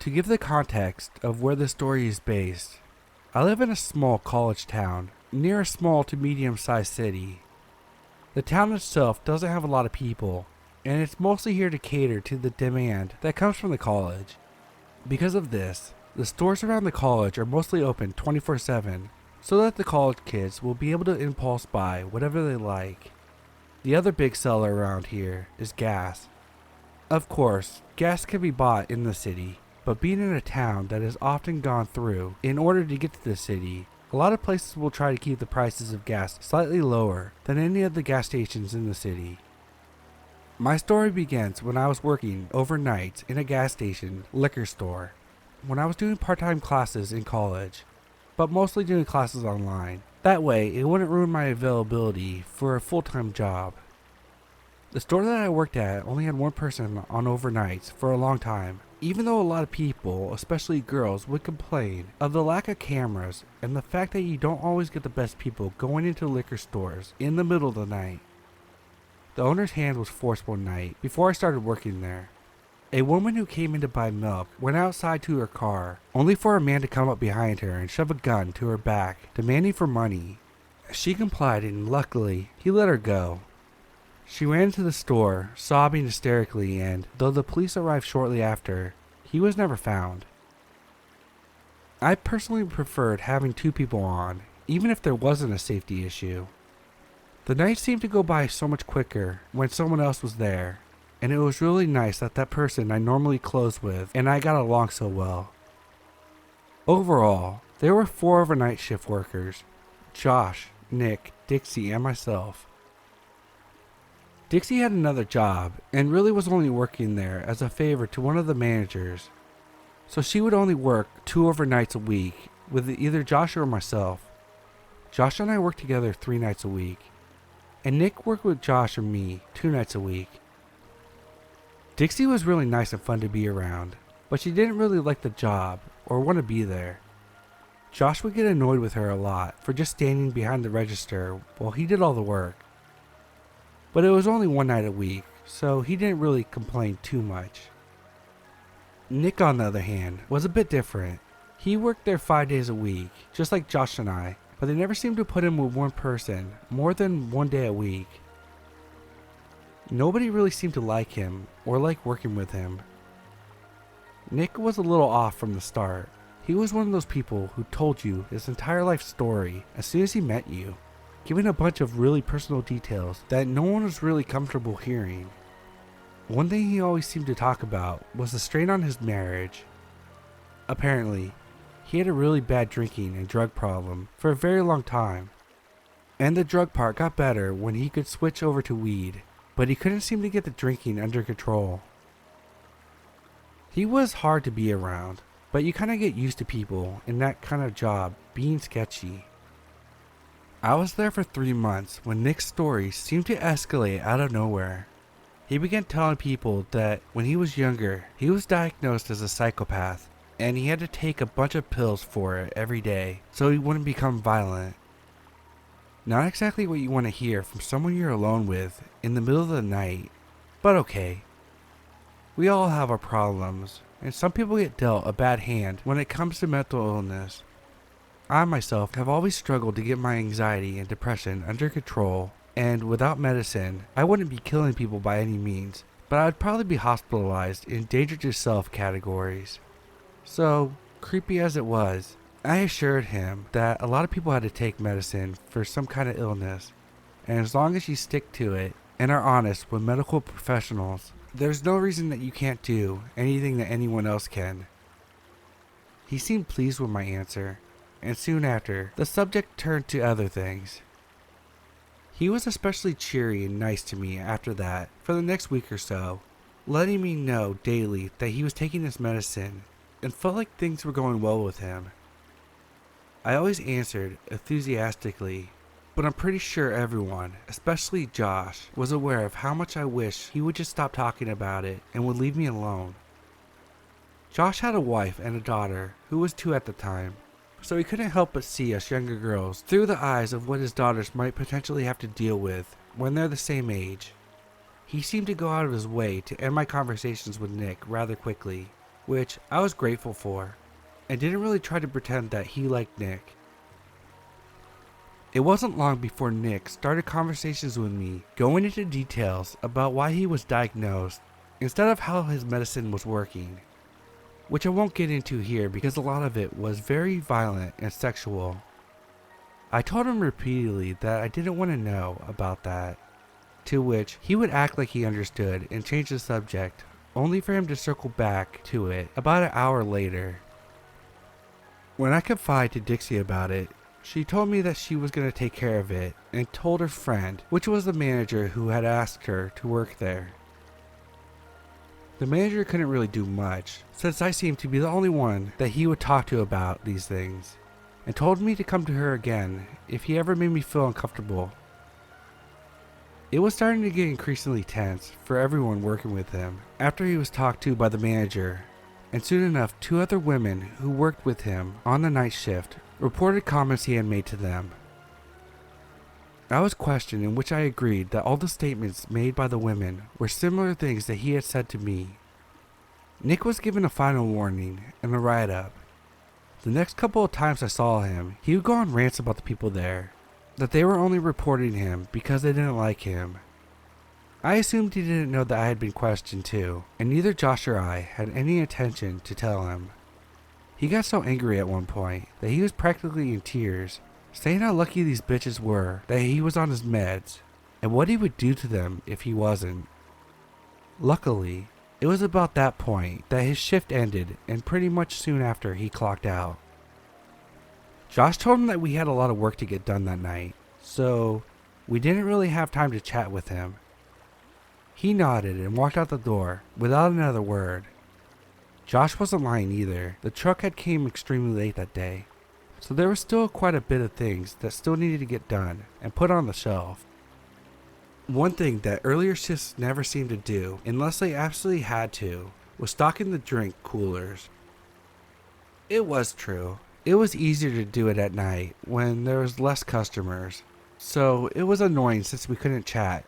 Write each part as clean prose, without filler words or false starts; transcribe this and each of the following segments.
To give the context of where the story is based, I live in a small college town near a small to medium-sized city. The town itself doesn't have a lot of people, and it's mostly here to cater to the demand that comes from the college. Because of this, the stores around the college are mostly open 24/7, so that the college kids will be able to impulse buy whatever they like. The other big seller around here is gas. Of course, gas can be bought in the city, but being in a town that is often gone through in order to get to the city, a lot of places will try to keep the prices of gas slightly lower than any of the gas stations in the city. My story begins when I was working overnight in a gas station liquor store, when I was doing part-time classes in college, but mostly doing classes online. That way, it wouldn't ruin my availability for a full-time job. The store that I worked at only had one person on overnights for a long time, even though a lot of people, especially girls, would complain of the lack of cameras and the fact that you don't always get the best people going into liquor stores in the middle of the night. The owner's hand was forced one night before I started working there. A woman who came in to buy milk went outside to her car, only for a man to come up behind her and shove a gun to her back, demanding for money. She complied, and luckily, he let her go. She ran into the store, sobbing hysterically, and, though the police arrived shortly after, he was never found. I personally preferred having two people on, even if there wasn't a safety issue. The night seemed to go by so much quicker when someone else was there, and it was really nice that that person I normally close with and I got along so well. Overall, there were 4 overnight shift workers: Josh, Nick, Dixie, and myself. Dixie had another job and really was only working there as a favor to one of the managers, so she would only work 2 overnights a week with either Josh or myself. Josh and I worked together 3 nights a week, and Nick worked with Josh or me 2 nights a week. Dixie was really nice and fun to be around, but she didn't really like the job or want to be there. Josh would get annoyed with her a lot for just standing behind the register while he did all the work. But it was only 1 night a week, so he didn't really complain too much. Nick, on the other hand, was a bit different. He worked there 5 days a week, just like Josh and I, but they never seemed to put him with one person more than 1 day a week. Nobody really seemed to like him or like working with him. Nick was a little off from the start. He was one of those people who told you his entire life story as soon as he met you, giving a bunch of really personal details that no one was really comfortable hearing. One thing he always seemed to talk about was the strain on his marriage. Apparently, he had a really bad drinking and drug problem for a very long time, and the drug part got better when he could switch over to weed, but he couldn't seem to get the drinking under control. He was hard to be around, but you kind of get used to people in that kind of job being sketchy. I was there for 3 months when Nick's story seemed to escalate out of nowhere. He began telling people that when he was younger, he was diagnosed as a psychopath, and he had to take a bunch of pills for it every day so he wouldn't become violent. Not exactly what you want to hear from someone you're alone with in the middle of the night, but okay. We all have our problems, and some people get dealt a bad hand when it comes to mental illness. I myself have always struggled to get my anxiety and depression under control, and without medicine, I wouldn't be killing people by any means, but I would probably be hospitalized in danger to self categories. So, creepy as it was, I assured him that a lot of people had to take medicine for some kind of illness, and as long as you stick to it and are honest with medical professionals, there's no reason that you can't do anything that anyone else can. He seemed pleased with my answer, and soon after, the subject turned to other things. He was especially cheery and nice to me after that for the next week or so, letting me know daily that he was taking his medicine and felt like things were going well with him. I always answered enthusiastically, but I'm pretty sure everyone, especially Josh, was aware of how much I wish he would just stop talking about it and would leave me alone. Josh had a wife and a daughter who was 2 at the time, so he couldn't help but see us younger girls through the eyes of what his daughters might potentially have to deal with when they're the same age. He seemed to go out of his way to end my conversations with Nick rather quickly, which I was grateful for, and didn't really try to pretend that he liked Nick. It wasn't long before Nick started conversations with me, going into details about why he was diagnosed instead of how his medicine was working, which I won't get into here because a lot of it was very violent and sexual. I told him repeatedly that I didn't want to know about that, to which he would act like he understood and change the subject, only for him to circle back to it about an hour later. When I confided to Dixie about it, she told me that she was going to take care of it and told her friend, which was the manager who had asked her to work there. The manager couldn't really do much, since I seemed to be the only one that he would talk to about these things, and told me to come to her again if he ever made me feel uncomfortable. It was starting to get increasingly tense for everyone working with him after he was talked to by the manager, and soon enough 2 other women who worked with him on the night shift reported comments he had made to them. I was questioned, in which I agreed that all the statements made by the women were similar things that he had said to me. Nick was given a final warning and a write-up. The next couple of times I saw him, he would go on rants about the people there, that they were only reporting him because they didn't like him. I assumed he didn't know that I had been questioned too, and neither Josh or I had any intention to tell him. He got so angry at one point that he was practically in tears, saying how lucky these bitches were that he was on his meds, and what he would do to them if he wasn't. Luckily, it was about that point that his shift ended, and pretty much soon after he clocked out. Josh told him that we had a lot of work to get done that night, so we didn't really have time to chat with him. He nodded and walked out the door without another word. Josh wasn't lying either. The truck had came extremely late that day, so there was still quite a bit of things that still needed to get done and put on the shelf. One thing that earlier shifts never seemed to do, unless they absolutely had to, was stocking the drink coolers. It was true. It was easier to do it at night when there was less customers, so it was annoying since we couldn't chat,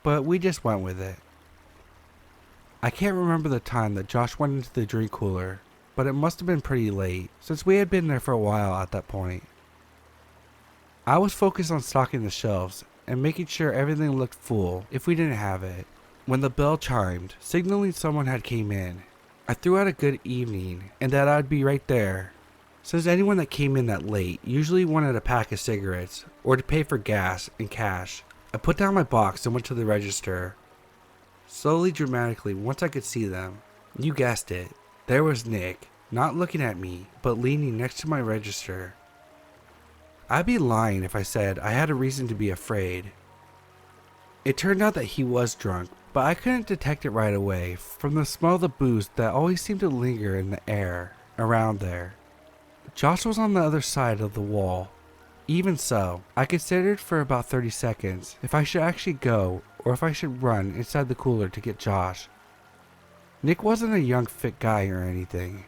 but we just went with it. I can't remember the time that Josh went into the drink cooler, but it must have been pretty late since we had been there for a while at that point. I was focused on stocking the shelves and making sure everything looked full if we didn't have it, when the bell chimed, signaling someone had came in. I threw out a good evening and that I'd be right there, since anyone that came in that late usually wanted a pack of cigarettes or to pay for gas in cash. I put down my box and went to the register. Slowly, dramatically, once I could see them, you guessed it, there was Nick, not looking at me, but leaning next to my register. I'd be lying if I said I had a reason to be afraid. It turned out that he was drunk, but I couldn't detect it right away from the smell of the booze that always seemed to linger in the air around there. Josh was on the other side of the wall. Even so, I considered for about 30 seconds if I should actually go or if I should run inside the cooler to get Josh. Nick wasn't a young fit guy or anything.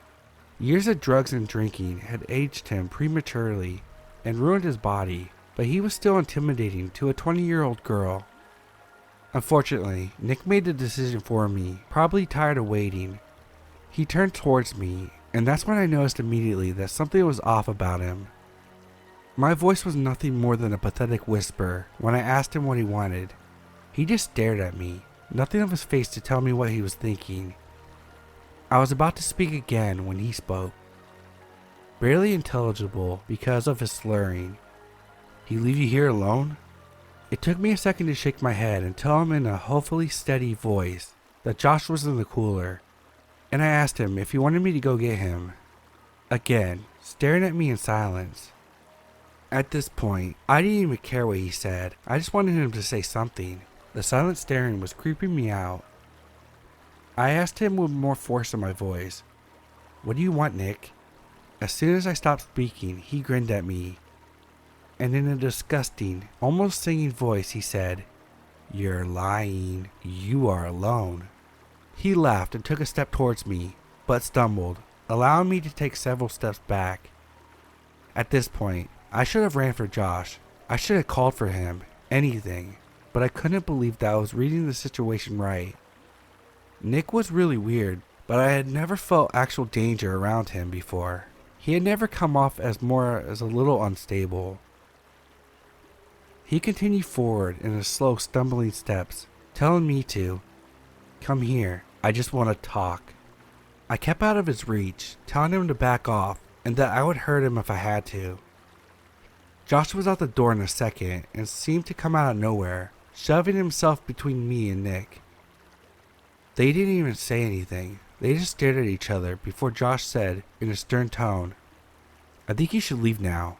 Years of drugs and drinking had aged him prematurely and ruined his body, but he was still intimidating to a 20-year-old girl. Unfortunately, Nick made the decision for me, probably tired of waiting. He turned towards me, and that's when I noticed immediately that something was off about him. My voice was nothing more than a pathetic whisper when I asked him what he wanted. He just stared at me, nothing of his face to tell me what he was thinking. I was about to speak again when he spoke. Barely intelligible because of his slurring. "He leave you here alone?" It took me a second to shake my head and tell him in a hopefully steady voice that Josh was in the cooler, and I asked him if he wanted me to go get him. Again, staring at me in silence. At this point, I didn't even care what he said. I just wanted him to say something. The silent staring was creeping me out. I asked him with more force in my voice, "What do you want, Nick?" As soon as I stopped speaking, he grinned at me, and in a disgusting, almost singing voice he said, "You're lying. You are alone." He laughed and took a step towards me, but stumbled, allowing me to take several steps back. At this point, I should have ran for Josh. I should have called for him, anything, but I couldn't believe that I was reading the situation right. Nick was really weird, but I had never felt actual danger around him before. He had never come off as more as a little unstable. He continued forward in his slow, stumbling steps, telling me to come here. I just want to talk. I kept out of his reach, telling him to back off and that I would hurt him if I had to. Josh was out the door in a second and seemed to come out of nowhere, shoving himself between me and Nick. They didn't even say anything. They just stared at each other before Josh said in a stern tone, "I think you should leave now."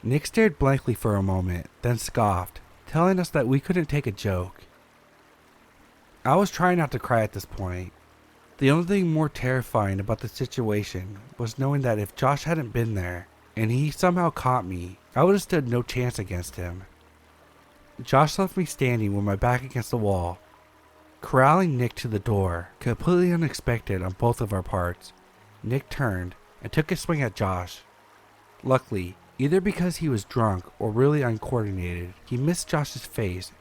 Nick stared blankly for a moment, then scoffed, telling us that we couldn't take a joke. I was trying not to cry at this point. The only thing more terrifying about the situation was knowing that if Josh hadn't been there, and he somehow caught me, I would have stood no chance against him. Josh left me standing with my back against the wall, corralling Nick to the door, completely unexpected on both of our parts. Nick turned and took a swing at Josh. Luckily, either because he was drunk or really uncoordinated, he missed Josh's face.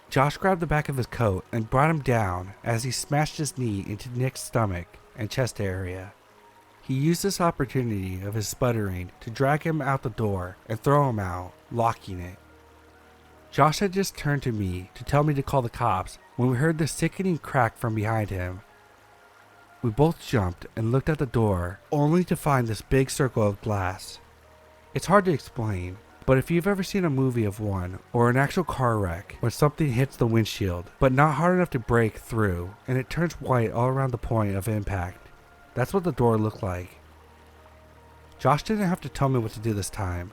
Josh grabbed the back of his coat and brought him down as he smashed his knee into Nick's stomach and chest area. He used this opportunity of his sputtering to drag him out the door and throw him out, locking it. Josh had just turned to me to tell me to call the cops when we heard the sickening crack from behind him. We both jumped and looked at the door, only to find this big circle of glass. It's hard to explain, but if you've ever seen a movie of one, or an actual car wreck, where something hits the windshield, but not hard enough to break through, and it turns white all around the point of impact, that's what the door looked like. Josh didn't have to tell me what to do this time.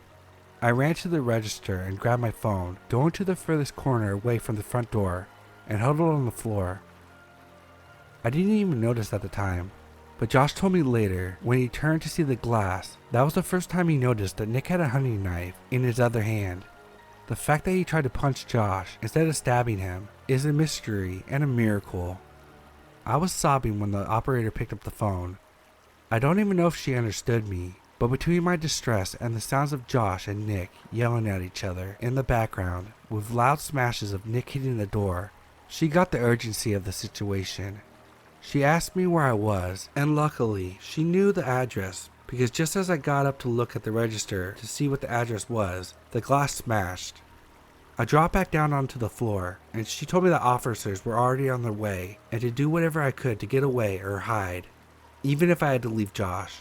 I ran to the register and grabbed my phone, going to the furthest corner away from the front door, and huddled on the floor. I didn't even notice at the time, but Josh told me later, when he turned to see the glass, that was the first time he noticed that Nick had a hunting knife in his other hand. The fact that he tried to punch Josh instead of stabbing him is a mystery and a miracle. I was sobbing when the operator picked up the phone. I don't even know if she understood me, but between my distress and the sounds of Josh and Nick yelling at each other in the background, with loud smashes of Nick hitting the door, she got the urgency of the situation. She asked me where I was, and luckily, she knew the address, because just as I got up to look at the register to see what the address was, the glass smashed. I dropped back down onto the floor, and she told me that officers were already on their way, and to do whatever I could to get away or hide, even if I had to leave Josh.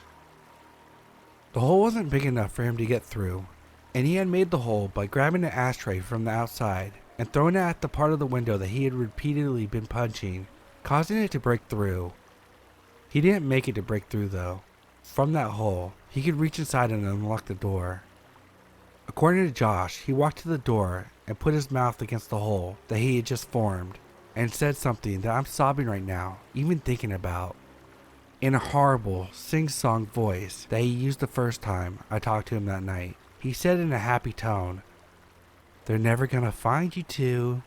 The hole wasn't big enough for him to get through, and he had made the hole by grabbing an ashtray from the outside and throwing it at the part of the window that he had repeatedly been punching, causing it to break through. He didn't make it to break through though. From that hole, he could reach inside and unlock the door. According to Josh, he walked to the door and put his mouth against the hole that he had just formed and said something that I'm sobbing right now, even thinking about. In a horrible, sing-song voice that he used the first time I talked to him that night, he said in a happy tone, "They're never gonna find you two."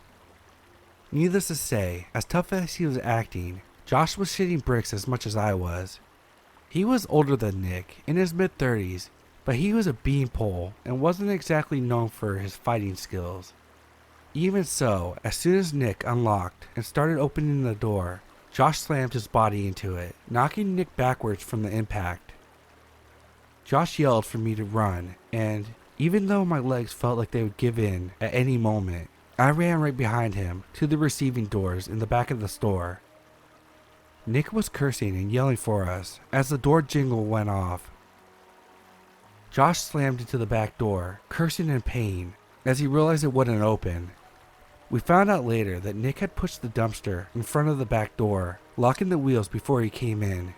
Needless to say, as tough as he was acting, Josh was shitting bricks as much as I was. He was older than Nick, in his mid-30s, but he was a beanpole and wasn't exactly known for his fighting skills. Even so, as soon as Nick unlocked and started opening the door, Josh slammed his body into it, knocking Nick backwards from the impact. Josh yelled for me to run, and even though my legs felt like they would give in at any moment, I ran right behind him to the receiving doors in the back of the store. Nick was cursing and yelling for us as the door jingle went off. Josh slammed into the back door, cursing in pain, as he realized it wouldn't open. We found out later that Nick had pushed the dumpster in front of the back door, locking the wheels before he came in.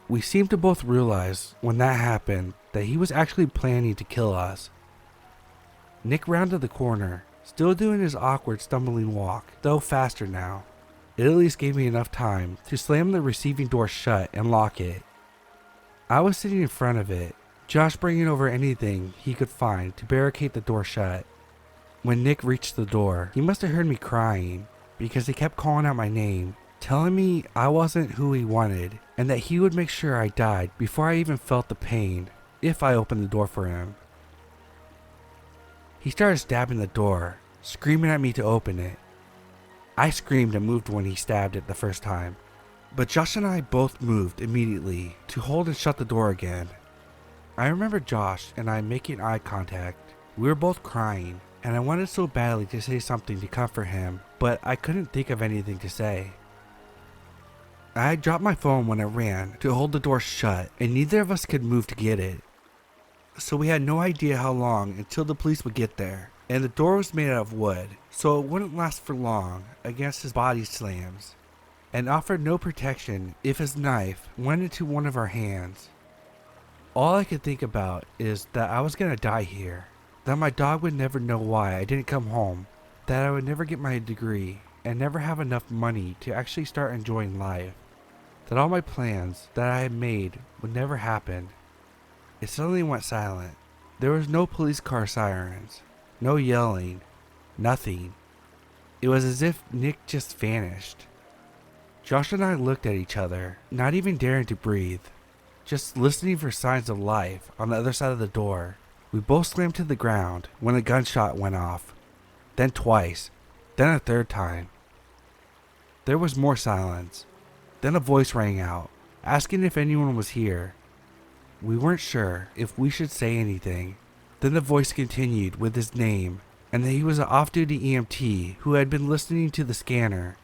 We seemed to both realize when that happened that he was actually planning to kill us. Nick rounded the corner, still doing his awkward stumbling walk, though faster now. It at least gave me enough time to slam the receiving door shut and lock it. I was sitting in front of it, Josh bringing over anything he could find to barricade the door shut. When Nick reached the door, he must have heard me crying, because he kept calling out my name, telling me I wasn't who he wanted, and that he would make sure I died before I even felt the pain, if I opened the door for him. He started stabbing the door, screaming at me to open it. I screamed and moved when he stabbed it the first time, But Josh and I both moved immediately to hold and shut the door again. I remember Josh and I making eye contact. We were both crying, and I wanted so badly to say something to comfort him, but I couldn't think of anything to say. I had dropped my phone when I ran to hold the door shut, and neither of us could move to get it. So we had no idea how long until the police would get there, and the door was made out of wood, so it wouldn't last for long against his body slams, and offered no protection if his knife went into one of our hands. All I could think about is that I was gonna die here, that my dog would never know why I didn't come home, that I would never get my degree, and never have enough money to actually start enjoying life, that all my plans that I had made would never happen. It suddenly went silent. There was no police car sirens, no yelling, nothing. It was as if Nick just vanished. Josh and I looked at each other, not even daring to breathe, just listening for signs of life on the other side of the door. We both slammed to the ground when a gunshot went off, then twice, then a third time. There was more silence. Then a voice rang out, asking if anyone was here. We weren't sure if we should say anything. Then the voice continued with his name, and that he was an off-duty EMT who had been listening to the scanner.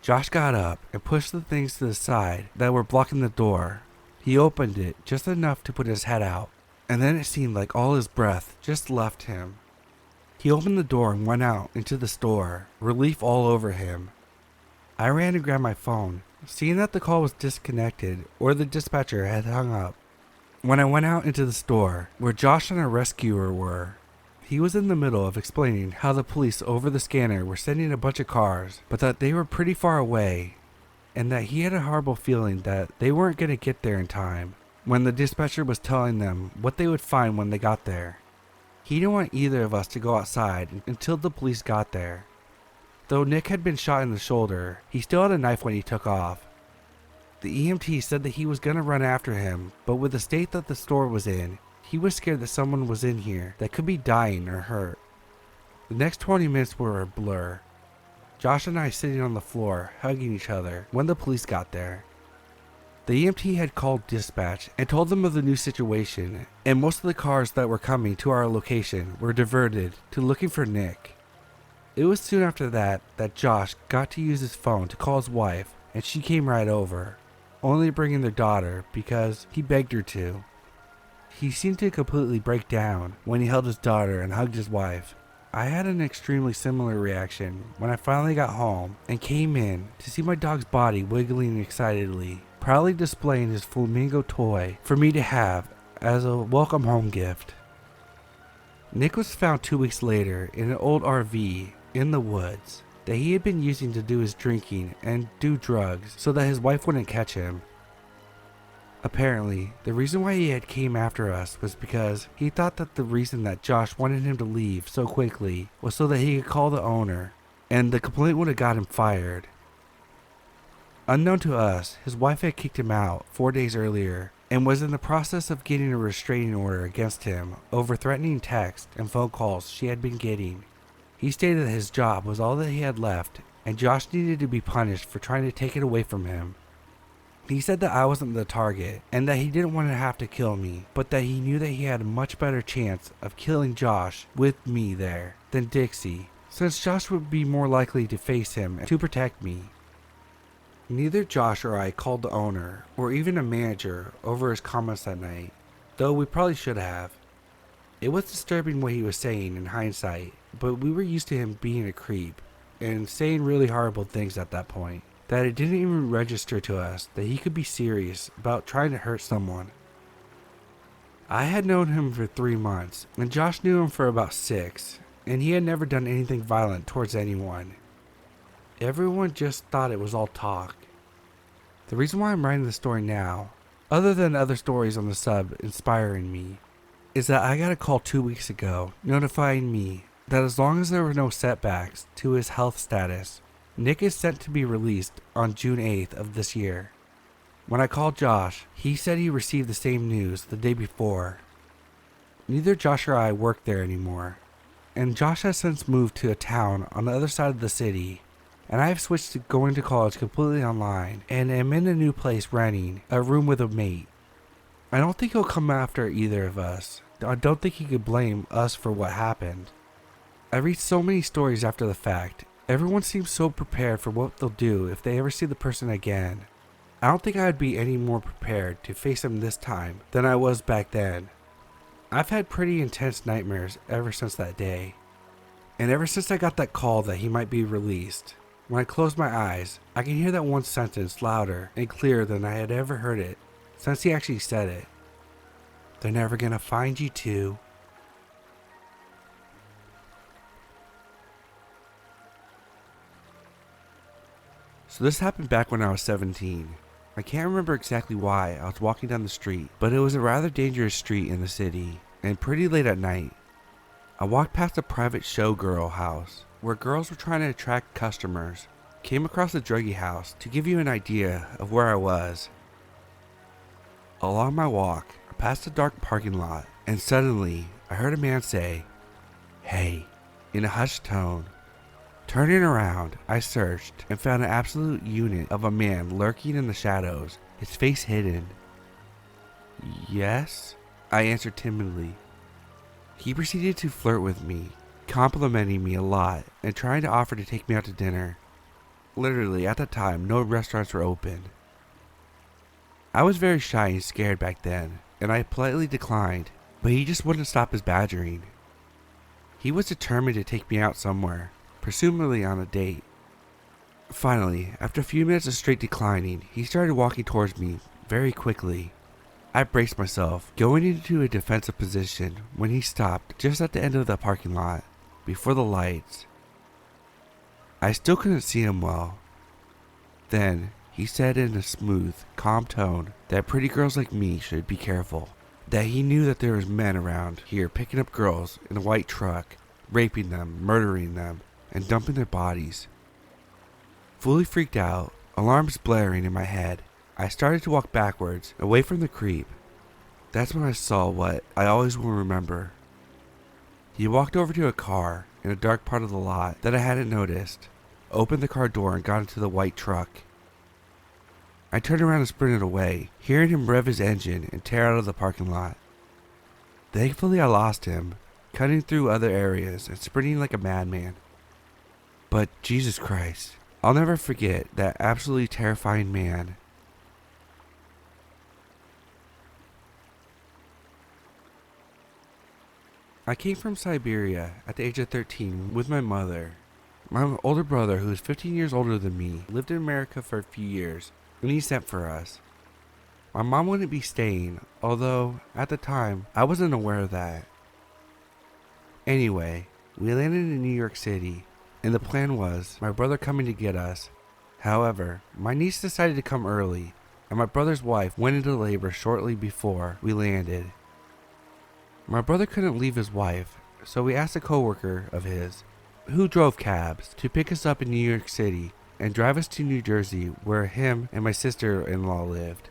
Josh got up and pushed the things to the side that were blocking the door. He opened it just enough to put his head out, and then it seemed like all his breath just left him. He opened the door and went out into the store, relief all over him. I ran and grabbed my phone, seeing that the call was disconnected or the dispatcher had hung up. When I went out into the store, where Josh and a rescuer were, he was in the middle of explaining how the police over the scanner were sending a bunch of cars, but that they were pretty far away, and that he had a horrible feeling that they weren't going to get there in time, when the dispatcher was telling them what they would find when they got there. He didn't want either of us to go outside until the police got there. Though Nick had been shot in the shoulder, he still had a knife when he took off. The EMT said that he was going to run after him, but with the state that the store was in, he was scared that someone was in here that could be dying or hurt. The next 20 minutes were a blur. Josh and I sitting on the floor, hugging each other, when the police got there. The EMT had called dispatch and told them of the new situation, and most of the cars that were coming to our location were diverted to looking for Nick. It was soon after that Josh got to use his phone to call his wife, and she came right over, only bringing their daughter because he begged her to. He seemed to completely break down when he held his daughter and hugged his wife. I had an extremely similar reaction when I finally got home and came in to see my dog's body wiggling excitedly, proudly displaying his flamingo toy for me to have as a welcome home gift. Nick was found 2 weeks later in an old RV in the woods that he had been using to do his drinking and do drugs so that his wife wouldn't catch him. Apparently, the reason why he had came after us was because he thought that the reason that Josh wanted him to leave so quickly was so that he could call the owner, and the complaint would have got him fired. Unknown to us, his wife had kicked him out 4 days earlier and was in the process of getting a restraining order against him over threatening texts and phone calls she had been getting. He stated that his job was all that he had left, and Josh needed to be punished for trying to take it away from him. He said that I wasn't the target, and that he didn't want to have to kill me, but that he knew that he had a much better chance of killing Josh with me there than Dixie, since Josh would be more likely to face him to protect me. Neither Josh or I called the owner, or even a manager, over his comments that night, though we probably should have. It was disturbing what he was saying in hindsight, but we were used to him being a creep, and saying really horrible things at that point, that it didn't even register to us that he could be serious about trying to hurt someone. I had known him for 3 months, and Josh knew him for about 6, and he had never done anything violent towards anyone. Everyone just thought it was all talk. The reason why I'm writing this story now, other than other stories on the sub inspiring me, is that I got a call 2 weeks ago notifying me that as long as there were no setbacks to his health status, Nick is set to be released on June 8th of this year. When I called Josh, he said he received the same news the day before. Neither Josh or I work there anymore, and Josh has since moved to a town on the other side of the city, and I have switched to going to college completely online and am in a new place renting a room with a mate. I don't think he'll come after either of us. I don't think he could blame us for what happened. I read so many stories after the fact. Everyone seems so prepared for what they'll do if they ever see the person again. I don't think I would be any more prepared to face him this time than I was back then. I've had pretty intense nightmares ever since that day. And ever since I got that call that he might be released, when I close my eyes, I can hear that one sentence louder and clearer than I had ever heard it since he actually said it. They're never gonna find you two. So this happened back when I was 17. I can't remember exactly why I was walking down the street, but it was a rather dangerous street in the city, and pretty late at night. I walked past a private showgirl house where girls were trying to attract customers. Came across a druggie house to give you an idea of where I was. Along my walk, I passed a dark parking lot, and suddenly I heard a man say, "Hey," in a hushed tone. Turning around, I searched and found an absolute unit of a man lurking in the shadows, his face hidden. "Yes?" I answered timidly. He proceeded to flirt with me, complimenting me a lot and trying to offer to take me out to dinner. Literally, at that time, no restaurants were open. I was very shy and scared back then, and I politely declined, but he just wouldn't stop his badgering. He was determined to take me out somewhere, presumably on a date. Finally, after a few minutes of straight declining, he started walking towards me very quickly. I braced myself, going into a defensive position when he stopped just at the end of the parking lot, before the lights. I still couldn't see him well. Then, he said in a smooth, calm tone that pretty girls like me should be careful. That he knew that there was men around here picking up girls in a white truck, raping them, murdering them, and dumping their bodies. Fully freaked out, alarms blaring in my head, I started to walk backwards, away from the creep. That's when I saw what I always will remember. He walked over to a car in a dark part of the lot that I hadn't noticed, opened the car door and got into the white truck. I turned around and sprinted away, hearing him rev his engine and tear out of the parking lot. Thankfully I lost him, cutting through other areas and sprinting like a madman. But Jesus Christ, I'll never forget that absolutely terrifying man. I came from Siberia at the age of 13 with my mother. My older brother, who is 15 years older than me, lived in America for a few years, and he sent for us. My mom wouldn't be staying, although, at the time, I wasn't aware of that. Anyway, we landed in New York City, and the plan was my brother coming to get us. However, my niece decided to come early, and my brother's wife went into labor shortly before we landed. My brother couldn't leave his wife, so we asked a coworker of his, who drove cabs, to pick us up in New York City and drive us to New Jersey, where him and my sister-in-law lived.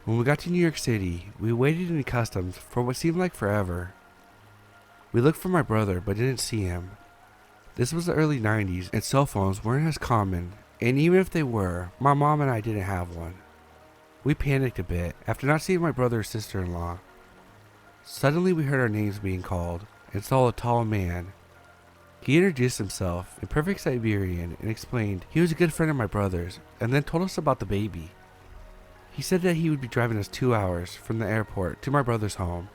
When we got to New York City, we waited in customs for what seemed like forever. We looked for my brother but didn't see him. This was the early 90s and cell phones weren't as common, and even if they were, my mom and I didn't have one. We panicked a bit after not seeing my brother or sister-in-law. Suddenly we heard our names being called and saw a tall man. He introduced himself in perfect Siberian and explained he was a good friend of my brother's, and then told us about the baby. He said that he would be driving us 2 hours from the airport to my brother's home.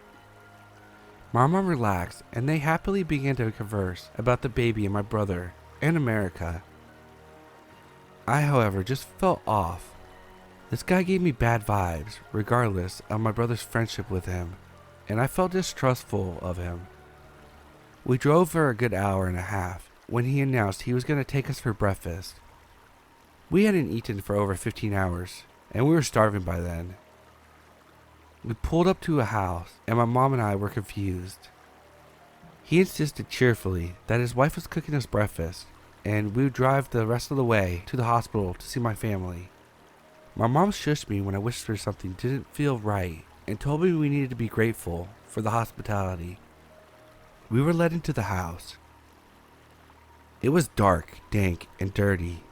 My mom relaxed, and they happily began to converse about the baby and my brother and America. I, however, just felt off. This guy gave me bad vibes, regardless of my brother's friendship with him, and I felt distrustful of him. We drove for a good hour and a half when he announced he was going to take us for breakfast. We hadn't eaten for over 15 hours, and we were starving by then. We pulled up to a house, and my mom and I were confused. He insisted cheerfully that his wife was cooking us breakfast, and we would drive the rest of the way to the hospital to see my family. My mom shushed me when I whispered something didn't feel right, and told me we needed to be grateful for the hospitality. We were led into the house. It was dark, dank, and dirty.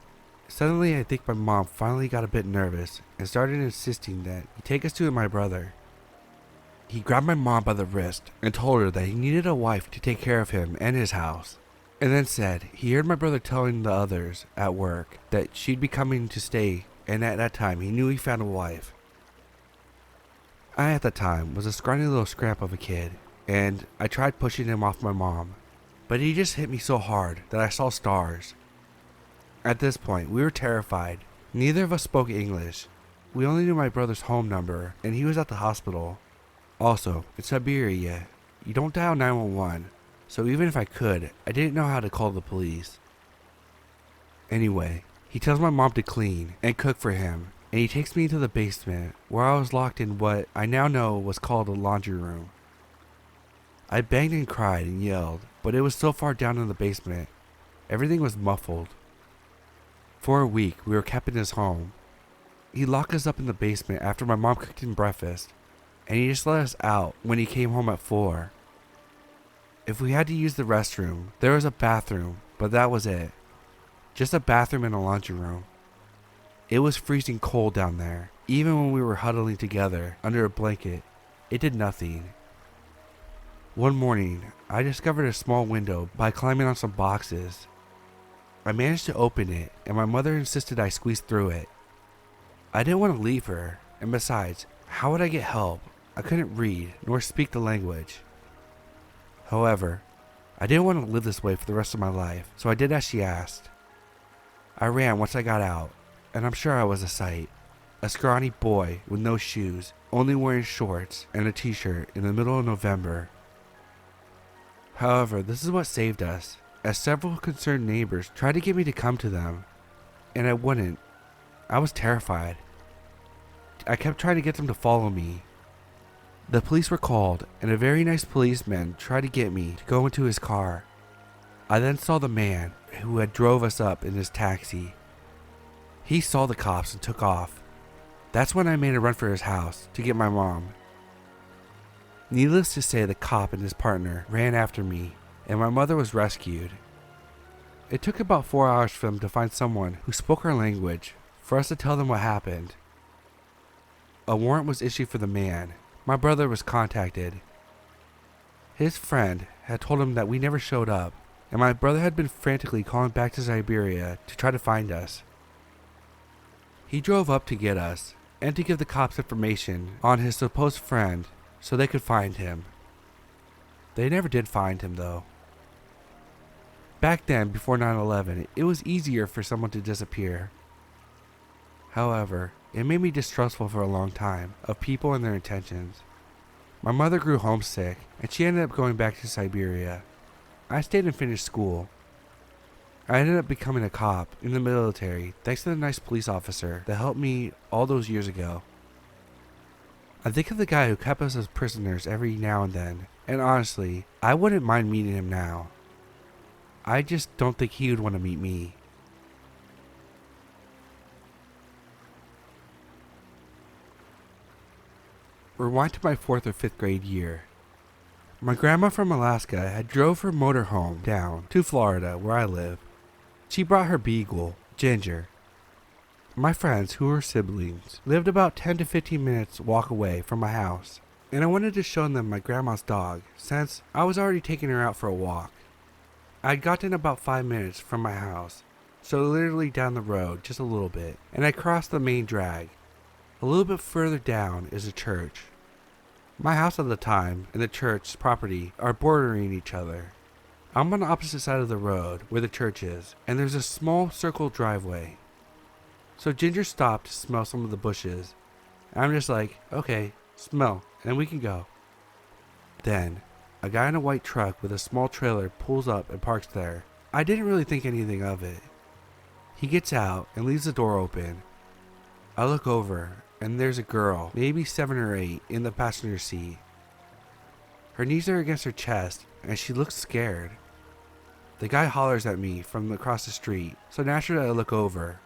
Suddenly, I think my mom finally got a bit nervous and started insisting that he take us to my brother. He grabbed my mom by the wrist and told her that he needed a wife to take care of him and his house, and then said he heard my brother telling the others at work that she'd be coming to stay, and at that time he knew he found a wife. I at the time was a scrawny little scrap of a kid, and I tried pushing him off my mom, but he just hit me so hard that I saw stars. At this point, we were terrified. Neither of us spoke English. We only knew my brother's home number, and he was at the hospital. Also, in Siberia, you don't dial 911, so even if I could, I didn't know how to call the police. Anyway, he tells my mom to clean and cook for him, and he takes me into the basement, where I was locked in what I now know was called a laundry room. I banged and cried and yelled, but it was so far down in the basement, everything was muffled. For a week, we were kept in his home. He locked us up in the basement after my mom cooked him breakfast, and he just let us out when he came home at 4. If we had to use the restroom, there was a bathroom, but that was it. Just a bathroom and a laundry room. It was freezing cold down there. Even when we were huddling together under a blanket, it did nothing. One morning, I discovered a small window by climbing on some boxes. I managed to open it, and my mother insisted I squeeze through it. I didn't want to leave her, and besides, how would I get help? I couldn't read nor speak the language. However, I didn't want to live this way for the rest of my life, so I did as she asked. I ran once I got out, and I'm sure I was a sight. A scrawny boy with no shoes, only wearing shorts and a t-shirt in the middle of November. However, this is what saved us, as several concerned neighbors tried to get me to come to them, and I wouldn't. I was terrified. I kept trying to get them to follow me. The police were called, and a very nice policeman tried to get me to go into his car. I then saw the man who had drove us up in his taxi. He saw the cops and took off. That's when I made a run for his house to get my mom. Needless to say, the cop and his partner ran after me, and my mother was rescued. It took about 4 hours for them to find someone who spoke our language for us to tell them what happened. A warrant was issued for the man. My brother was contacted. His friend had told him that we never showed up, and my brother had been frantically calling back to Siberia to try to find us. He drove up to get us, and to give the cops information on his supposed friend so they could find him. They never did find him, though. Back then, before 9/11, it was easier for someone to disappear. However, it made me distrustful for a long time of people and their intentions. My mother grew homesick, and she ended up going back to Siberia. I stayed and finished school. I ended up becoming a cop in the military thanks to the nice police officer that helped me all those years ago. I think of the guy who kept us as prisoners every now and then, and honestly, I wouldn't mind meeting him now. I just don't think he would want to meet me. Rewind to my 4th or 5th grade year. My grandma from Alaska had drove her motorhome down to Florida, where I live. She brought her beagle, Ginger. My friends, who were siblings, lived about 10 to 15 minutes walk away from my house, and I wanted to show them my grandma's dog since I was already taking her out for a walk. I'd gotten about 5 minutes from my house, so literally down the road just a little bit, and I crossed the main drag. A little bit further down is a church. My house at the time and the church's property are bordering each other. I'm on the opposite side of the road where the church is, and there's a small circle driveway. So Ginger stopped to smell some of the bushes. And I'm just like, okay, smell, and we can go. Then, a guy in a white truck with a small trailer pulls up and parks there. I didn't really think anything of it. He gets out and leaves the door open. I look over, and there's a girl, maybe 7 or 8, in the passenger seat. Her knees are against her chest, and she looks scared. The guy hollers at me from across the street, so naturally I look over.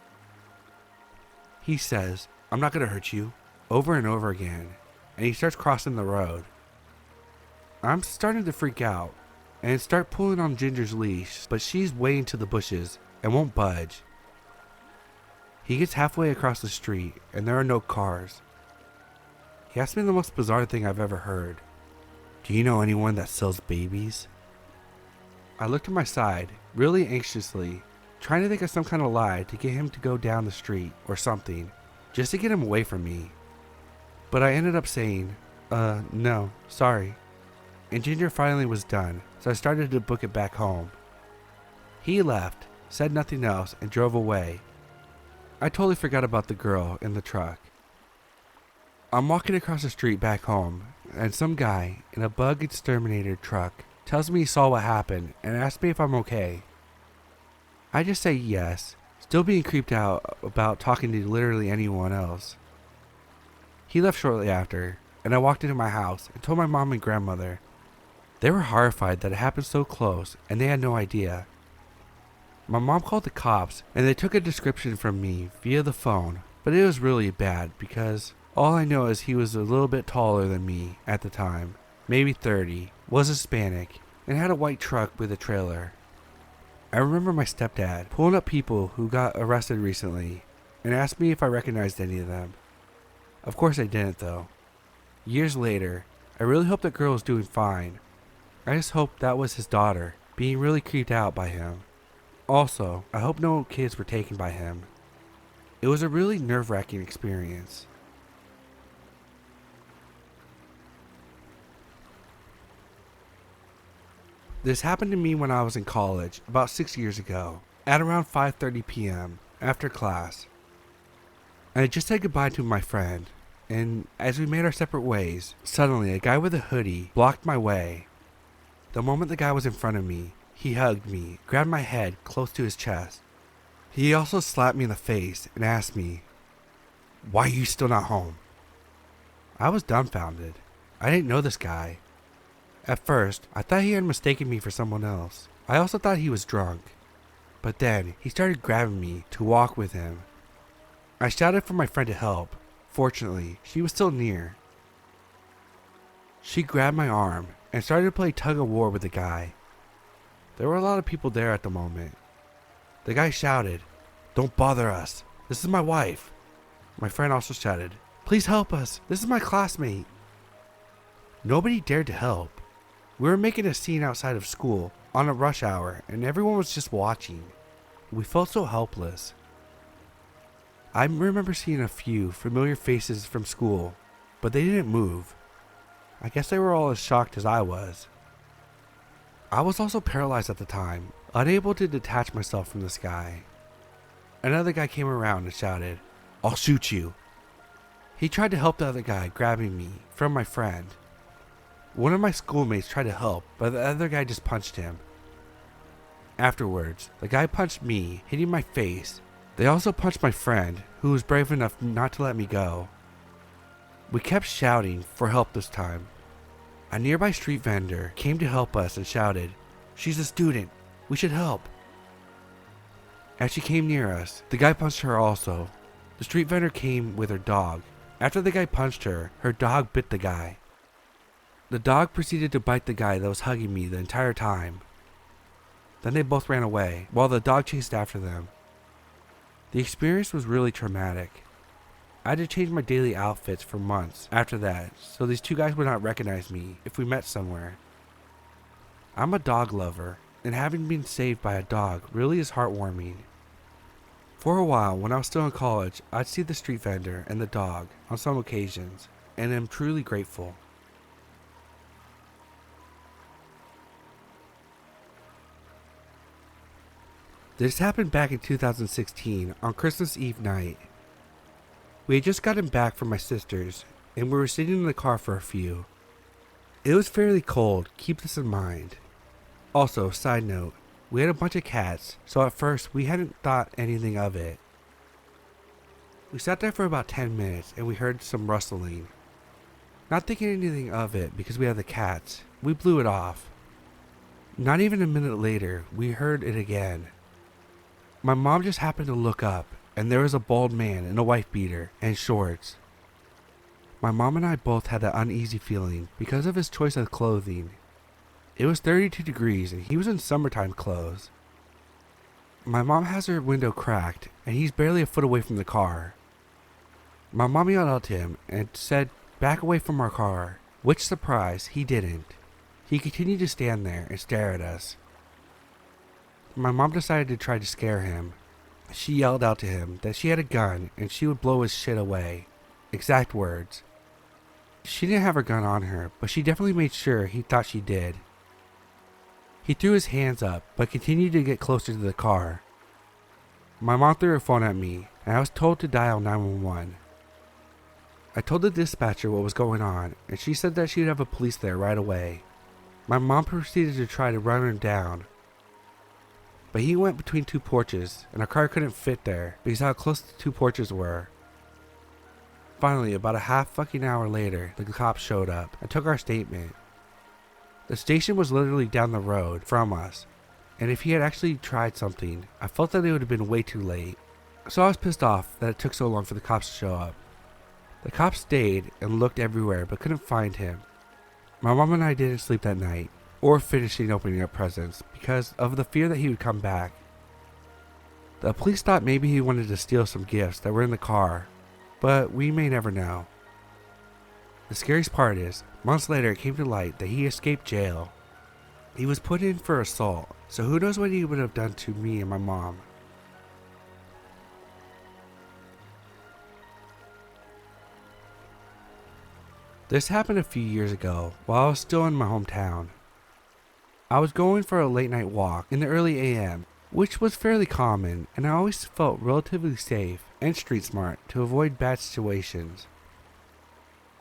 He says, "I'm not gonna hurt you," over and over again, and he starts crossing the road. I'm starting to freak out, and start pulling on Ginger's leash, but she's way into the bushes and won't budge. He gets halfway across the street and there are no cars. He asked me the most bizarre thing I've ever heard. Do you know anyone that sells babies? I looked to my side, really anxiously, trying to think of some kind of lie to get him to go down the street or something, just to get him away from me. But I ended up saying, no, sorry. And Ginger finally was done, so I started to book it back home. He left, said nothing else, and drove away. I totally forgot about the girl in the truck. I'm walking across the street back home, and some guy in a bug exterminator truck tells me he saw what happened and asks me if I'm okay. I just say yes, still being creeped out about talking to literally anyone else. He left shortly after, and I walked into my house and told my mom and grandmother. They were horrified that it happened so close, and they had no idea. My mom called the cops, and they took a description from me via the phone, but it was really bad because all I know is he was a little bit taller than me at the time, maybe 30, was Hispanic, and had a white truck with a trailer. I remember my stepdad pulling up people who got arrested recently and asked me if I recognized any of them. Of course I didn't though. Years later, I really hope that girl is doing fine. I just hope that was his daughter, being really creeped out by him. Also, I hope no kids were taken by him. It was a really nerve-wracking experience. This happened to me when I was in college, about 6 years ago, at around 5:30 p.m. after class. I had just said goodbye to my friend, and as we made our separate ways, suddenly a guy with a hoodie blocked my way. The moment the guy was in front of me, he hugged me, grabbed my head close to his chest. He also slapped me in the face and asked me, "Why are you still not home?" I was dumbfounded. I didn't know this guy. At first, I thought he had mistaken me for someone else. I also thought he was drunk. But then, he started grabbing me to walk with him. I shouted for my friend to help. Fortunately, she was still near. She grabbed my arm and started to play tug of war with the guy. There were a lot of people there at the moment. The guy shouted, "Don't bother us. This is my wife." My friend also shouted, "Please help us. This is my classmate." Nobody dared to help. We were making a scene outside of school on a rush hour and everyone was just watching. We felt so helpless. I remember seeing a few familiar faces from school, but they didn't move. I guess they were all as shocked as I was. I was also paralyzed at the time, unable to detach myself from this guy. Another guy came around and shouted, "I'll shoot you." He tried to help the other guy grabbing me from my friend. One of my schoolmates tried to help, but the other guy just punched him. Afterwards, the guy punched me, hitting my face. They also punched my friend, who was brave enough not to let me go. We kept shouting for help this time. A nearby street vendor came to help us and shouted, "She's a student. We should help." As she came near us, the guy punched her also. The street vendor came with her dog. After the guy punched her, her dog bit the guy. The dog proceeded to bite the guy that was hugging me the entire time. Then they both ran away, while the dog chased after them. The experience was really traumatic. I had to change my daily outfits for months after that, so these two guys would not recognize me if we met somewhere. I'm a dog lover, and having been saved by a dog really is heartwarming. For a while, when I was still in college, I'd see the street vendor and the dog on some occasions, and am truly grateful. This happened back in 2016 on Christmas Eve night. We had just gotten back from my sister's and we were sitting in the car for a few. It was fairly cold, keep this in mind. Also, side note, we had a bunch of cats, so at first we hadn't thought anything of it. We sat there for about 10 minutes and we heard some rustling. Not thinking anything of it because we had the cats, we blew it off. Not even a minute later, we heard it again. My mom just happened to look up, and there was a bald man in a wife beater and shorts. My mom and I both had that uneasy feeling because of his choice of clothing. It was 32 degrees and he was in summertime clothes. My mom has her window cracked and he's barely a foot away from the car. My mom yelled out to him and said, "Back away from our car," which, surprise, he didn't. He continued to stand there and stare at us. My mom decided to try to scare him. She yelled out to him that she had a gun and she would blow his shit away. Exact words. She didn't have her gun on her, but she definitely made sure he thought she did. He threw his hands up, but continued to get closer to the car. My mom threw her phone at me, and I was told to dial 911. I told the dispatcher what was going on, and she said that she would have a police there right away. My mom proceeded to try to run him down, but he went between two porches, and our car couldn't fit there because how close the two porches were. Finally, about a half fucking hour later, the cops showed up and took our statement. The station was literally down the road from us, and if he had actually tried something, I felt that it would have been way too late. So I was pissed off that it took so long for the cops to show up. The cops stayed and looked everywhere but couldn't find him. My mom and I didn't sleep that night, or finishing opening up presents, because of the fear that he would come back. The police thought maybe he wanted to steal some gifts that were in the car, but we may never know. The scariest part is, months later it came to light that he escaped jail. He was put in for assault, so who knows what he would have done to me and my mom. This happened a few years ago while I was still in my hometown. I was going for a late night walk in the early AM, which was fairly common, and I always felt relatively safe and street smart to avoid bad situations.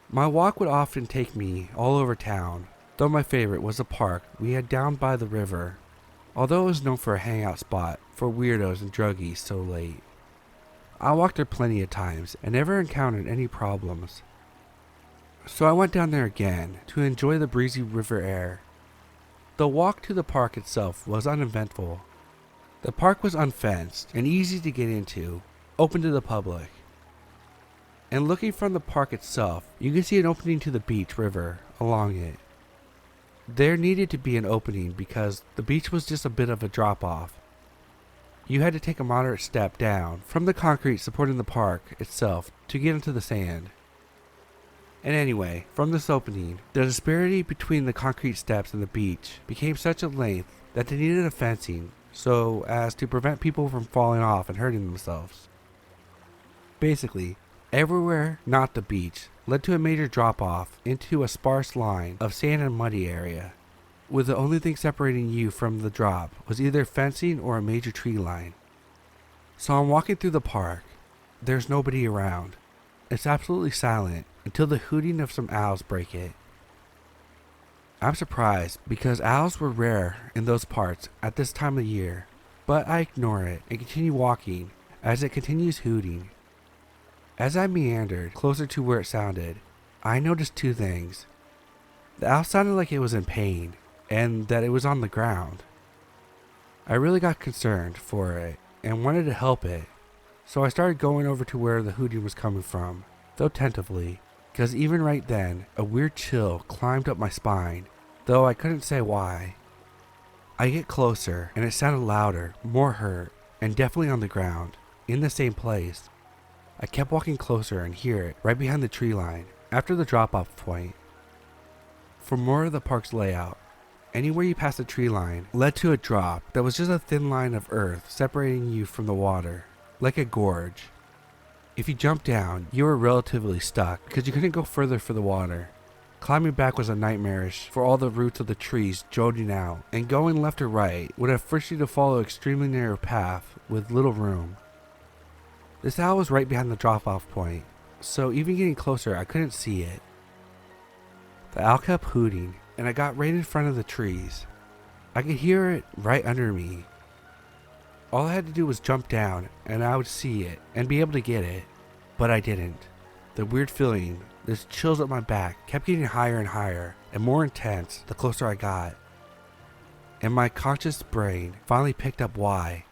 My walk would often take me all over town, though my favorite was a park we had down by the river, although it was known for a hangout spot for weirdos and druggies so late. I walked there plenty of times and never encountered any problems. So I went down there again to enjoy the breezy river air. The walk to the park itself was uneventful. The park was unfenced and easy to get into, open to the public. And looking from the park itself, you could see an opening to the beach river along it. There needed to be an opening because the beach was just a bit of a drop-off. You had to take a moderate step down from the concrete supporting the park itself to get into the sand. And anyway, from this opening, the disparity between the concrete steps and the beach became such a length that they needed a fencing so as to prevent people from falling off and hurting themselves. Basically, everywhere not the beach led to a major drop-off into a sparse line of sand and muddy area, with the only thing separating you from the drop was either fencing or a major tree line. So I'm walking through the park. There's nobody around. It's absolutely silent until the hooting of some owls break it. I'm surprised because owls were rare in those parts at this time of year, but I ignore it and continue walking as it continues hooting. As I meandered closer to where it sounded, I noticed two things. The owl sounded like it was in pain, and that it was on the ground. I really got concerned for it and wanted to help it, so I started going over to where the hooting was coming from, though tentatively, because even right then, a weird chill climbed up my spine, though I couldn't say why. I get closer, and it sounded louder, more hurt, and definitely on the ground, in the same place. I kept walking closer and hear it right behind the tree line, after the drop-off point. For more of the park's layout, anywhere you passed the tree line led to a drop that was just a thin line of earth separating you from the water, like a gorge. If you jumped down, you were relatively stuck because you couldn't go further for the water. Climbing back was a nightmarish for all the roots of the trees jutting out, and going left or right would have forced you to follow an extremely narrow path with little room. This owl was right behind the drop-off point, so even getting closer I couldn't see it. The owl kept hooting, and I got right in front of the trees. I could hear it right under me. All I had to do was jump down, and I would see it and be able to get it, but I didn't. The weird feeling, this chills up my back, kept getting higher and higher, and more intense the closer I got. And my conscious brain finally picked up why.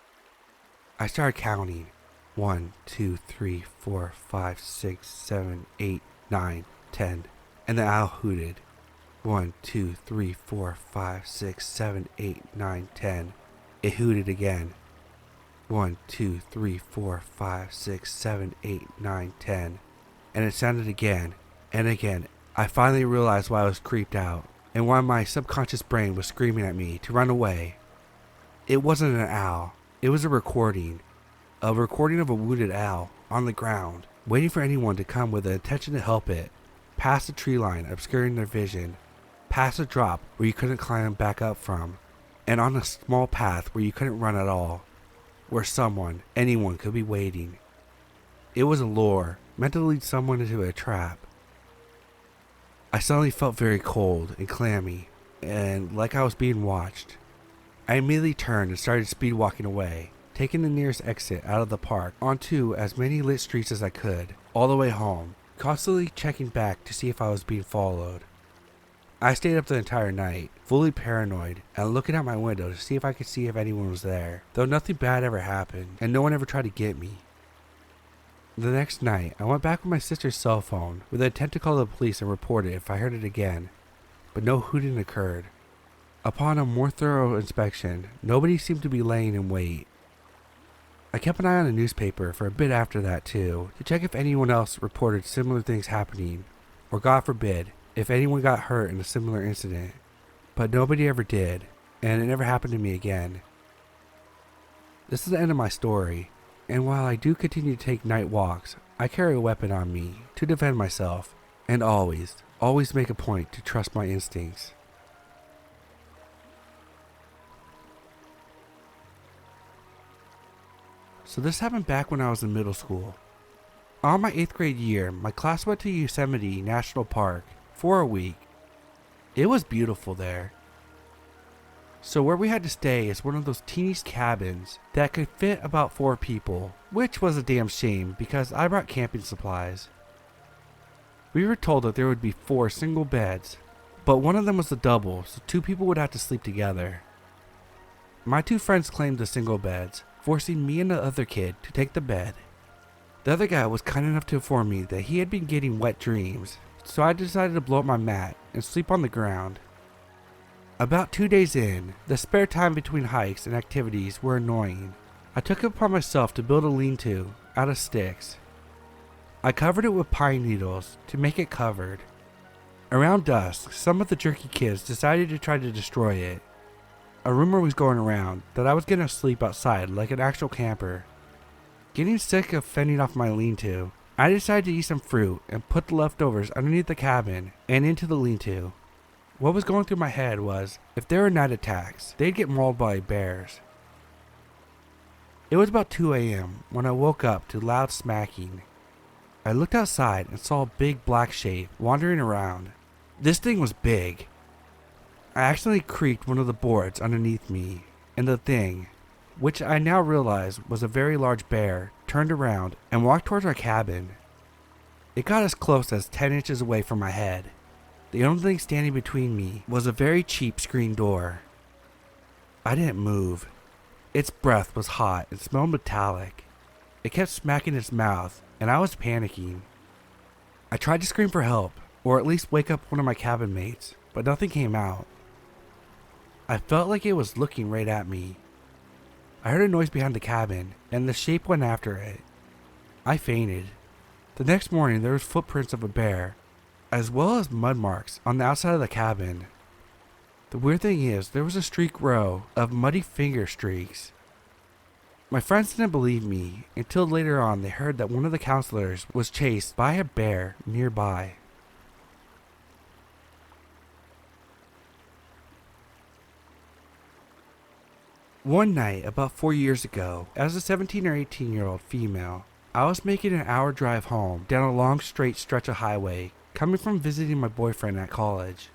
I started counting. 1, 2, 3, 4, 5, 6, 7, 8, 9, 10, and the owl hooted. 1, 2, 3, 4, 5, 6, 7, 8, 9, 10. It hooted again. 1, 2, 3, 4, 5, 6, 7, 8, 9, 10. And it sounded again and again. I finally realized why I was creeped out and why my subconscious brain was screaming at me to run away. It wasn't an owl. It was a recording of a wounded owl on the ground, waiting for anyone to come with the intention to help it, past the tree line obscuring their vision, past a drop where you couldn't climb back up from, and on a small path where you couldn't run at all, where anyone could be waiting. It was a lure, meant to lead someone into a trap. I suddenly felt very cold and clammy, and like I was being watched. I immediately turned and started speed walking away, taking the nearest exit out of the park onto as many lit streets as I could, all the way home, constantly checking back to see if I was being followed. I stayed up the entire night, fully paranoid, and looking out my window to see if I could see if anyone was there, though nothing bad ever happened, and no one ever tried to get me. The next night, I went back with my sister's cell phone with the intent to call the police and report it if I heard it again, but no hooting occurred. Upon a more thorough inspection, nobody seemed to be laying in wait. I kept an eye on the newspaper for a bit after that too, to check if anyone else reported similar things happening, or God forbid, if anyone got hurt in a similar incident. But nobody ever did, and it never happened to me again. This is the end of my story, and while I do continue to take night walks, I carry a weapon on me to defend myself, and always make a point to trust my instincts. So this happened back when I was in middle school. On my 8th grade year, my class went to Yosemite National Park for a week. It was beautiful there. So where we had to stay is one of those teeny cabins that could fit about 4 people, which was a damn shame because I brought camping supplies. We were told that there would be 4 single beds, but one of them was a double, so 2 people would have to sleep together. My 2 friends claimed the single beds, forcing me and the other kid to take the bed. The other guy was kind enough to inform me that he had been getting wet dreams, so I decided to blow up my mat and sleep on the ground. About 2 days in, the spare time between hikes and activities were annoying. I took it upon myself to build a lean-to out of sticks. I covered it with pine needles to make it covered. Around dusk, some of the jerky kids decided to try to destroy it. A rumor was going around that I was going to sleep outside like an actual camper. Getting sick of fending off my lean-to, I decided to eat some fruit and put the leftovers underneath the cabin and into the lean-to. What was going through my head was, if there were night attacks, they'd get mauled by bears. It was about 2 a.m. when I woke up to loud smacking. I looked outside and saw a big black shape wandering around. This thing was big. I accidentally creaked one of the boards underneath me, and the thing, which I now realize was a very large bear, turned around and walked towards our cabin. It got as close as 10 inches away from my head. The only thing standing between me was a very cheap screen door. I didn't move. Its breath was hot and smelled metallic. It kept smacking its mouth, and I was panicking. I tried to scream for help, or at least wake up one of my cabin mates, but nothing came out. I felt like it was looking right at me. I heard a noise behind the cabin, and the shape went after it. I fainted. The next morning there was footprints of a bear, as well as mud marks on the outside of the cabin. The weird thing is, there was a streak row of muddy finger streaks. My friends didn't believe me until later on they heard that one of the counselors was chased by a bear nearby. One night, about 4 years ago, as a 17 or 18-year-old female, I was making an hour drive home down a long straight stretch of highway, coming from visiting my boyfriend at college.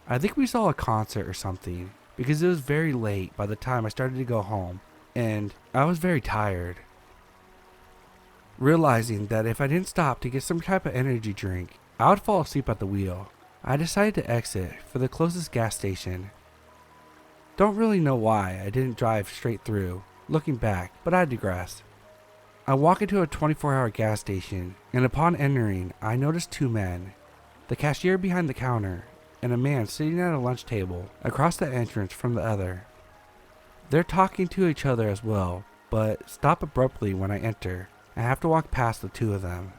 I think we saw a concert or something, because it was very late by the time I started to go home, and I was very tired. Realizing that if I didn't stop to get some type of energy drink, I would fall asleep at the wheel, I decided to exit for the closest gas station. Don't really know why I didn't drive straight through, looking back, but I digress. I walk into a 24-hour gas station, and upon entering, I noticed 2 men, the cashier behind the counter, and a man sitting at a lunch table across the entrance from the other. They're talking to each other as well, but stop abruptly when I enter and have to walk past the two of them.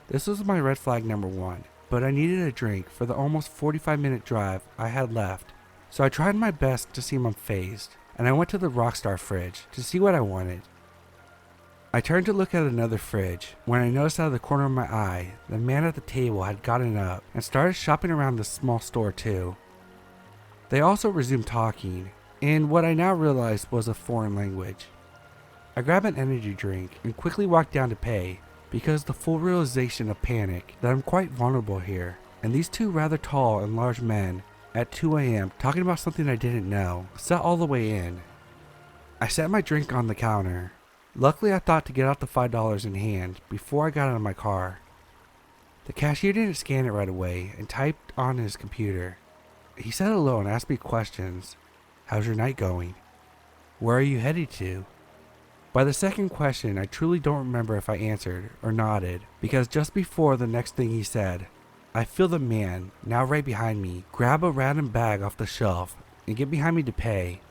This was my red flag number 1, but I needed a drink for the almost 45-minute drive I had left, so I tried my best to seem unfazed, and I went to the Rockstar fridge to see what I wanted. I turned to look at another fridge when I noticed out of the corner of my eye the man at the table had gotten up and started shopping around the small store too. They also resumed talking in what I now realized was a foreign language. I grabbed an energy drink and quickly walked down to pay because the full realization of panic that I'm quite vulnerable here, and these two rather tall and large men at 2 a.m. talking about something I didn't know set all the way in. I set my drink on the counter. Luckily, I thought to get out the $5 in hand before I got out of my car. The cashier didn't scan it right away and typed on his computer. He said hello and asked me questions. How's your night going? Where are you headed to? By the second question, I truly don't remember if I answered or nodded, because just before the next thing he said, I feel the man, now right behind me, grab a random bag off the shelf and get behind me to pay.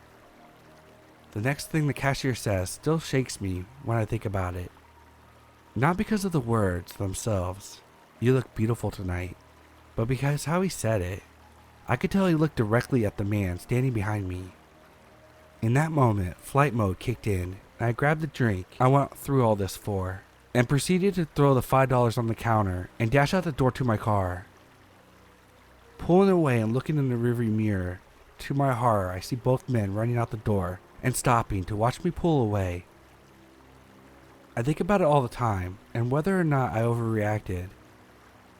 The next thing the cashier says still shakes me when I think about it. Not because of the words themselves, "You look beautiful tonight," but because how he said it. I could tell he looked directly at the man standing behind me. In that moment, flight mode kicked in, and I grabbed the drink I went through all this for, and proceeded to throw the $5 on the counter and dash out the door to my car. Pulling away and looking in the rearview mirror, to my horror I see both men running out the door and stopping to watch me pull away. I think about it all the time, and whether or not I overreacted.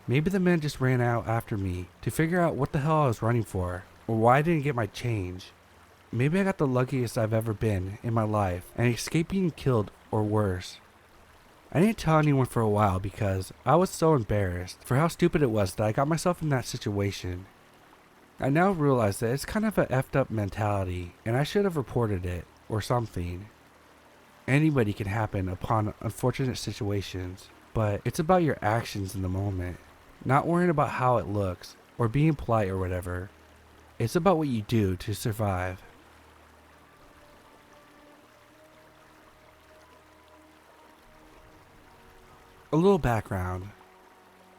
Maybe the men just ran out after me to figure out what the hell I was running for, or why I didn't get my change. Maybe I got the luckiest I've ever been in my life and escaped being killed or worse. I didn't tell anyone for a while because I was so embarrassed for how stupid it was that I got myself in that situation. I now realize that it's kind of a effed up mentality and I should have reported it or something. Anybody can happen upon unfortunate situations, but it's about your actions in the moment, not worrying about how it looks or being polite or whatever. It's about what you do to survive. A little background.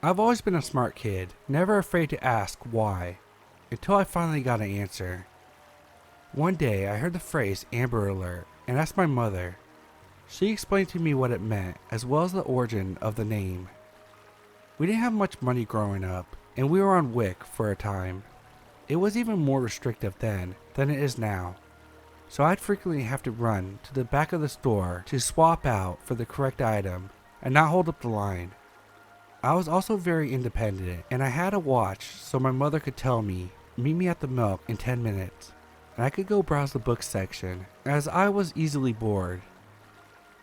I've always been a smart kid, never afraid to ask why, until I finally got an answer. One day I heard the phrase Amber Alert and asked my mother. She explained to me what it meant as well as the origin of the name. We didn't have much money growing up and we were on WIC for a time. It was even more restrictive then than it is now, so I'd frequently have to run to the back of the store to swap out for the correct item and not hold up the line. I was also very independent and I had a watch so my mother could tell me, meet me at the milk in 10 minutes, and I could go browse the book section as I was easily bored.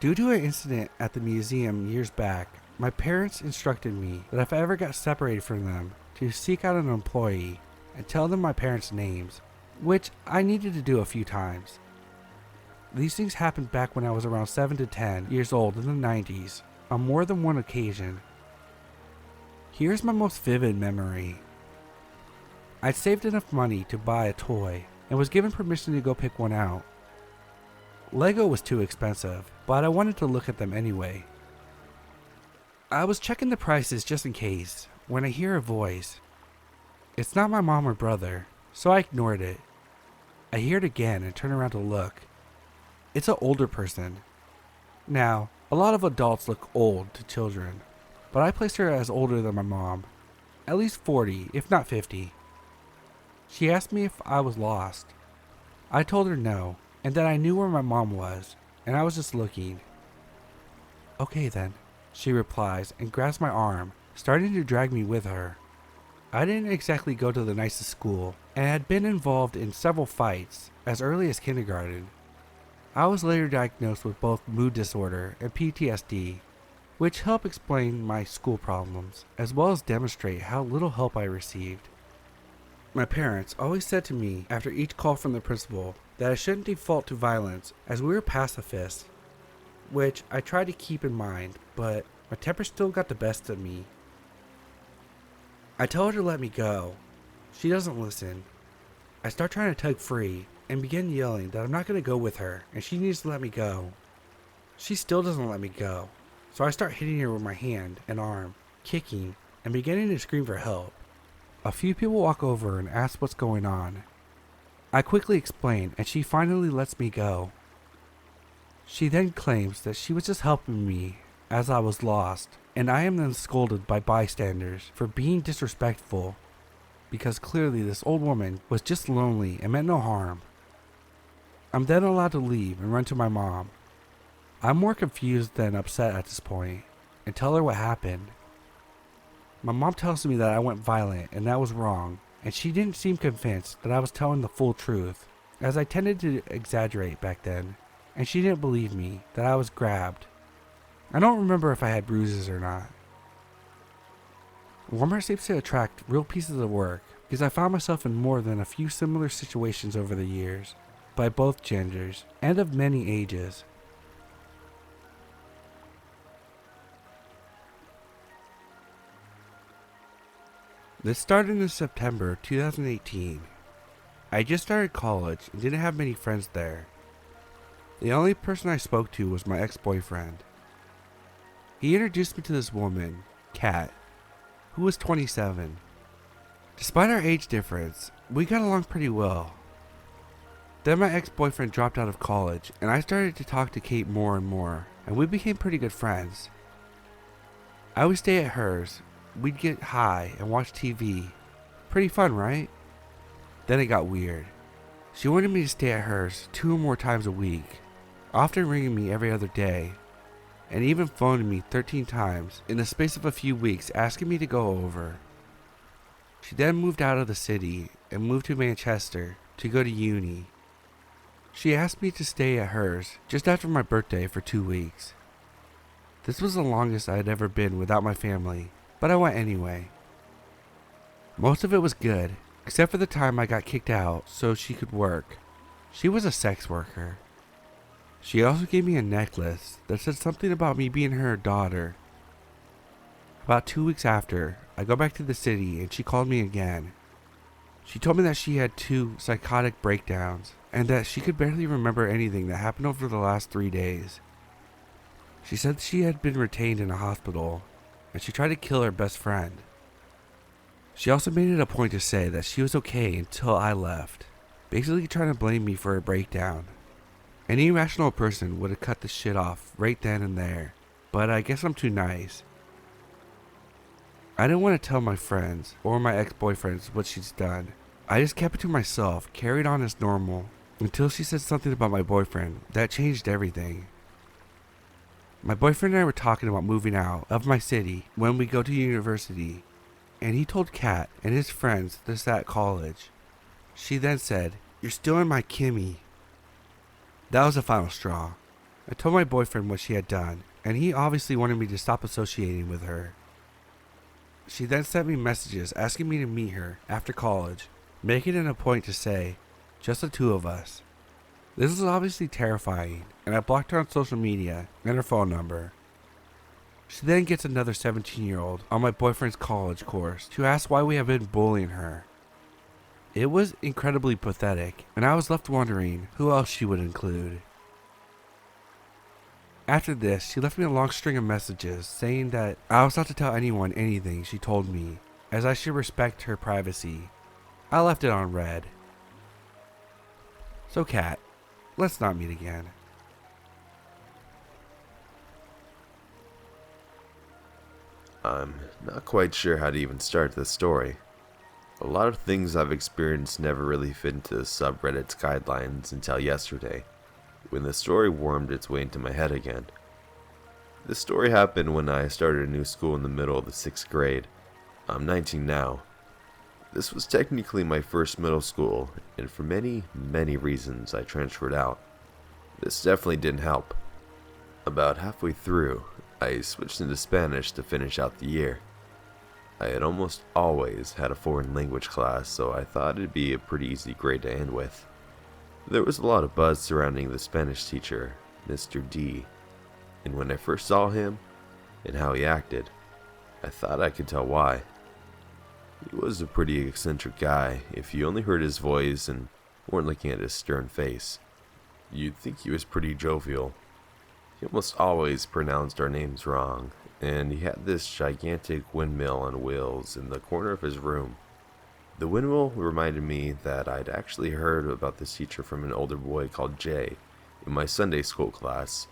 Due to an incident at the museum years back, my parents instructed me that if I ever got separated from them, to seek out an employee and tell them my parents' names, which I needed to do a few times. These things happened back when I was around 7 to 10 years old in the 90s, on more than one occasion. Here's my most vivid memory. I'd saved enough money to buy a toy and was given permission to go pick one out. Lego was too expensive, but I wanted to look at them anyway. I was checking the prices just in case when I hear a voice. It's not my mom or brother, so I ignored it. I hear it again and turn around to look. It's an older person. Now, a lot of adults look old to children, but I placed her as older than my mom, at least 40, if not 50. She asked me if I was lost. I told her no, and that I knew where my mom was, and I was just looking. Okay then, she replies and grabs my arm, starting to drag me with her. I didn't exactly go to the nicest school, and had been involved in several fights as early as kindergarten. I was later diagnosed with both mood disorder and PTSD, which helped explain my school problems, as well as demonstrate how little help I received. My parents always said to me after each call from the principal that I shouldn't default to violence as we were pacifists, which I tried to keep in mind, but my temper still got the best of me. I told her to let me go, She doesn't listen. I start trying to tug free and begin yelling that I'm not going to go with her and she needs to let me go. She still doesn't let me go, so I start hitting her with my hand and arm, kicking, and beginning to scream for help. A few people walk over and ask what's going on. I quickly explain and she finally lets me go. She then claims that she was just helping me as I was lost, and I am then scolded by bystanders for being disrespectful because clearly this old woman was just lonely and meant no harm. I'm then allowed to leave and run to my mom. I'm more confused than upset at this point and tell her what happened. My mom tells me that I went violent and that was wrong, and she didn't seem convinced that I was telling the full truth, as I tended to exaggerate back then, and she didn't believe me that I was grabbed. I don't remember if I had bruises or not. Walmart seems to attract real pieces of work because I found myself in more than a few similar situations over the years, by both genders and of many ages. This started in September 2018. I just started college and didn't have many friends there. The only person I spoke to was my ex-boyfriend. He introduced me to this woman, Kat, who was 27. Despite our age difference, we got along pretty well. Then my ex-boyfriend dropped out of college and I started to talk to Kate more and more, and we became pretty good friends. I would stay at hers, we'd get high and watch TV. Pretty fun, right? Then it got weird. She wanted me to stay at hers 2 or more times a week, often ringing me every other day, and even phoning me 13 times in the space of a few weeks asking me to go over. She then moved out of the city and moved to Manchester to go to uni. She asked me to stay at hers just after my birthday for 2 weeks. This was the longest I had ever been without my family, but I went anyway. Most of it was good, except for the time I got kicked out so she could work. She was a sex worker. She also gave me a necklace that said something about me being her daughter. About 2 weeks after, I go back to the city and she called me again. She told me that she had 2 psychotic breakdowns and that she could barely remember anything that happened over the last 3 days. She said she had been retained in a hospital and she tried to kill her best friend. She also made it a point to say that she was okay until I left, basically trying to blame me for her breakdown. Any rational person would have cut the shit off right then and there, but I guess I'm too nice. I didn't want to tell my friends or my ex-boyfriends what she's done. I just kept it to myself, carried on as normal, until she said something about my boyfriend that changed everything. My boyfriend and I were talking about moving out of my city when we go to university, and he told Kat and his friends this at college. She then said, "You're still in my Kimmy." That was the final straw. I told my boyfriend what she had done, and he obviously wanted me to stop associating with her. She then sent me messages asking me to meet her after college, making it a point to say, just the 2 of us. This was obviously terrifying, and I blocked her on social media and her phone number. She then gets another 17-year-old on my boyfriend's college course to ask why we have been bullying her. It was incredibly pathetic, and I was left wondering who else she would include. After this, she left me a long string of messages saying that I was not to tell anyone anything she told me, as I should respect her privacy. I left it on read. So Kat, let's not meet again. I'm not quite sure how to even start this story. A lot of things I've experienced never really fit into the subreddit's guidelines until yesterday, when the story wormed its way into my head again. This story happened when I started a new school in the middle of the 6th grade. I'm 19 now. This was technically my first middle school, and for many, many reasons I transferred out. This definitely didn't help. About halfway through, I switched into Spanish to finish out the year. I had almost always had a foreign language class, so I thought it'd be a pretty easy grade to end with. There was a lot of buzz surrounding the Spanish teacher, Mr. D, and when I first saw him and how he acted, I thought I could tell why. He was a pretty eccentric guy if you only heard his voice and weren't looking at his stern face. You'd think he was pretty jovial. He almost always pronounced our names wrong, and he had this gigantic windmill on wheels in the corner of his room. The windmill reminded me that I'd actually heard about this teacher from an older boy called Jay in my Sunday school class.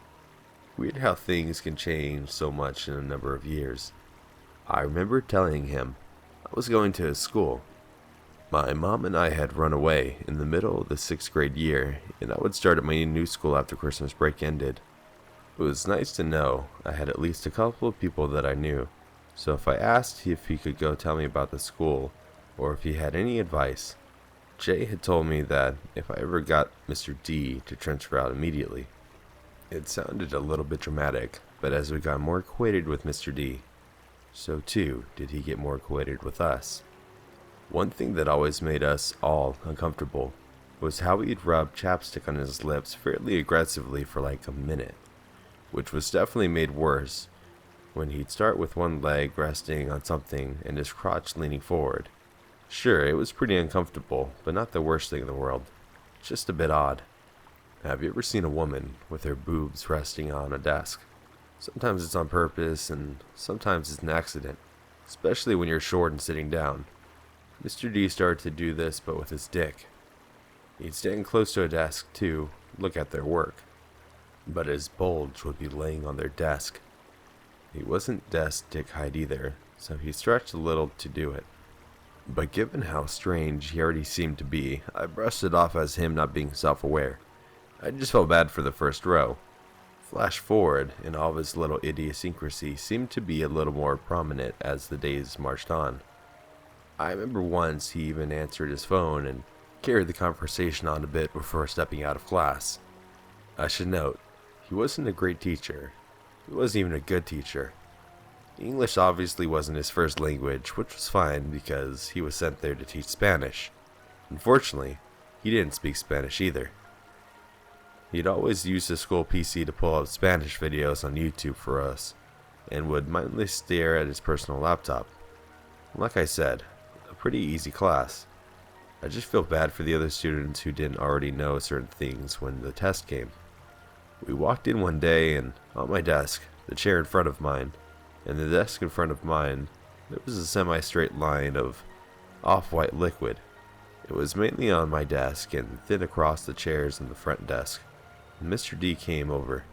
Weird how things can change so much in a number of years. I remember telling him I was going to his school. My mom and I had run away in the middle of the 6th grade year, and I would start at my new school after Christmas break ended. It was nice to know I had at least a couple of people that I knew, so if I asked if he could go tell me about the school, or if he had any advice, Jay had told me that if I ever got Mr. D to transfer out immediately. It sounded a little bit dramatic, but as we got more acquainted with Mr. D, so too did he get more acquainted with us. One thing that always made us all uncomfortable was how he'd rub chapstick on his lips fairly aggressively for like a minute, which was definitely made worse when he'd start with one leg resting on something and his crotch leaning forward. Sure, it was pretty uncomfortable, but not the worst thing in the world. Just a bit odd. Have you ever seen a woman with her boobs resting on a desk? Sometimes it's on purpose, and sometimes it's an accident, especially when you're short and sitting down. Mr. D started to do this, but with his dick. He'd stand close to a desk, too, look at their work. But his bulge would be laying on their desk. He wasn't desk dick height either, so he stretched a little to do it. But given how strange he already seemed to be, I brushed it off as him not being self-aware. I just felt bad for the first row. Flash forward, and all of his little idiosyncrasy seemed to be a little more prominent as the days marched on. I remember once he even answered his phone and carried the conversation on a bit before stepping out of class. I should note, he wasn't a great teacher. He wasn't even a good teacher. English obviously wasn't his first language, which was fine because he was sent there to teach Spanish. Unfortunately, he didn't speak Spanish either. He'd always use the school PC to pull up Spanish videos on YouTube for us, and would mindlessly stare at his personal laptop. Like I said, a pretty easy class. I just feel bad for the other students who didn't already know certain things when the test came. We walked in one day, and on my desk, the chair in front of mine, and the desk in front of mine, there was a semi-straight line of off-white liquid. It was mainly on my desk and thin across the chairs in the front desk. Mr. D came over,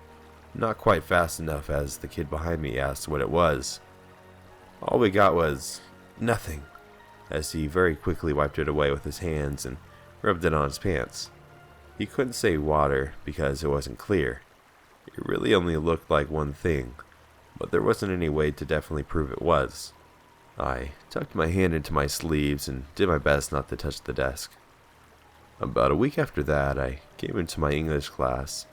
not quite fast enough as the kid behind me asked what it was. All we got was nothing, as he very quickly wiped it away with his hands and rubbed it on his pants. He couldn't say water because it wasn't clear. It really only looked like one thing, but there wasn't any way to definitely prove it was. I tucked my hand into my sleeves and did my best not to touch the desk. About a week after that, I came into my English class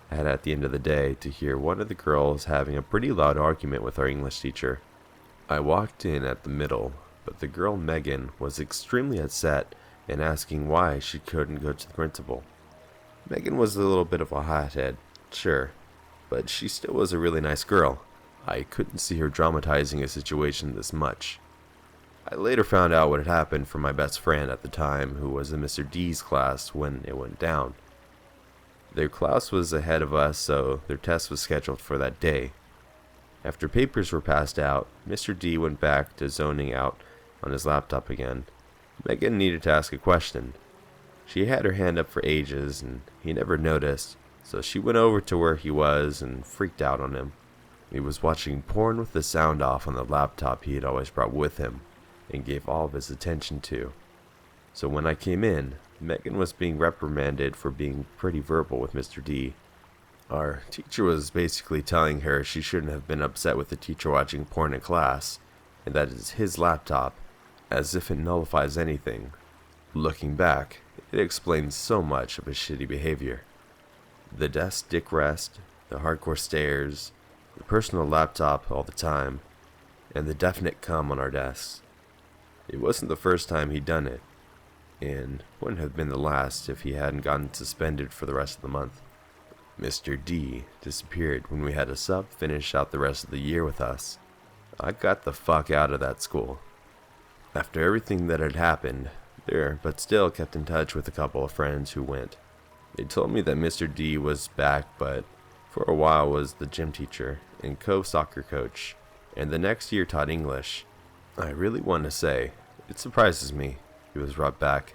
at the end of the day to hear one of the girls having a pretty loud argument with our English teacher. I walked in at the middle, but the girl Megan was extremely upset and asking why she couldn't go to the principal. Megan was a little bit of a hothead, sure, but she still was a really nice girl. I couldn't see her dramatizing a situation this much. I later found out what had happened from my best friend at the time, who was in Mr. D's class when it went down. Their class was ahead of us, so their test was scheduled for that day. After papers were passed out, Mr. D went back to zoning out on his laptop again. Megan needed to ask a question. She had her hand up for ages, and he never noticed, so she went over to where he was and freaked out on him. He was watching porn with the sound off on the laptop he had always brought with him, and gave all of his attention to. So when I came in, Megan was being reprimanded for being pretty verbal with Mr. D. Our teacher was basically telling her she shouldn't have been upset with the teacher watching porn in class, and that it's his laptop, as if it nullifies anything. Looking back, it explains so much of his shitty behavior. The desk dick rest, the hardcore stares, the personal laptop all the time, and the definite cum on our desks. It wasn't the first time he'd done it, and wouldn't have been the last if he hadn't gotten suspended for the rest of the month. Mr. D disappeared when we had a sub finish out the rest of the year with us. I got the fuck out of that school. After everything that had happened there, but still kept in touch with a couple of friends who went. They told me that Mr. D was back, but for a while was the gym teacher and co-soccer coach, and the next year taught English. I really want to say, it surprises me he was brought back,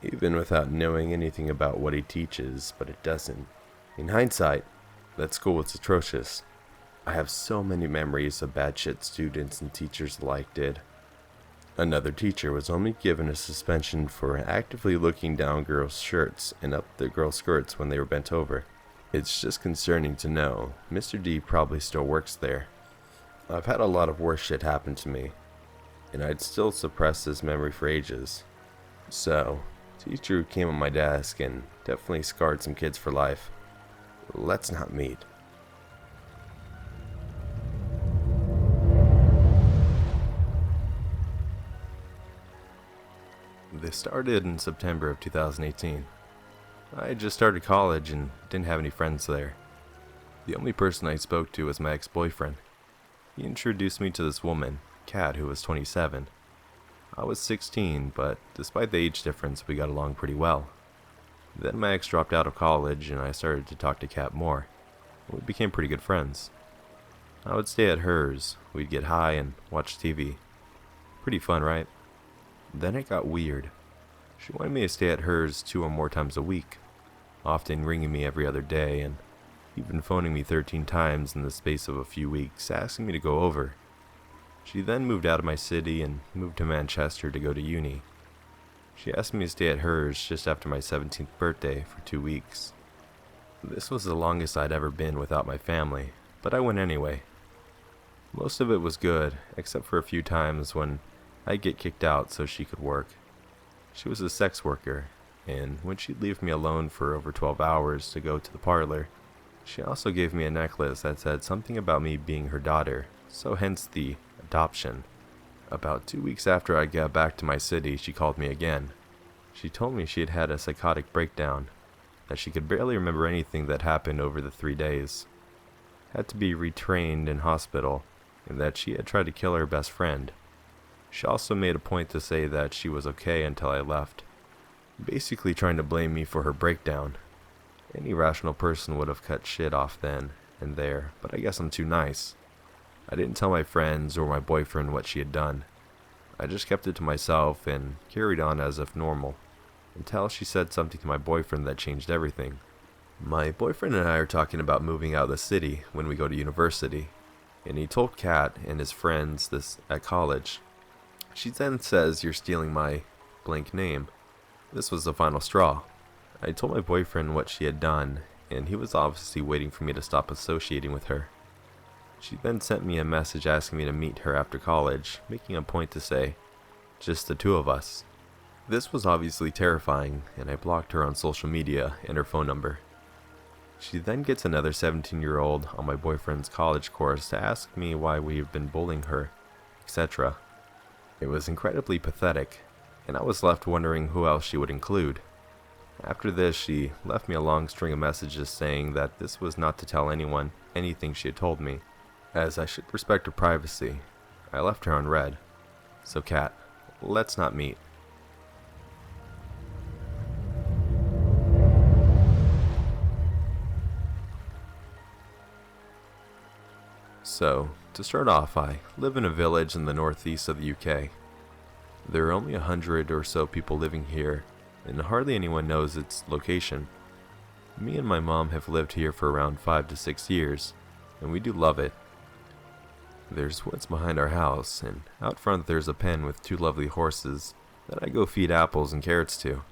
even without knowing anything about what he teaches, but it doesn't. In hindsight, that school was atrocious. I have so many memories of bad shit students and teachers alike did. Another teacher was only given a suspension for actively looking down girls' shirts and up their girls' skirts when they were bent over. It's just concerning to know Mr. D probably still works there. I've had a lot of worse shit happen to me, and I'd still suppress this memory for ages. So, teacher who came on my desk and definitely scarred some kids for life. Let's not meet. This started in September of 2018. I had just started college and didn't have any friends there. The only person I spoke to was my ex-boyfriend. He introduced me to this woman, Kat, who was 27. I was 16, but despite the age difference, we got along pretty well. Then my ex dropped out of college and I started to talk to Kat more. We became pretty good friends. I would stay at hers, we'd get high and watch TV. Pretty fun, right? Then it got weird. She wanted me to stay at hers 2 or more times a week, often ringing me every other day and even phoning me 13 times in the space of a few weeks, asking me to go over. She then moved out of my city and moved to Manchester to go to uni. She asked me to stay at hers just after my 17th birthday for 2 weeks. This was the longest I'd ever been without my family, but I went anyway. Most of it was good, except for a few times when I'd get kicked out so she could work. She was a sex worker, and when she'd leave me alone for over 12 hours to go to the parlor, she also gave me a necklace that said something about me being her daughter, so hence the adoption. About 2 weeks after I got back to my city, she called me again. She told me she had had a psychotic breakdown, that she could barely remember anything that happened over the 3 days, had to be retrained in hospital, and that she had tried to kill her best friend. She also made a point to say that she was okay until I left, basically trying to blame me for her breakdown. Any rational person would have cut shit off then and there, but I guess I'm too nice. I didn't tell my friends or my boyfriend what she had done. I just kept it to myself and carried on as if normal, until she said something to my boyfriend that changed everything. My boyfriend and I are talking about moving out of the city when we go to university, and he told Kat and his friends this at college. She then says, "You're stealing my blank name." This was the final straw. I told my boyfriend what she had done, and he was obviously waiting for me to stop associating with her. She then sent me a message asking me to meet her after college, making a point to say, "Just the 2 of us." This was obviously terrifying, and I blocked her on social media and her phone number. She then gets another 17-year-old on my boyfriend's college course to ask me why we've been bullying her, etc. It was incredibly pathetic, and I was left wondering who else she would include. After this, she left me a long string of messages saying that this was not to tell anyone anything she had told me, as I should respect her privacy. I left her unread. So Kat, let's not meet. So, to start off, I live in a village in the northeast of the UK. There are only 100 or so people living here, and hardly anyone knows its location. Me and my mom have lived here for around 5 to 6 years, and we do love it. There's woods behind our house, and out front there's a pen with 2 lovely horses that I go feed apples and carrots to.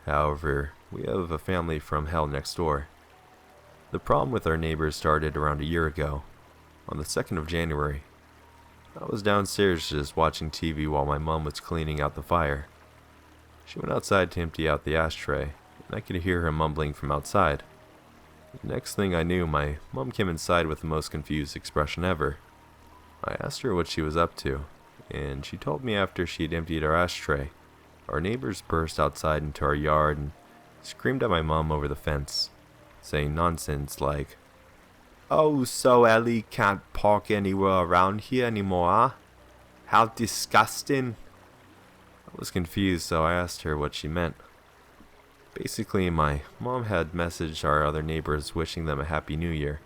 However, we have a family from hell next door. The problem with our neighbors started around a year ago, on the 2nd of January. I was downstairs just watching TV while my mom was cleaning out the fire. She went outside to empty out the ashtray, and I could hear her mumbling from outside. The next thing I knew, my mom came inside with the most confused expression ever. I asked her what she was up to, and she told me after she had emptied our ashtray, our neighbors burst outside into our yard and screamed at my mom over the fence, saying nonsense like, "Oh, so Ellie can't park anywhere around here anymore, huh? How disgusting. I was confused, so I asked her what she meant. Basically, my mom had messaged our other neighbors wishing them a happy new year,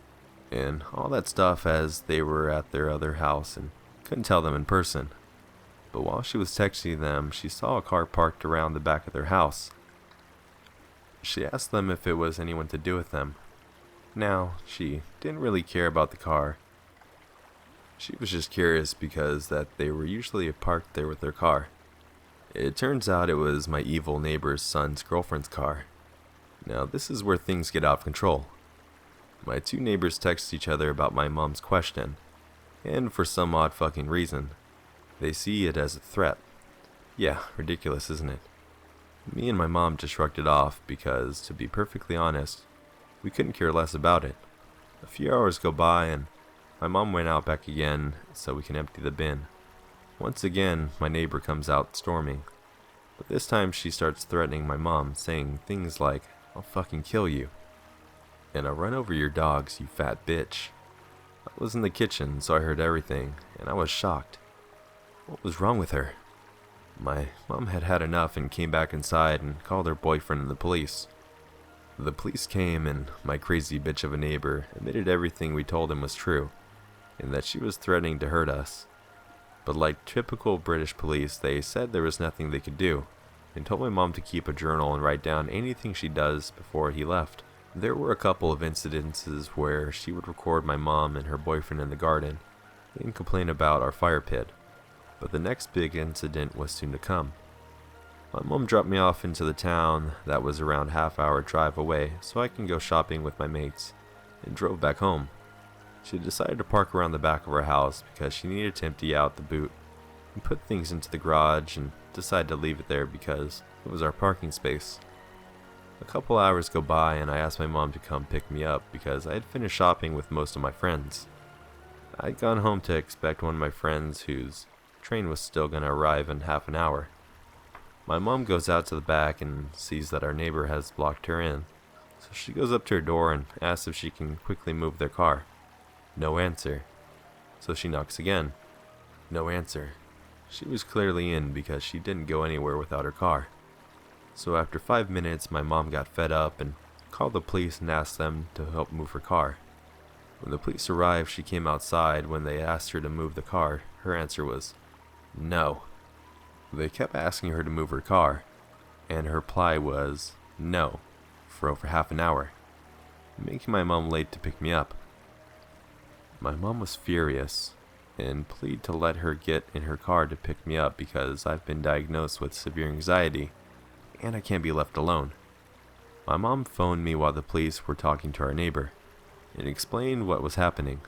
and all that stuff as they were at their other house and couldn't tell them in person. But while she was texting them, she saw a car parked around the back of their house. She asked them if it was anyone to do with them. Now, she didn't really care about the car. She was just curious because that they were usually parked there with their car. It turns out it was my evil neighbor's son's girlfriend's car. Now, this is where things get out of control. My two neighbors text each other about my mom's question, and for some odd fucking reason, they see it as a threat. Yeah, ridiculous, isn't it? Me and my mom just shrugged it off because, to be perfectly honest, we couldn't care less about it. A few hours go by and my mom went out back again so we can empty the bin. Once again, my neighbor comes out storming. But this time she starts threatening my mom, saying things like, "I'll fucking kill you. And I'll run over your dogs, you fat bitch." I was in the kitchen, so I heard everything, and I was shocked. What was wrong with her? My mom had had enough and came back inside and called her boyfriend and the police. The police came and my crazy bitch of a neighbor admitted everything we told him was true, and that she was threatening to hurt us. But like typical British police, they said there was nothing they could do, and told my mom to keep a journal and write down anything she does before he left. There were a couple of incidences where she would record my mom and her boyfriend in the garden, and complain about our fire pit. But the next big incident was soon to come. My mom dropped me off into the town that was around half-hour drive away so I can go shopping with my mates, and drove back home. She decided to park around the back of our house because she needed to empty out the boot and put things into the garage, and decided to leave it there because it was our parking space. A couple hours go by and I asked my mom to come pick me up because I had finished shopping with most of my friends. I'd gone home to expect one of my friends whose train was still going to arrive in half an hour. My mom goes out to the back and sees that our neighbor has blocked her in, so she goes up to her door and asks if she can quickly move their car. No answer. So she knocks again. No answer. She was clearly in because she didn't go anywhere without her car. So after 5 minutes, my mom got fed up and called the police and asked them to help move her car. When the police arrived, she came outside. When they asked her to move the car, her answer was no. They kept asking her to move her car, and her reply was no for over half an hour, making my mom late to pick me up. My mom was furious and pleaded to let her get in her car to pick me up because I've been diagnosed with severe anxiety and I can't be left alone. My mom phoned me while the police were talking to our neighbor and explained what was happening.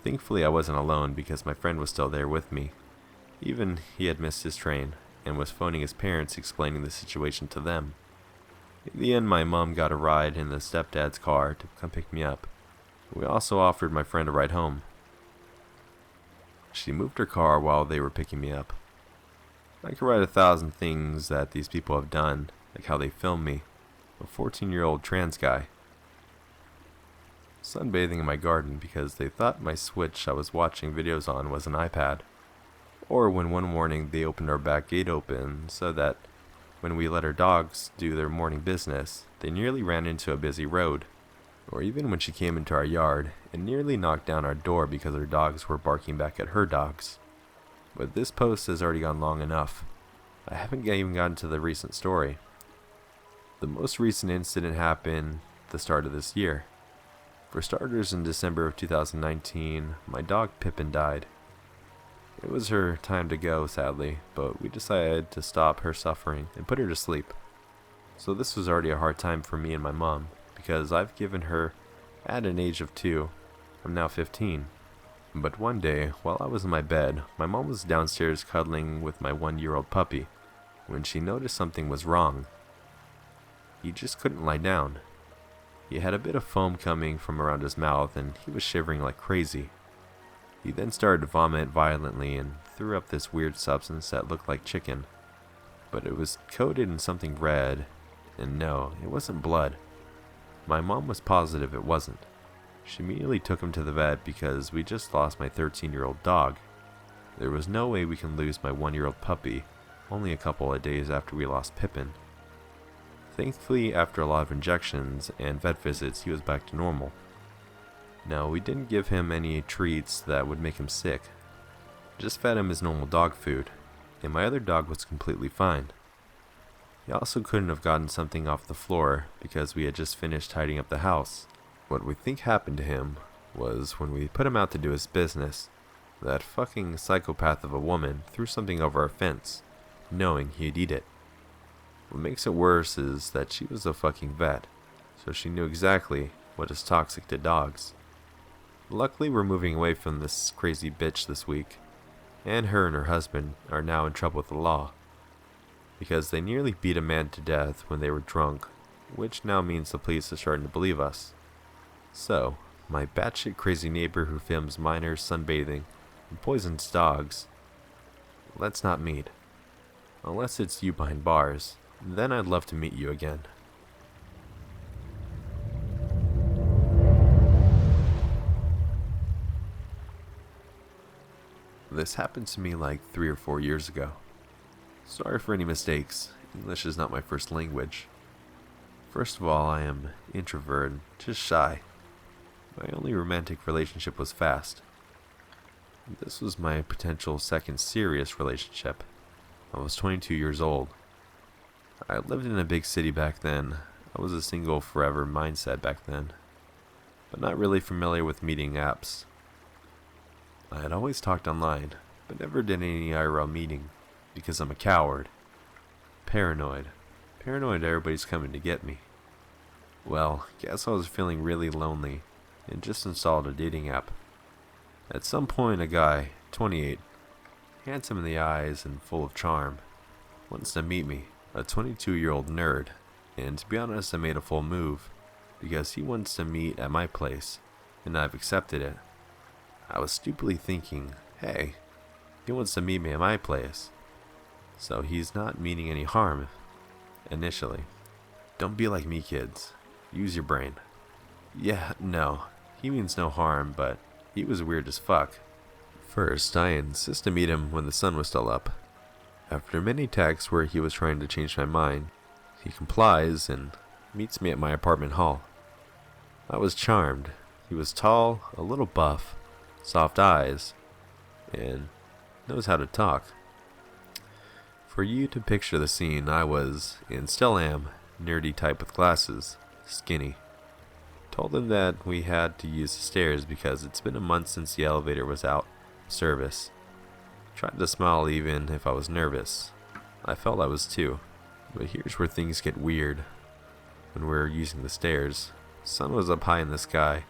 Thankfully, I wasn't alone because my friend was still there with me. Even he had missed his train and was phoning his parents explaining the situation to them. In the end, my mom got a ride in the stepdad's car to come pick me up. We also offered my friend a ride home. She moved her car while they were picking me up. I could write 1,000 things that these people have done, like how they filmed me, a 14-year-old trans guy, sunbathing in my garden because they thought my Switch I was watching videos on was an iPad. Or when one morning they opened our back gate open so that when we let our dogs do their morning business, they nearly ran into a busy road. Or even when she came into our yard and nearly knocked down our door because our dogs were barking back at her dogs. But this post has already gone long enough. I haven't even gotten to the recent story. The most recent incident happened at the start of this year. For starters, in December of 2019, my dog Pippin died. It was her time to go, sadly, but we decided to stop her suffering and put her to sleep. So this was already a hard time for me and my mom, because I've given her at an age of 2. I'm now 15. But one day, while I was in my bed, my mom was downstairs cuddling with my 1-year-old puppy when she noticed something was wrong. He just couldn't lie down. He had a bit of foam coming from around his mouth and he was shivering like crazy. He then started to vomit violently and threw up this weird substance that looked like chicken. But it was coated in something red, and no, it wasn't blood. My mom was positive it wasn't. She immediately took him to the vet because we just lost my 13-year-old dog. There was no way we can lose my 1-year-old puppy only a couple of days after we lost Pippin. Thankfully, after a lot of injections and vet visits, he was back to normal. Now, we didn't give him any treats that would make him sick. Just fed him his normal dog food, and my other dog was completely fine. He also couldn't have gotten something off the floor because we had just finished tidying up the house. What we think happened to him was when we put him out to do his business, that fucking psychopath of a woman threw something over our fence, knowing he'd eat it. What makes it worse is that she was a fucking vet, so she knew exactly what is toxic to dogs. Luckily, we're moving away from this crazy bitch this week, and her husband are now in trouble with the law, because they nearly beat a man to death when they were drunk, which now means the police are starting to believe us. So, my batshit crazy neighbor who films minors sunbathing and poisons dogs, let's not meet. Unless it's you behind bars, then I'd love to meet you again. This happened to me like 3 or 4 years ago. Sorry for any mistakes. English is not my first language. First of all, I am introverted, just shy. My only romantic relationship was fast. This was my potential second serious relationship. I was 22 years old. I lived in a big city back then. I was a single forever mindset back then, but not really familiar with meeting apps. I had always talked online, but never did any IRL meeting, because I'm a coward. Paranoid everybody's coming to get me. Well, guess I was feeling really lonely, and just installed a dating app. At some point, a guy, 28, handsome in the eyes and full of charm, wants to meet me, a 22-year-old nerd, and to be honest, I made a full move, because he wants to meet at my place, and I've accepted it. I was stupidly thinking, hey, he wants to meet me at my place, so he's not meaning any harm, initially. Don't be like me, kids. Use your brain. Yeah, no, he means no harm, but he was weird as fuck. First, I insist to meet him when the sun was still up. After many texts where he was trying to change my mind, he complies and meets me at my apartment hall. I was charmed. He was tall, a little buff, soft eyes, and knows how to talk. For you to picture the scene, I was, and still am, nerdy type with glasses, skinny. Told him that we had to use the stairs because it's been a month since the elevator was out of service. Tried to smile even if I was nervous. I felt I was too. But here's where things get weird. When we're using the stairs, the sun was up high in the sky,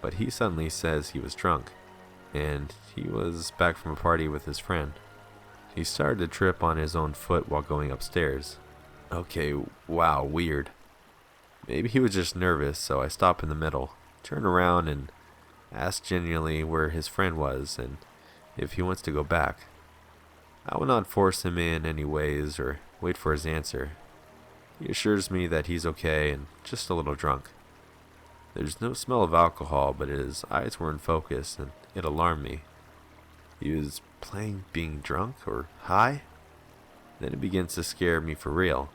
but he suddenly says he was drunk, and he was back from a party with his friend. He started to trip on his own foot while going upstairs. Okay, wow, weird. Maybe he was just nervous, so I stopped in the middle, turned around and asked genuinely where his friend was and if he wants to go back. I will not force him in any ways or wait for his answer. He assures me that he's okay and just a little drunk. There's no smell of alcohol, but his eyes were in focus and it alarmed me. He was playing being drunk or high? Then it begins to scare me for real.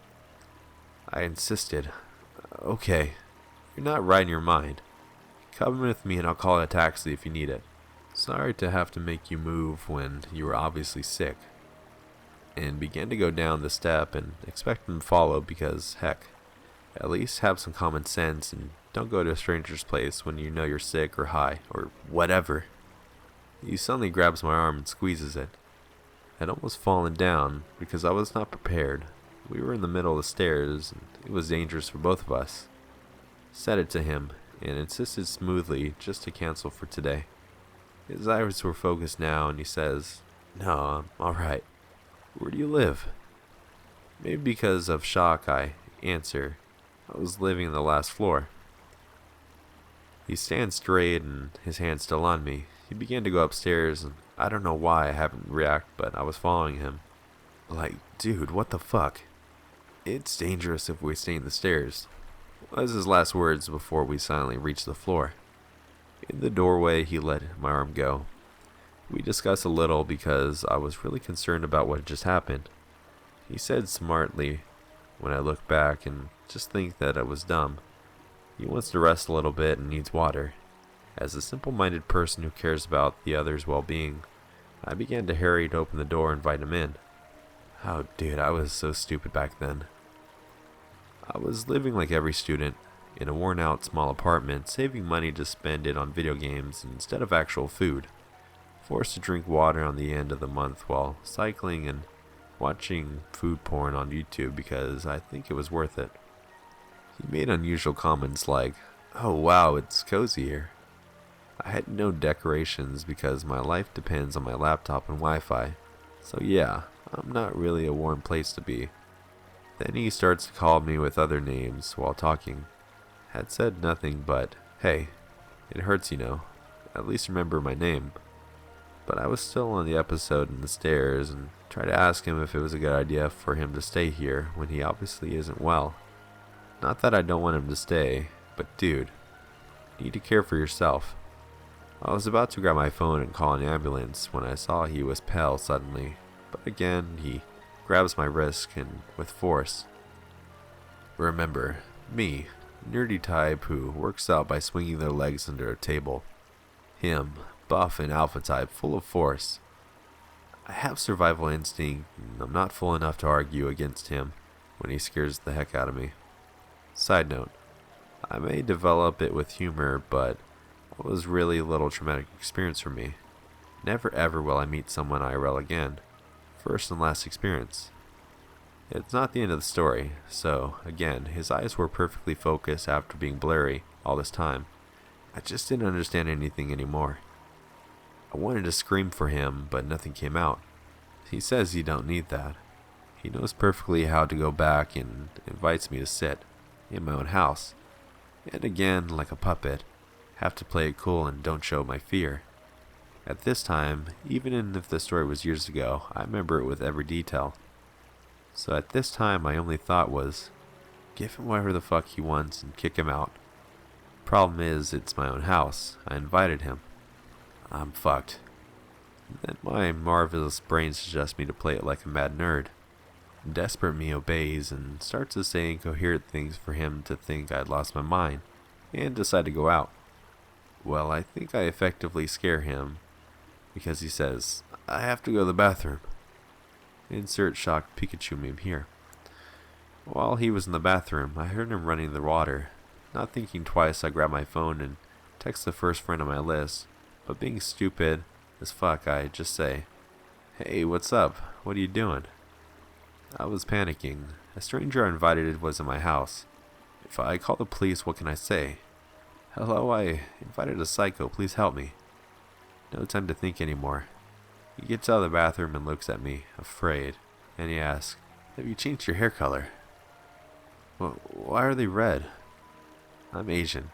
I insisted, okay, you're not right in your mind. Come with me and I'll call a taxi if you need it. Sorry to have to make you move when you were obviously sick. And began to go down the step and expect him to follow because, heck, at least have some common sense and don't go to a stranger's place when you know you're sick or high or whatever. He suddenly grabs my arm and squeezes it. I'd almost fallen down because I was not prepared. We were in the middle of the stairs and it was dangerous for both of us. Said it to him and insisted smoothly just to cancel for today. His eyes were focused now and he says, "No, I'm alright. Where do you live?" Maybe because of shock I answer, "I was living on the last floor." He stands straight and his hand still on me. He began to go upstairs and I don't know why I haven't reacted, but I was following him. Like, dude, what the fuck? It's dangerous if we stay in the stairs, was his last words before we silently reached the floor. In the doorway, he let my arm go. We discussed a little because I was really concerned about what had just happened. He said smartly, when I look back and just think that it was dumb, he wants to rest a little bit and needs water. As a simple-minded person who cares about the other's well-being, I began to hurry to open the door and invite him in. Oh, dude, I was so stupid back then. I was living like every student, in a worn-out small apartment, saving money to spend it on video games instead of actual food. Forced to drink water on the end of the month while cycling and watching food porn on YouTube because I think it was worth it. He made unusual comments like, "Oh wow, it's cozy here." I had no decorations because my life depends on my laptop and Wi-Fi, so yeah, I'm not really a warm place to be. Then he starts to call me with other names while talking. Had said nothing but, "Hey, it hurts, you know. At least remember my name." But I was still on the episode in the stairs and tried to ask him if it was a good idea for him to stay here when he obviously isn't well. Not that I don't want him to stay, but dude, you need to care for yourself. I was about to grab my phone and call an ambulance when I saw he was pale suddenly, but again he grabs my wrist and with force. Remember, me, nerdy type who works out by swinging their legs under a table. Him, buff and alpha type, full of force. I have survival instinct, and I'm not fool enough to argue against him when he scares the heck out of me. Side note, I may develop it with humor, but it was really a little traumatic experience for me. Never ever will I meet someone IRL again. First and last experience. It's not the end of the story, so, again, his eyes were perfectly focused after being blurry all this time. I just didn't understand anything anymore. I wanted to scream for him, but nothing came out. He says he don't need that. He knows perfectly how to go back and invites me to sit, in my own house. And again, like a puppet, have to play it cool and don't show my fear. At this time, even if the story was years ago, I remember it with every detail. So at this time, my only thought was, give him whatever the fuck he wants and kick him out. Problem is, it's my own house. I invited him. I'm fucked. Then my marvelous brain suggests me to play it like a mad nerd. Desperate me obeys and starts to say incoherent things for him to think I'd lost my mind, and decide to go out. Well, I think I effectively scare him, because he says, "I have to go to the bathroom." Insert shocked Pikachu meme here. While he was in the bathroom, I heard him running the water. Not thinking twice, I grabbed my phone and text the first friend on my list, but being stupid as fuck, I just say, "Hey, what's up? What are you doing?" I was panicking. A stranger I invited was in my house. If I call the police, what can I say? "Hello, I invited a psycho, please help me." No time to think anymore. He gets out of the bathroom and looks at me, afraid, and he asks, "Have you changed your hair color?" Why are they red?" I'm Asian.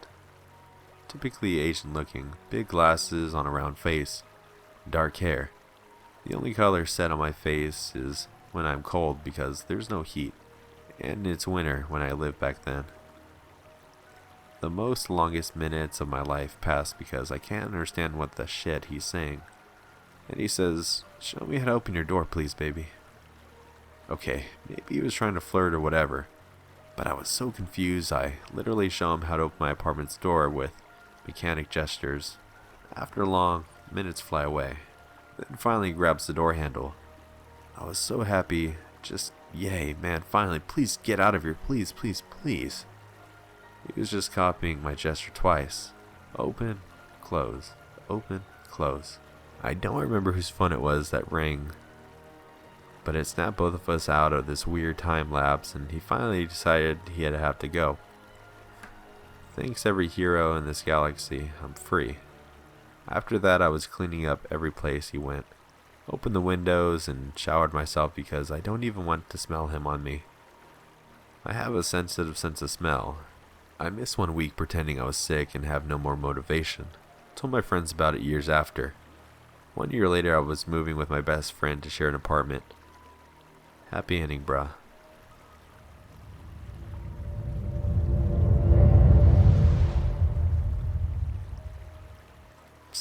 Typically Asian looking, big glasses on a round face, dark hair. The only color set on my face is when I'm cold because there's no heat, and it's winter when I lived back then. The most longest minutes of my life pass because I can't understand what the shit he's saying. And he says, "Show me how to open your door, please, baby." Okay, maybe he was trying to flirt or whatever, but I was so confused I literally show him how to open my apartment's door with mechanic gestures. After long, minutes fly away. Then finally he grabs the door handle. I was so happy, just yay, man, finally, please get out of here, please, please, please. He was just copying my gesture twice. Open, close, open, close. I don't remember whose phone it was that rang, but it snapped both of us out of this weird time lapse, and he finally decided he had to have to go. Thanks every hero in this galaxy, I'm free. After that, I was cleaning up every place he went. Opened the windows and showered myself because I don't even want to smell him on me. I have a sensitive sense of smell. I missed 1 week pretending I was sick and have no more motivation. Told my friends about it years after. 1 year later, I was moving with my best friend to share an apartment. Happy ending, bruh.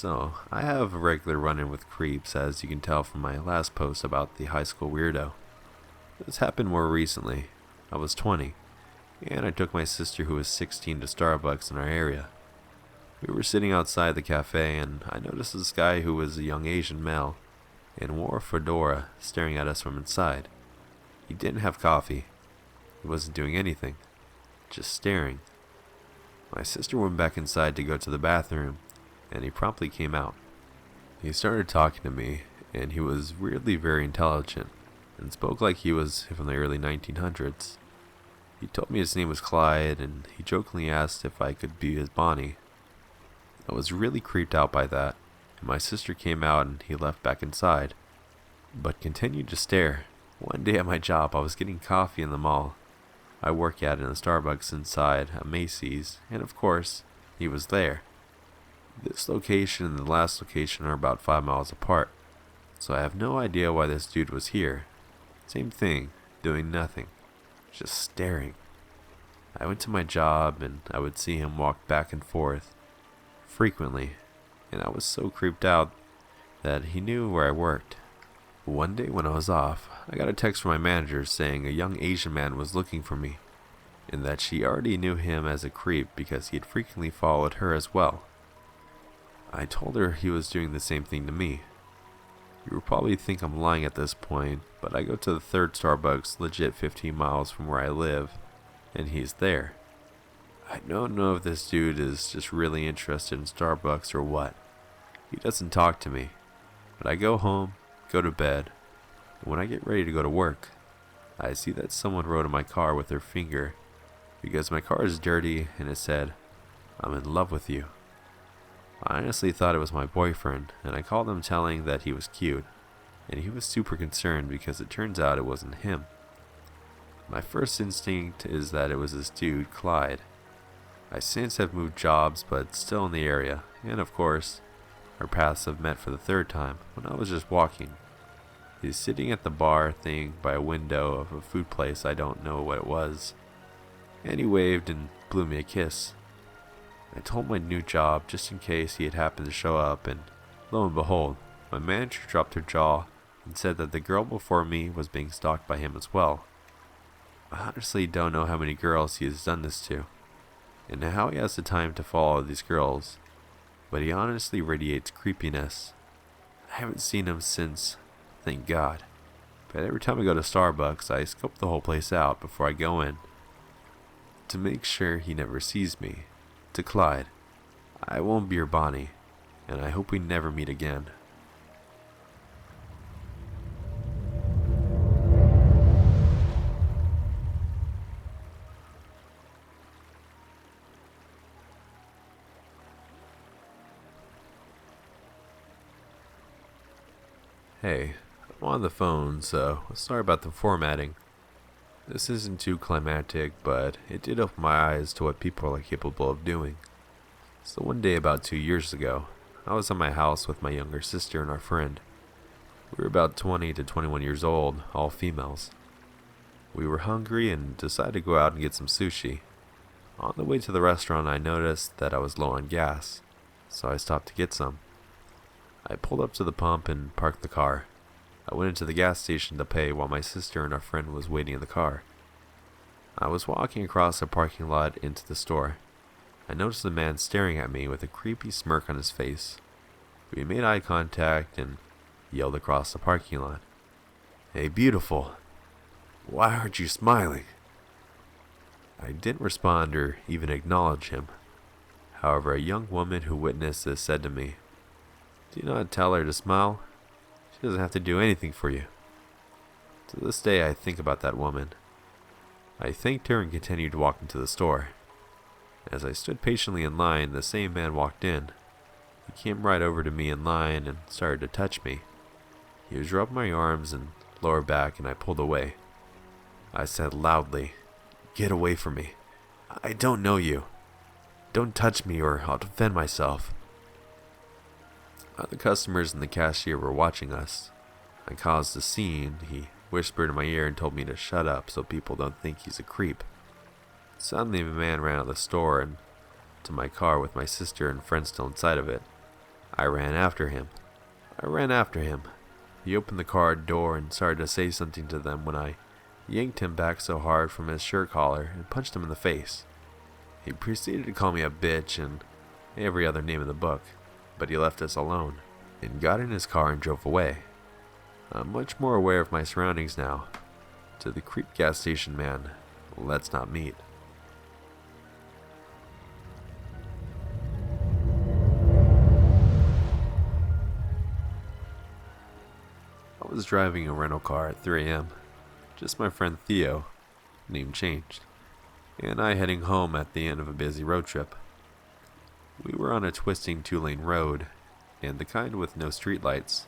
So, I have a regular run-in with creeps, as you can tell from my last post about the high school weirdo. This happened more recently. I was 20, and I took my sister who was 16 to Starbucks in our area. We were sitting outside the cafe, and I noticed this guy who was a young Asian male and wore a fedora staring at us from inside. He didn't have coffee. He wasn't doing anything, just staring. My sister went back inside to go to the bathroom, and he promptly came out. He started talking to me, and he was weirdly very intelligent, and spoke like he was from the early 1900s. He told me his name was Clyde, and he jokingly asked if I could be his Bonnie. I was really creeped out by that, and my sister came out and he left back inside, but continued to stare. One day at my job, I was getting coffee in the mall I work at in a Starbucks inside a Macy's, and of course, he was there. This location and the last location are about 5 miles apart, so I have no idea why this dude was here. Same thing, doing nothing, just staring. I went to my job and I would see him walk back and forth frequently, and I was so creeped out that he knew where I worked. One day when I was off, I got a text from my manager saying a young Asian man was looking for me, and that she already knew him as a creep because he had frequently followed her as well. I told her he was doing the same thing to me. You will probably think I'm lying at this point, but I go to the third Starbucks legit 15 miles from where I live, and he's there. I don't know if this dude is just really interested in Starbucks or what. He doesn't talk to me, but I go home, go to bed, and when I get ready to go to work, I see that someone wrote on my car with their finger, because my car is dirty and it said, "I'm in love with you." I honestly thought it was my boyfriend, and I called him telling that he was cute, and he was super concerned because it turns out it wasn't him. My first instinct is that it was this dude, Clyde. I since have moved jobs, but still in the area, and of course, our paths have met for the third time when I was just walking. He's sitting at the bar thing by a window of a food place, I don't know what it was, and he waved and blew me a kiss. I told my new job just in case he had happened to show up, and lo and behold, my manager dropped her jaw and said that the girl before me was being stalked by him as well. I honestly don't know how many girls he has done this to, and how he has the time to follow these girls, but he honestly radiates creepiness. I haven't seen him since, thank God, but every time I go to Starbucks, I scope the whole place out before I go in, to make sure he never sees me. To Clyde, I won't be your Bonnie, and I hope we never meet again. Hey, I'm on the phone, so sorry about the formatting. This isn't too climactic, but it did open my eyes to what people are capable of doing. So one day about 2 years ago, I was at my house with my younger sister and our friend. We were about 20 to 21 years old, all females. We were hungry and decided to go out and get some sushi. On the way to the restaurant, I noticed that I was low on gas, so I stopped to get some. I pulled up to the pump and parked the car. I went into the gas station to pay while my sister and our friend was waiting in the car. I was walking across the parking lot into the store. I noticed a man staring at me with a creepy smirk on his face. We made eye contact and yelled across the parking lot, "Hey, beautiful, why aren't you smiling?" I didn't respond or even acknowledge him. However, a young woman who witnessed this said to me, "Do not tell her to smile. She doesn't have to do anything for you." To this day, I think about that woman. I thanked her and continued to walk into the store. As I stood patiently in line, the same man walked in. He came right over to me in line and started to touch me. He was rubbing my arms and lower back, and I pulled away. I said loudly, "Get away from me. I don't know you. Don't touch me or I'll defend myself." Other customers and the cashier were watching us. I caused a scene. He whispered in my ear and told me to shut up so people don't think he's a creep. Suddenly, a man ran out of the store and to my car with my sister and friend still inside of it. I ran after him. He opened the car door and started to say something to them when I yanked him back so hard from his shirt collar and punched him in the face. He proceeded to call me a bitch and every other name in the book, but he left us alone and got in his car and drove away. I'm much more aware of my surroundings now. To the creep gas station man, let's not meet. I was driving a rental car at 3 a.m. Just my friend Theo, name changed, and I heading home at the end of a busy road trip. We were on a twisting 2-lane road, and the kind with no streetlights,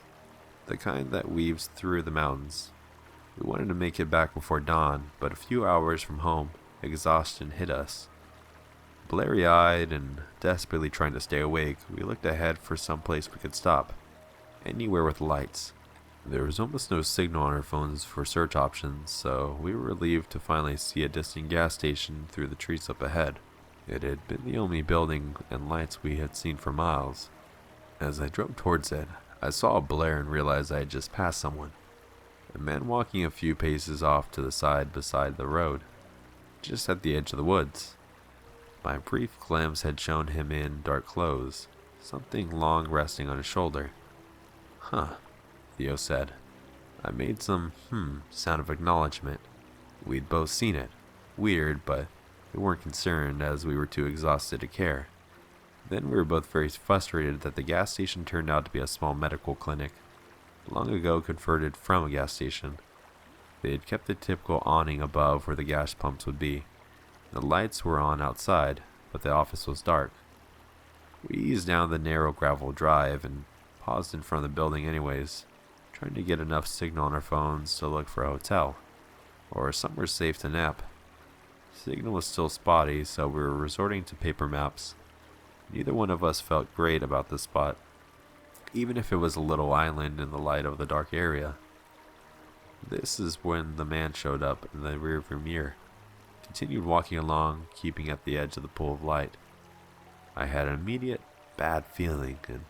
the kind that weaves through the mountains. We wanted to make it back before dawn, but a few hours from home, exhaustion hit us. Blurry-eyed and desperately trying to stay awake, we looked ahead for some place we could stop. Anywhere with lights. There was almost no signal on our phones for search options, so we were relieved to finally see a distant gas station through the trees up ahead. It had been the only building and lights we had seen for miles. As I drove towards it, I saw a blare and realized I had just passed someone. A man walking a few paces off to the side beside the road, just at the edge of the woods. My brief glimpse had shown him in dark clothes, something long resting on his shoulder. Huh, Theo said. I made some sound of acknowledgement. We'd both seen it. Weird, but we weren't concerned as we were too exhausted to care. Then we were both very frustrated that the gas station turned out to be a small medical clinic, long ago converted from a gas station. They had kept the typical awning above where the gas pumps would be. The lights were on outside, but the office was dark. We eased down the narrow gravel drive and paused in front of the building anyways, trying to get enough signal on our phones to look for a hotel, or somewhere safe to nap. Signal was still spotty, so we were resorting to paper maps. Neither one of us felt great about the spot, even if it was a little island in the light of the dark area. This is when the man showed up in the rearview mirror, continued walking along, keeping at the edge of the pool of light. I had an immediate bad feeling and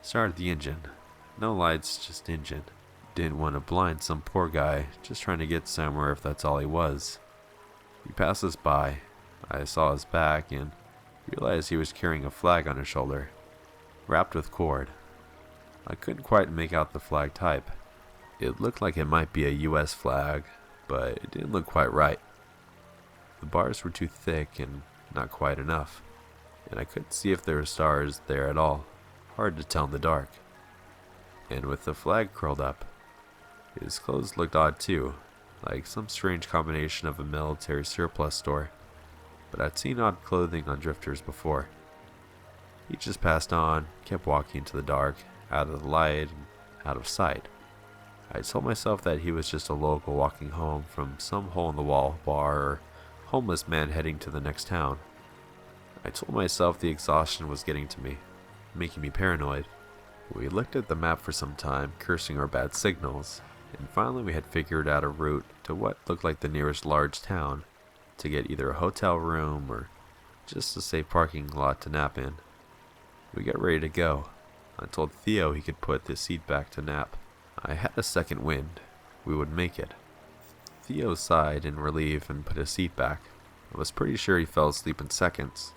started the engine. No lights, just engine. Didn't want to blind some poor guy just trying to get somewhere if that's all he was. He passed us by. I saw his back and realized he was carrying a flag on his shoulder, wrapped with cord. I couldn't quite make out the flag type. It looked like it might be a US flag, but it didn't look quite right. The bars were too thick and not quite enough, and I couldn't see if there were stars there at all. Hard to tell in the dark. And with the flag curled up, his clothes looked odd too, like some strange combination of a military surplus store, but I'd seen odd clothing on drifters before. He just passed on, kept walking into the dark, out of the light, and out of sight. I told myself that he was just a local walking home from some hole-in-the-wall bar or homeless man heading to the next town. I told myself the exhaustion was getting to me, making me paranoid. We looked at the map for some time, cursing our bad signals, and finally we had figured out a route to what looked like the nearest large town to get either a hotel room or just a safe parking lot to nap in. We got ready to go. I told Theo he could put the seat back to nap. I had a second wind. We would make it. Theo sighed in relief and put his seat back. I was pretty sure he fell asleep in seconds.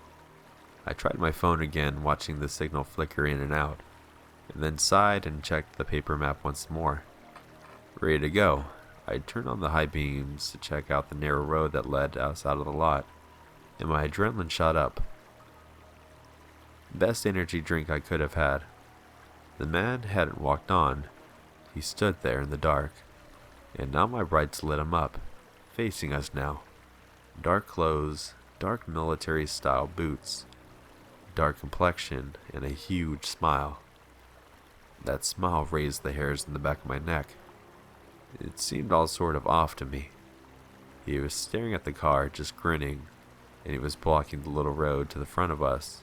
I tried my phone again, watching the signal flicker in and out, and then sighed and checked the paper map once more. Ready to go, I turned on the high beams to check out the narrow road that led us out of the lot, and my adrenaline shot up. Best energy drink I could have had. The man hadn't walked on. He stood there in the dark, and now my brights lit him up, facing us now. Dark clothes, dark military-style boots, dark complexion, and a huge smile. That smile raised the hairs in the back of my neck. It seemed all sort of off to me. He was staring at the car, just grinning, and he was blocking the little road to the front of us.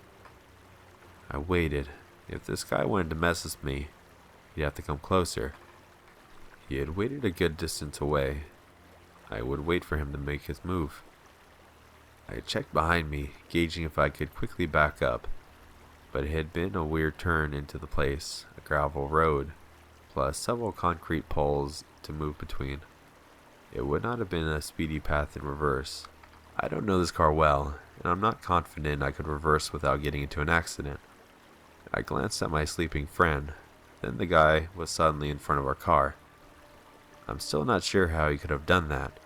I waited. If this guy wanted to mess with me, he'd have to come closer. He had waited a good distance away. I would wait for him to make his move. I checked behind me, gauging if I could quickly back up, but it had been a weird turn into the place, a gravel road, plus several concrete poles to move between. It would not have been a speedy path in reverse. I don't know this car well, and I'm not confident I could reverse without getting into an accident. I glanced at my sleeping friend, then the guy was suddenly in front of our car. I'm still not sure how he could have done that,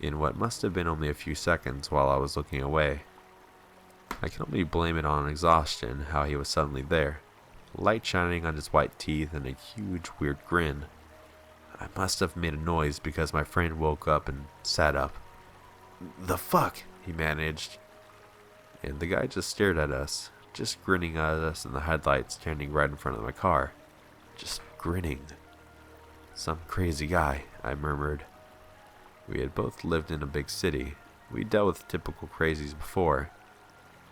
in what must have been only a few seconds while I was looking away. I can only blame it on exhaustion, how he was suddenly there, light shining on his white teeth and a huge weird grin. I must have made a noise because my friend woke up and sat up. "The fuck?" he managed. And the guy just stared at us, just grinning at us in the headlights standing right in front of my car. Just grinning. "Some crazy guy," I murmured. We had both lived in a big city. We dealt with typical crazies before.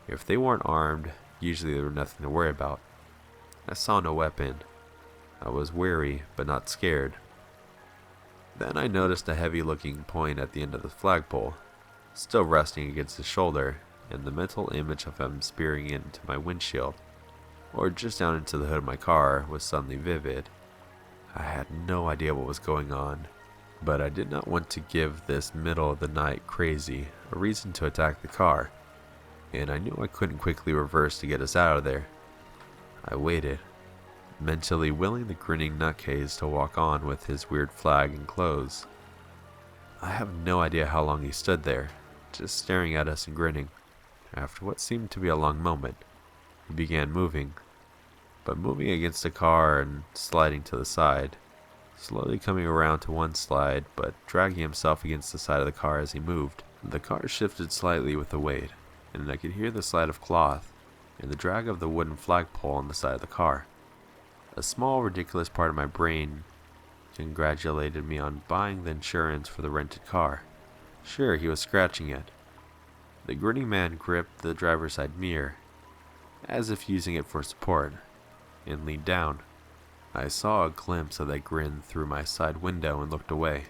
If they weren't armed, usually there was nothing to worry about. I saw no weapon. I was wary, but not scared. Then I noticed a heavy-looking point at the end of the flagpole, still resting against his shoulder, and the mental image of him spearing into my windshield, or just down into the hood of my car, was suddenly vivid. I had no idea what was going on, but I did not want to give this middle-of-the-night crazy a reason to attack the car, and I knew I couldn't quickly reverse to get us out of there. I waited, mentally willing the grinning nutcase to walk on with his weird flag and clothes. I have no idea how long he stood there, just staring at us and grinning. After what seemed to be a long moment, he began moving, but moving against the car and sliding to the side, slowly coming around to one slide, but dragging himself against the side of the car as he moved. The car shifted slightly with the weight, and I could hear the slide of cloth and the drag of the wooden flagpole on the side of the car. A small, ridiculous part of my brain congratulated me on buying the insurance for the rented car. Sure, he was scratching it. The grinning man gripped the driver's side mirror, as if using it for support, and leaned down. I saw a glimpse of that grin through my side window and looked away.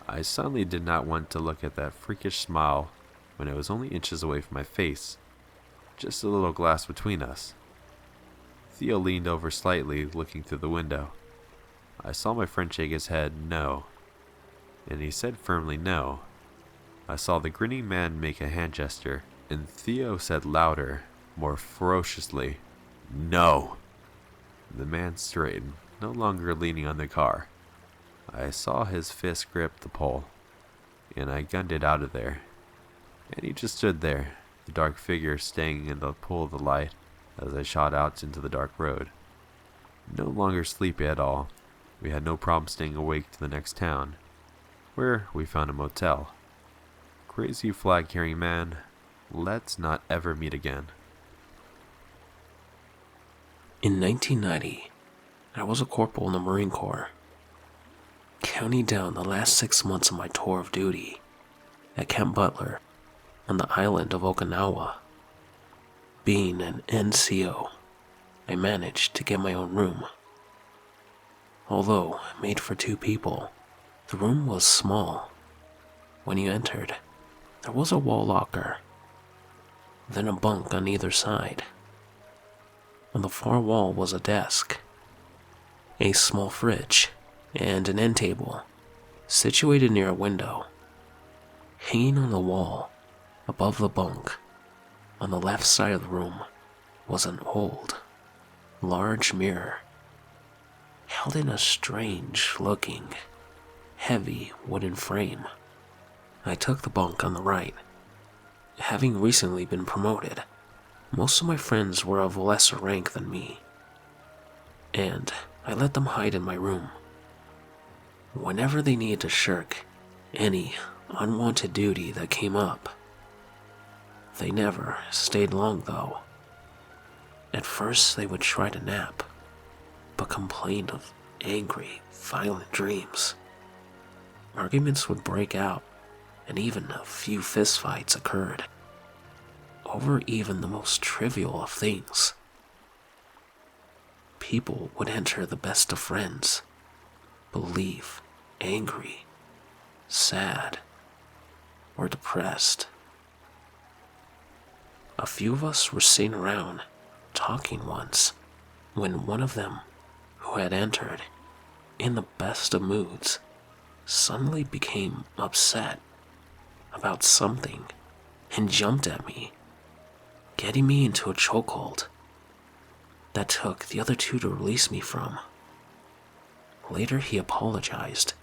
I suddenly did not want to look at that freakish smile when it was only inches away from my face, just a little glass between us. Theo leaned over slightly, looking through the window. I saw my friend shake his head no, and he said firmly no. I saw the grinning man make a hand gesture, and Theo said louder, more ferociously, "No!" The man straightened, no longer leaning on the car. I saw his fist grip the pole, and I gunned it out of there. And he just stood there, the dark figure staying in the pool of the light as I shot out into the dark road. No longer sleepy at all, we had no problem staying awake to the next town, where we found a motel. Crazy flag-carrying man, let's not ever meet again. In 1990, I was a corporal in the Marine Corps. Counting down the last 6 months of my tour of duty at Camp Butler on the island of Okinawa. Being an NCO, I managed to get my own room. Although made for 2 people, the room was small. When you entered, there was a wall locker, then a bunk on either side. On the far wall was a desk, a small fridge, and an end table situated near a window. Hanging on the wall above the bunk on the left side of the room was an old, large mirror held in a strange-looking, heavy wooden frame. I took the bunk on the right. Having recently been promoted, most of my friends were of lesser rank than me, and I let them hide in my room. Whenever they needed to shirk any unwanted duty that came up. They never stayed long, though. At first, they would try to nap, but complained of angry, violent dreams. Arguments would break out, and even a few fistfights occurred, over even the most trivial of things. People would enter the best of friends, believe, angry, sad, or depressed. A few of us were sitting around talking once when one of them, who had entered in the best of moods, suddenly became upset about something and jumped at me, getting me into a chokehold that took the other two to release me from. Later he apologized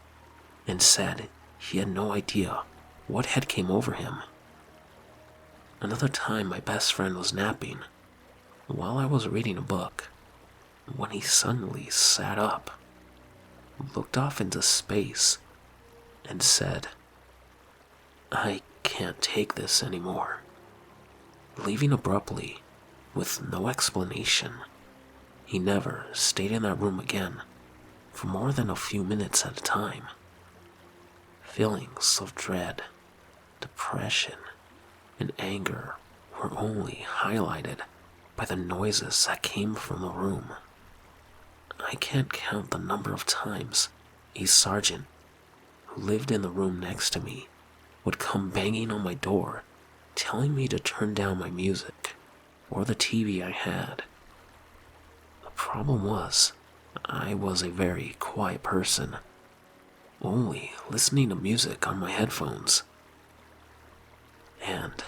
and said he had no idea what had came over him. Another time my best friend was napping while I was reading a book when he suddenly sat up, looked off into space, and said, "I can't take this anymore," leaving abruptly with no explanation. He never stayed in that room again for more than a few minutes at a time. Feelings of dread, depression, and anger were only highlighted by the noises that came from the room. I can't count the number of times a sergeant who lived in the room next to me would come banging on my door, telling me to turn down my music or the TV I had. The problem was, I was a very quiet person, only listening to music on my headphones. And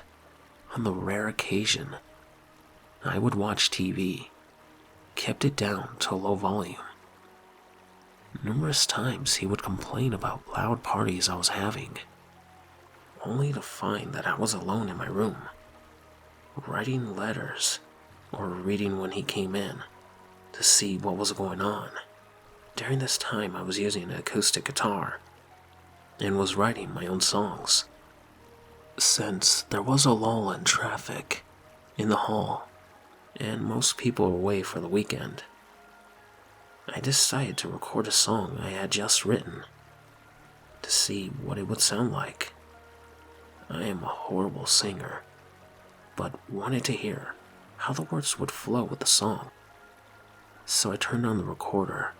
on the rare occasion I would watch TV, kept it down to a low volume. Numerous times he would complain about loud parties I was having, only to find that I was alone in my room, writing letters or reading when he came in to see what was going on. During this time I was using an acoustic guitar and was writing my own songs. Since there was a lull in traffic in the hall and most people were away for the weekend, I decided to record a song I had just written to see what it would sound like. I am a horrible singer, but wanted to hear how the words would flow with the song. So I turned on the recorder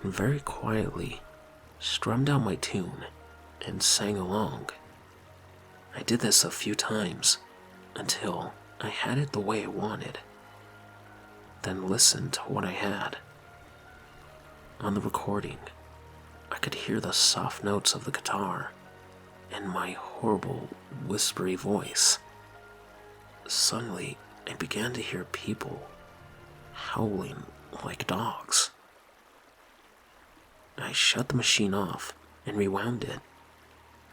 and very quietly strummed out my tune and sang along. I did this a few times until I had it the way I wanted, then listened to what I had. On the recording, I could hear the soft notes of the guitar and my horrible, whispery voice. Suddenly, I began to hear people howling like dogs. I shut the machine off and rewound it.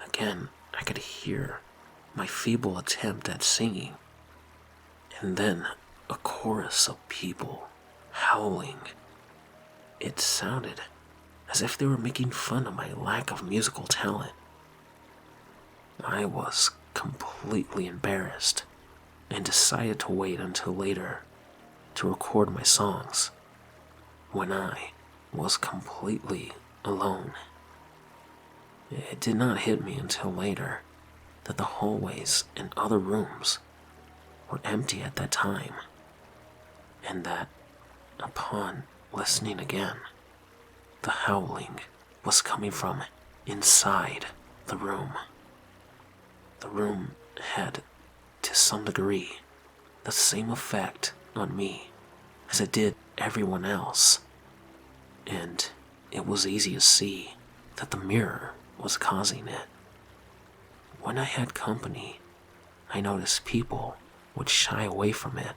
Again, I could hear my feeble attempt at singing, and then a chorus of people howling. It sounded as if they were making fun of my lack of musical talent. I was completely embarrassed and decided to wait until later to record my songs when I was completely alone. It did not hit me until later that the hallways and other rooms were empty at that time, and that upon listening again, the howling was coming from inside the room. The room had, to some degree, the same effect on me as it did everyone else, and it was easy to see that the mirror was causing it. When I had company, I noticed people would shy away from it.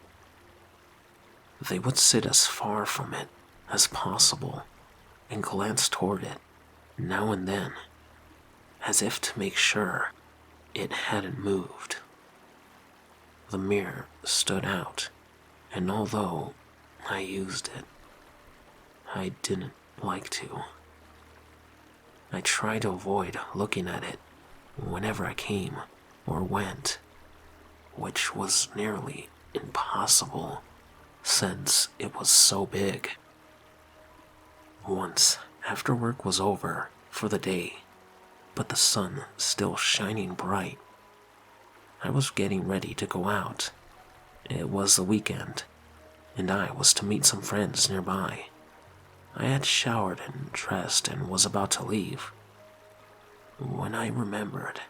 They would sit as far from it as possible and glance toward it now and then, as if to make sure it hadn't moved. The mirror stood out, and although I used it, I didn't like to. I tried to avoid looking at it whenever I came or went, which was nearly impossible since it was so big. Once, after work was over for the day, but the sun still shining bright, I was getting ready to go out. It was the weekend, and I was to meet some friends nearby. I had showered and dressed and was about to leave when I remembered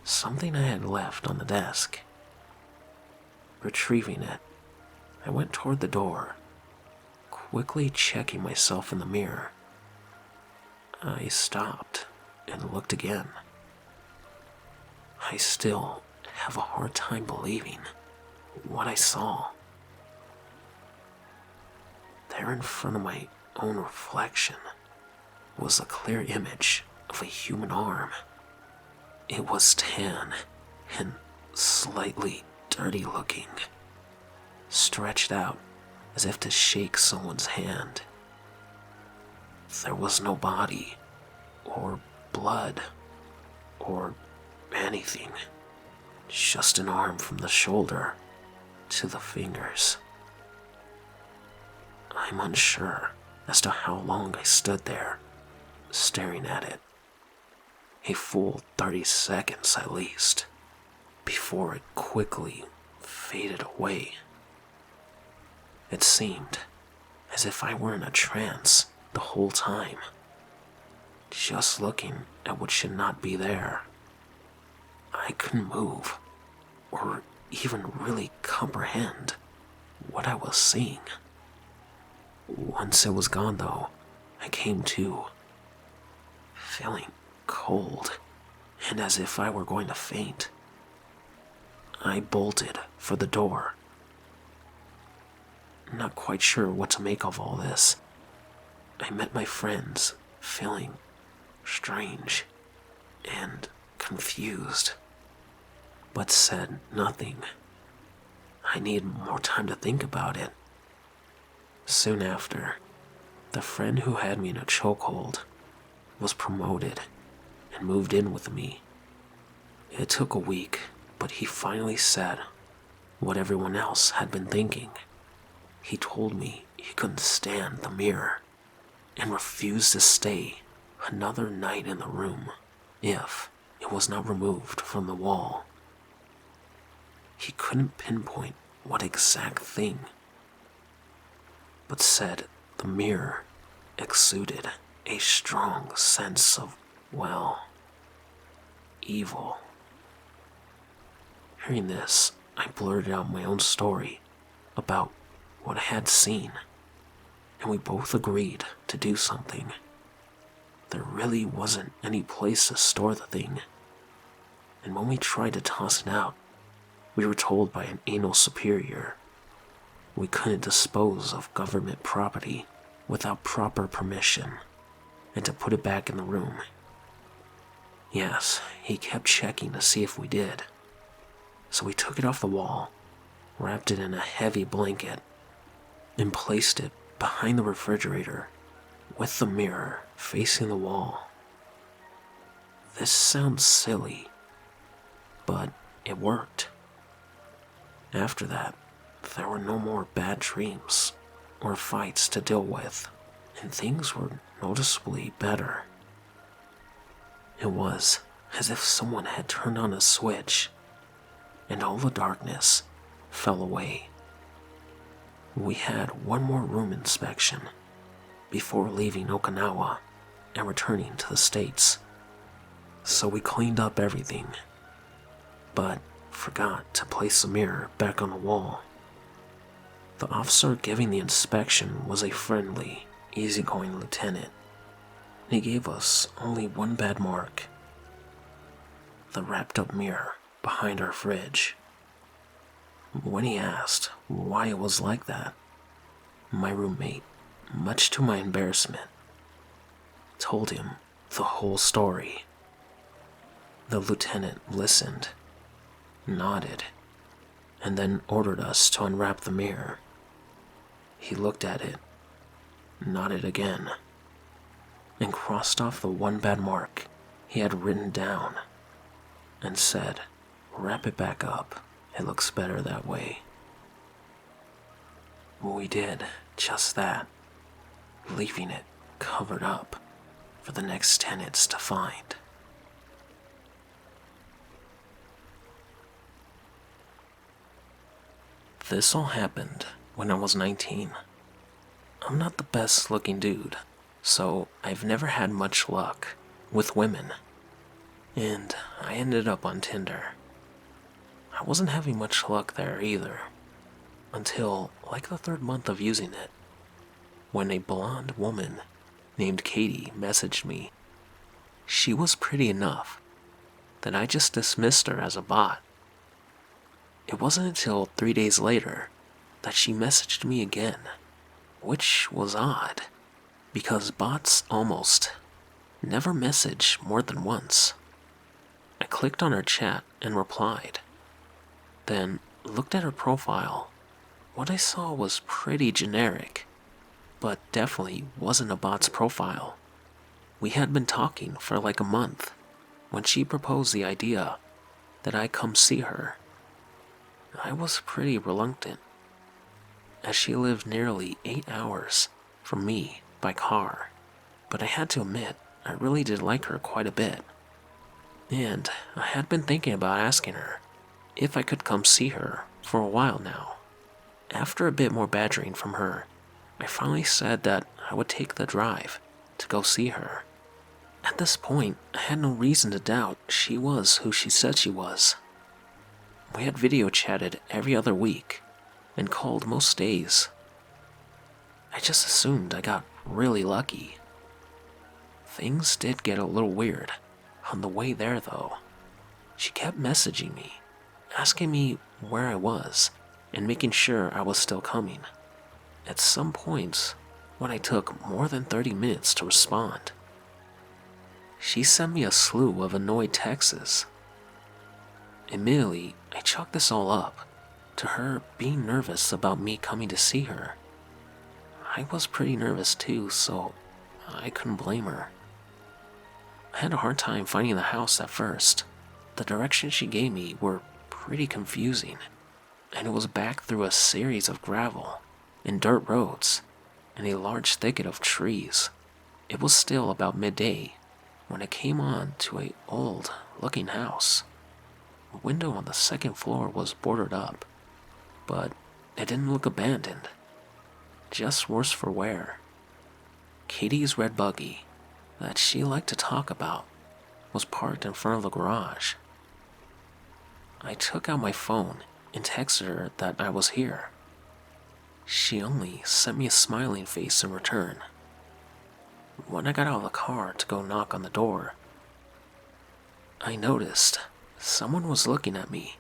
something I had left on the desk. Retrieving it, I went toward the door, quickly checking myself in the mirror. I stopped and looked again. I still have a hard time believing what I saw. There in front of my own reflection was a clear image of a human arm. It was tan and slightly dirty looking, stretched out as if to shake someone's hand. There was no body, or blood, or anything. Just an arm from the shoulder to the fingers. I'm unsure as to how long I stood there, staring at it. A full 30 seconds at least, before it quickly faded away. It seemed as if I were in a trance the whole time, just looking at what should not be there. I couldn't move, or even really comprehend what I was seeing. Once it was gone, though, I came to, feeling cold, and as if I were going to faint. I bolted for the door, not quite sure what to make of all this. I met my friends, feeling strange and confused, but said nothing. I needed more time to think about it. Soon after, the friend who had me in a chokehold was promoted and moved in with me. It took a week, but he finally said what everyone else had been thinking. He told me he couldn't stand the mirror and refused to stay another night in the room if it was not removed from the wall. He couldn't pinpoint what exact thing, but said the mirror exuded a strong sense of, well, evil. Hearing this, I blurted out my own story about what I had seen, and we both agreed to do something. There really wasn't any place to store the thing, and when we tried to toss it out, we were told by an anal superior we couldn't dispose of government property without proper permission, and to put it back in the room. Yes, he kept checking to see if we did. So we took it off the wall, wrapped it in a heavy blanket, and placed it behind the refrigerator with the mirror facing the wall. This sounds silly, but it worked. After that, there were no more bad dreams or fights to deal with, and things were noticeably better. It was as if someone had turned on a switch, and all the darkness fell away. We had one more room inspection before leaving Okinawa and returning to the States. So we cleaned up everything, but forgot to place the mirror back on the wall. The officer giving the inspection was a friendly, easygoing lieutenant, and he gave us only one bad mark: the wrapped-up mirror behind our fridge. When he asked why it was like that, my roommate, much to my embarrassment, told him the whole story. The lieutenant listened, nodded, and then ordered us to unwrap the mirror. He looked at it, nodded again, and crossed off the one bad mark he had written down, and said, "Wrap it back up. It looks better that way." We did just that, leaving it covered up for the next tenants to find. This all happened when I was 19. I'm not the best looking dude, so I've never had much luck with women, and I ended up on Tinder. I wasn't having much luck there either, until like the third month of using it, when a blonde woman named Katie messaged me. She was pretty enough that I just dismissed her as a bot. It wasn't until 3 days later that she messaged me again, which was odd, because bots almost never message more than once. I clicked on her chat and replied, then looked at her profile. What I saw was pretty generic, but definitely wasn't a bot's profile. We had been talking for like a month when she proposed the idea that I come see her. I was pretty reluctant, as she lived nearly 8 hours from me by car, but I had to admit I really did like her quite a bit. And I had been thinking about asking her if I could come see her for a while now. After a bit more badgering from her, I finally said that I would take the drive to go see her. At this point, I had no reason to doubt she was who she said she was. We had video chatted every other week and called most days. I just assumed I got really lucky. Things did get a little weird on the way there though. She kept messaging me, asking me where I was and making sure I was still coming. At some points, when I took more than 30 minutes to respond, she sent me a slew of annoyed texts. Admittedly, I chalked this all up to her being nervous about me coming to see her. I was pretty nervous too, so I couldn't blame her. I had a hard time finding the house at first. The directions she gave me were pretty confusing, and it was back through a series of gravel and dirt roads and a large thicket of trees. It was still about midday when I came on to a old-looking house. The window on the second floor was boarded up, but it didn't look abandoned, just worse for wear. Katie's red buggy that she liked to talk about was parked in front of the garage. I took out my phone and texted her that I was here. She only sent me a smiling face in return. When I got out of the car to go knock on the door, I noticed someone was looking at me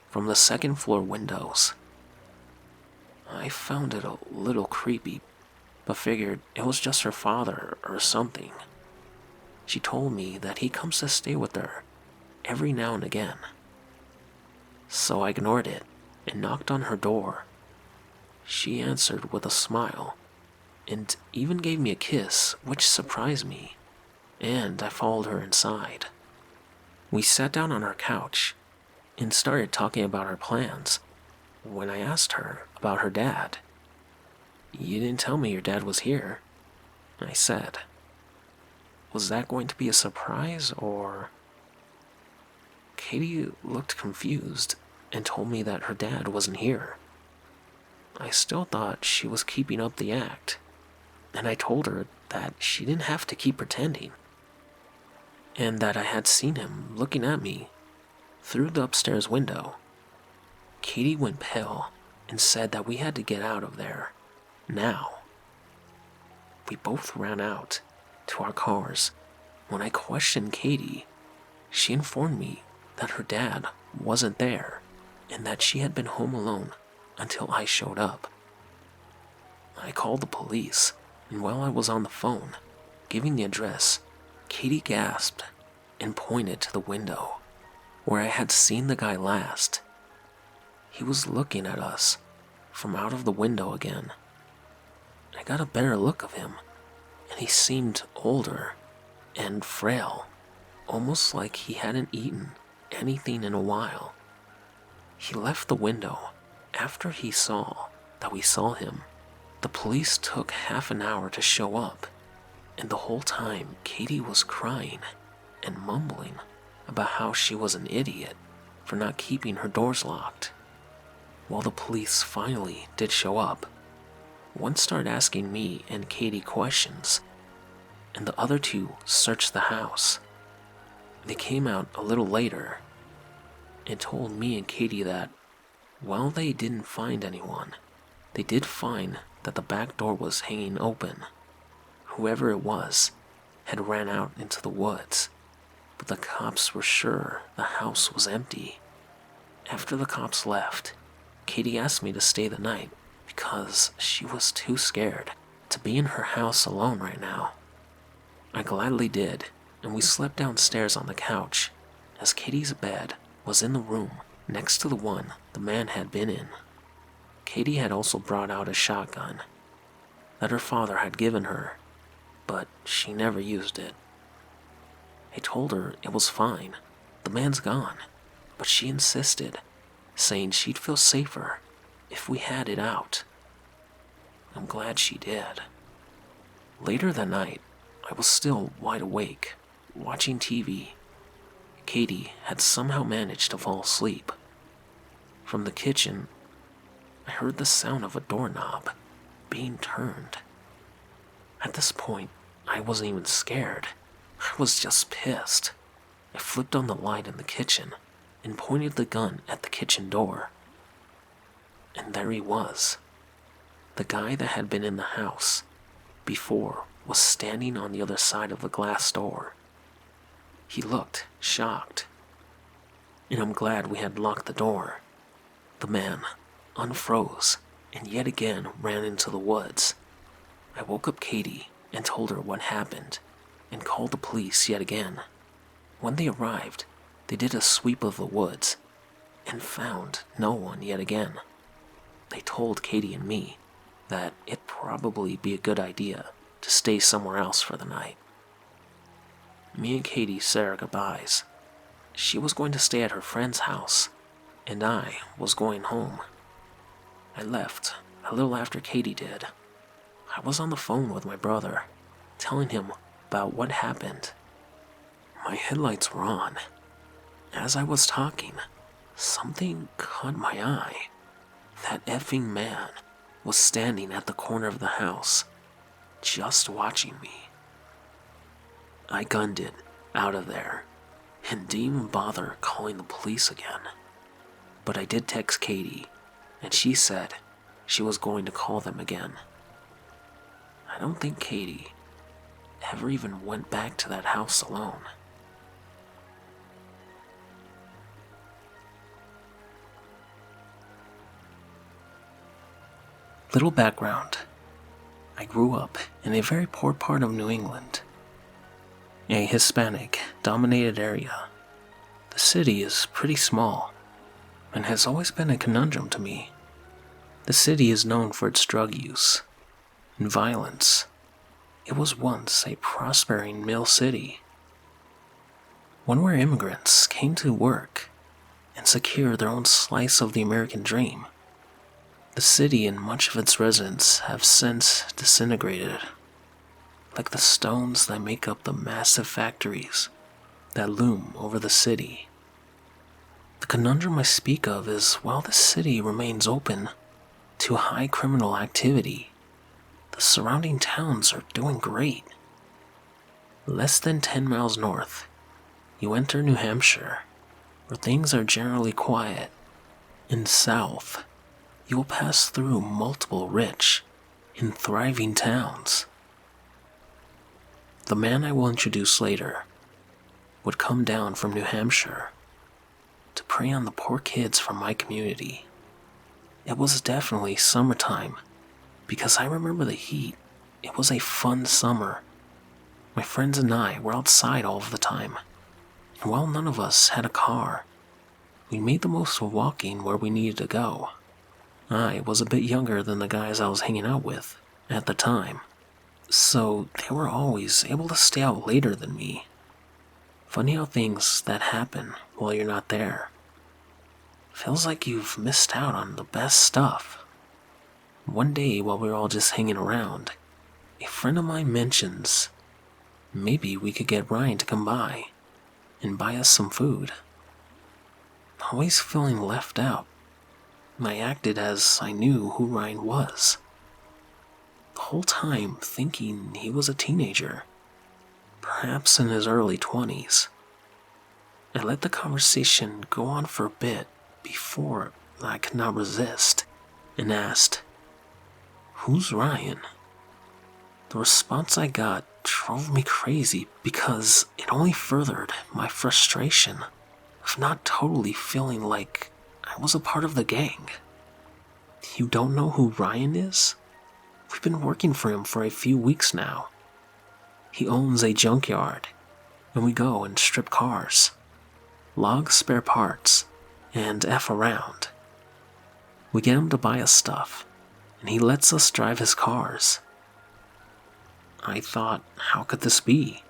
from the second floor windows. I found it a little creepy, but figured it was just her father or something. She told me that he comes to stay with her every now and again. So I ignored it and knocked on her door. She answered with a smile and even gave me a kiss, which surprised me, and I followed her inside. We sat down on our couch and started talking about our plans when I asked her about her dad. "You didn't tell me your dad was here," I said. Was that going to be a surprise, or? Katie looked confused and told me that her dad wasn't here. I still thought she was keeping up the act, and I told her that she didn't have to keep pretending, and that I had seen him looking at me through the upstairs window. Katie went pale and said that we had to get out of there, now. We both ran out to our cars. When I questioned Katie, she informed me that her dad wasn't there and that she had been home alone until I showed up. I called the police, and while I was on the phone, giving the address, Katie gasped and pointed to the window where I had seen the guy last. He was looking at us from out of the window again. I got a better look of him, and he seemed older and frail, almost like he hadn't eaten anything in a while. He left the window after he saw that we saw him. The police took half an hour to show up, and the whole time Katie was crying and mumbling about how she was an idiot for not keeping her doors locked. While the police finally did show up, one started asking me and Katie questions, and the other two searched the house. They came out a little later and told me and Katie that while they didn't find anyone, They did find that the back door was hanging open. Whoever it was had ran out into the woods, but the cops were sure the house was empty. After the cops left, Katie asked me to stay the night because she was too scared to be in her house alone right now. I gladly did, and we slept downstairs on the couch, as Katie's bed was in the room next to the one the man had been in. Katie had also brought out a shotgun that her father had given her, but she never used it. I told her it was fine, the man's gone, but she insisted, saying she'd feel safer if we had it out. I'm glad she did. Later that night, I was still wide awake, watching TV. Katie had somehow managed to fall asleep. From the kitchen, I heard the sound of a doorknob being turned. At this point, I wasn't even scared. I was just pissed. I flipped on the light in the kitchen and pointed the gun at the kitchen door. And there he was. The guy that had been in the house before was standing on the other side of the glass door. He looked shocked. And I'm glad we had locked the door. The man unfroze and yet again ran into the woods. I woke up Katie and told her what happened and called the police yet again. When they arrived, they did a sweep of the woods and found no one yet again. They told Katie and me that it'd probably be a good idea to stay somewhere else for the night. Me and Katie said our goodbyes. She was going to stay at her friend's house, and I was going home. I left a little after Katie did. I was on the phone with my brother, telling him about what happened. My headlights were on. As I was talking, something caught my eye. That effing man was standing at the corner of the house, just watching me. I gunned it out of there and didn't even bother calling the police again. But I did text Katie, and she said she was going to call them again. I don't think Katie ever even went back to that house alone. Little background. I grew up in a very poor part of New England, a Hispanic-dominated area. The city is pretty small and has always been a conundrum to me. The city is known for its drug use and violence. It was once a prospering mill city, one where immigrants came to work and secure their own slice of the American dream. The city and much of its residents have since disintegrated, like the stones that make up the massive factories that loom over the city. The conundrum I speak of is while the city remains open to high criminal activity, the surrounding towns are doing great. Less than 10 miles north, you enter New Hampshire, where things are generally quiet. And south, you will pass through multiple rich and thriving towns. The man I will introduce later would come down from New Hampshire to prey on the poor kids from my community. It was definitely summertime because I remember the heat. It was a fun summer. My friends and I were outside all of the time, and while none of us had a car, we made the most of walking where we needed to go. I was a bit younger than the guys I was hanging out with at the time, so they were always able to stay out later than me. Funny how things that happen while you're not there. Feels like you've missed out on the best stuff. One day while we were all just hanging around, a friend of mine mentions maybe we could get Ryan to come by and buy us some food. Always feeling left out, I acted as I knew who Ryan was. The whole time thinking he was a teenager, perhaps in his early 20s. I let the conversation go on for a bit before I could not resist and asked, "Who's Ryan?" The response I got drove me crazy because it only furthered my frustration of not totally feeling like I was a part of the gang. "You don't know who Ryan is? We've been working for him for a few weeks now. He owns a junkyard, and we go and strip cars, log spare parts, and F around. We get him to buy us stuff, and he lets us drive his cars." I thought, how could this be?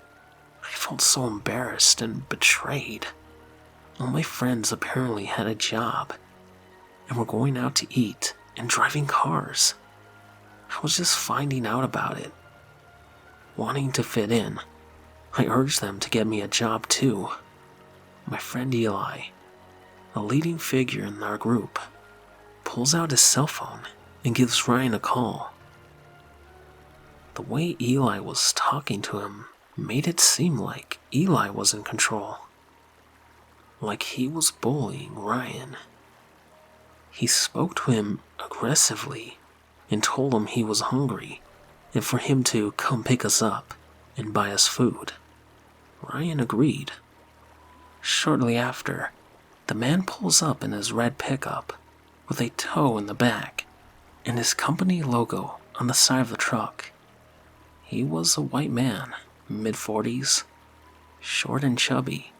I felt so embarrassed and betrayed. All my friends apparently had a job, and were going out to eat and driving cars. I was just finding out about it. Wanting to fit in, I urged them to get me a job too. My friend Eli, a leading figure in our group, pulls out his cell phone and gives Ryan a call. The way Eli was talking to him made it seem like Eli was in control. Like he was bullying Ryan. He spoke to him aggressively and told him he was hungry and for him to come pick us up and buy us food. Ryan agreed. Shortly after, the man pulls up in his red pickup with a tow in the back and his company logo on the side of the truck. He was a white man, mid-40s, short and chubby.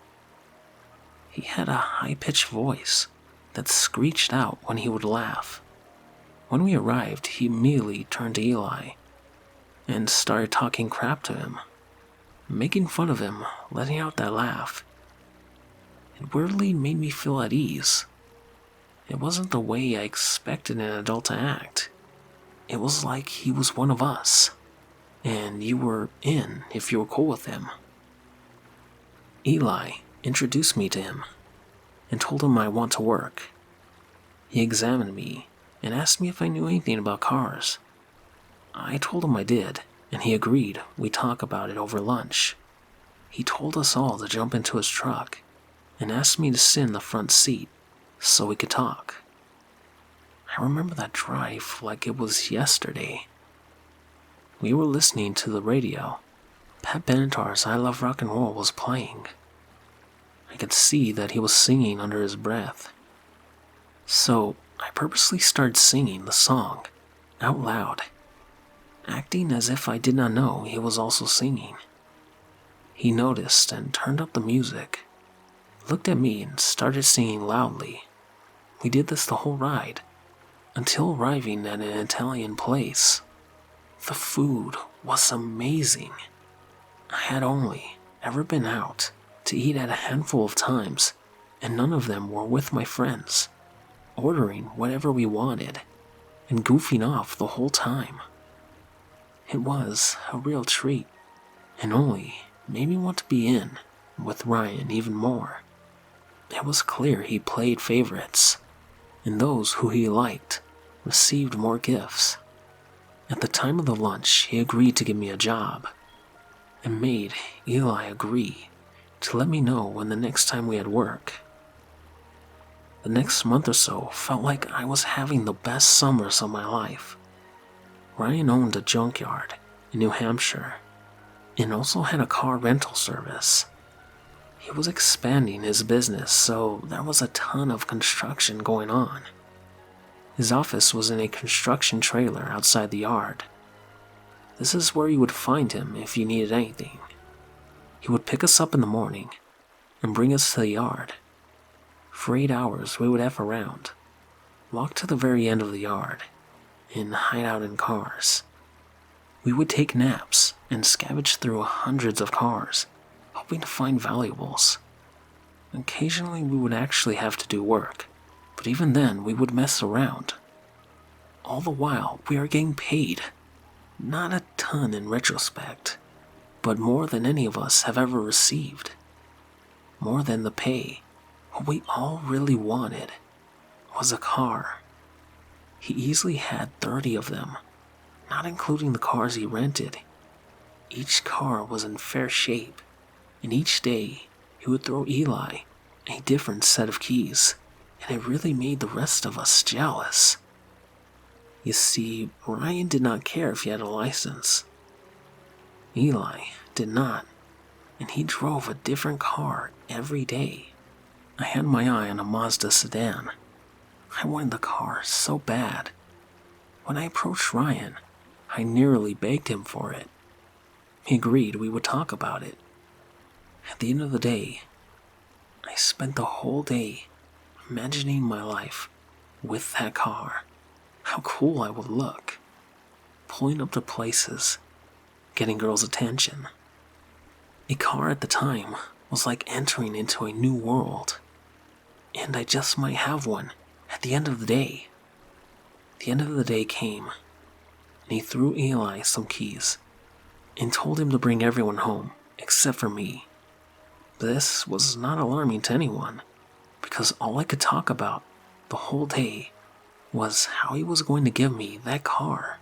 He had a high-pitched voice that screeched out when he would laugh. When we arrived, he immediately turned to Eli and started talking crap to him, making fun of him, letting out that laugh. It weirdly made me feel at ease. It wasn't the way I expected an adult to act. It was like he was one of us, and you were in if you were cool with him. Eli introduced me to him and told him I want to work. He examined me and asked me if I knew anything about cars. I told him I did, and he agreed we talk about it over lunch. He told us all to jump into his truck and asked me to sit in the front seat so we could talk. I remember that drive like it was yesterday. We were listening to the radio. Pat Benatar's I Love Rock and Roll was playing. I could see that he was singing under his breath. So I purposely started singing the song out loud, acting as if I did not know he was also singing. He noticed and turned up the music, looked at me and started singing loudly. We did this the whole ride, until arriving at an Italian place. The food was amazing. I had only ever been out to eat at a handful of times, and none of them were with my friends, ordering whatever we wanted and goofing off the whole time. It was a real treat, and only made me want to be in with Ryan even more. It was clear he played favorites, and those who he liked received more gifts. At the time of the lunch, he agreed to give me a job, and made Eli agree to let me know when the next time we had work. The next month or so felt like I was having the best summers of my life. Ryan owned a junkyard in New Hampshire, and also had a car rental service. He was expanding his business, so there was a ton of construction going on. His office was in a construction trailer outside the yard. This is where you would find him if you needed anything. He would pick us up in the morning and bring us to the yard. For 8 hours we would F around, walk to the very end of the yard, and hide out in cars. We would take naps and scavenge through hundreds of cars, hoping to find valuables. Occasionally we would actually have to do work, but even then we would mess around. All the while we are getting paid. Not a ton in retrospect, but more than any of us have ever received. More than the pay, what we all really wanted was a car. He easily had 30 of them, not including the cars he rented. Each car was in fair shape, and each day he would throw Eli a different set of keys, and it really made the rest of us jealous. You see, Ryan did not care if he had a license. Eli did not, and he drove a different car every day. I had my eye on a Mazda sedan. I wanted the car so bad. When I approached Ryan, I nearly begged him for it. He agreed we would talk about it. At the end of the day, I spent the whole day imagining my life with that car. How cool I would look. Pulling up to places, getting girls' attention. A car at the time was like entering into a new world. And I just might have one at the end of the day. The end of the day came, and he threw Eli some keys and told him to bring everyone home except for me. This was not alarming to anyone, because all I could talk about the whole day was how he was going to give me that car.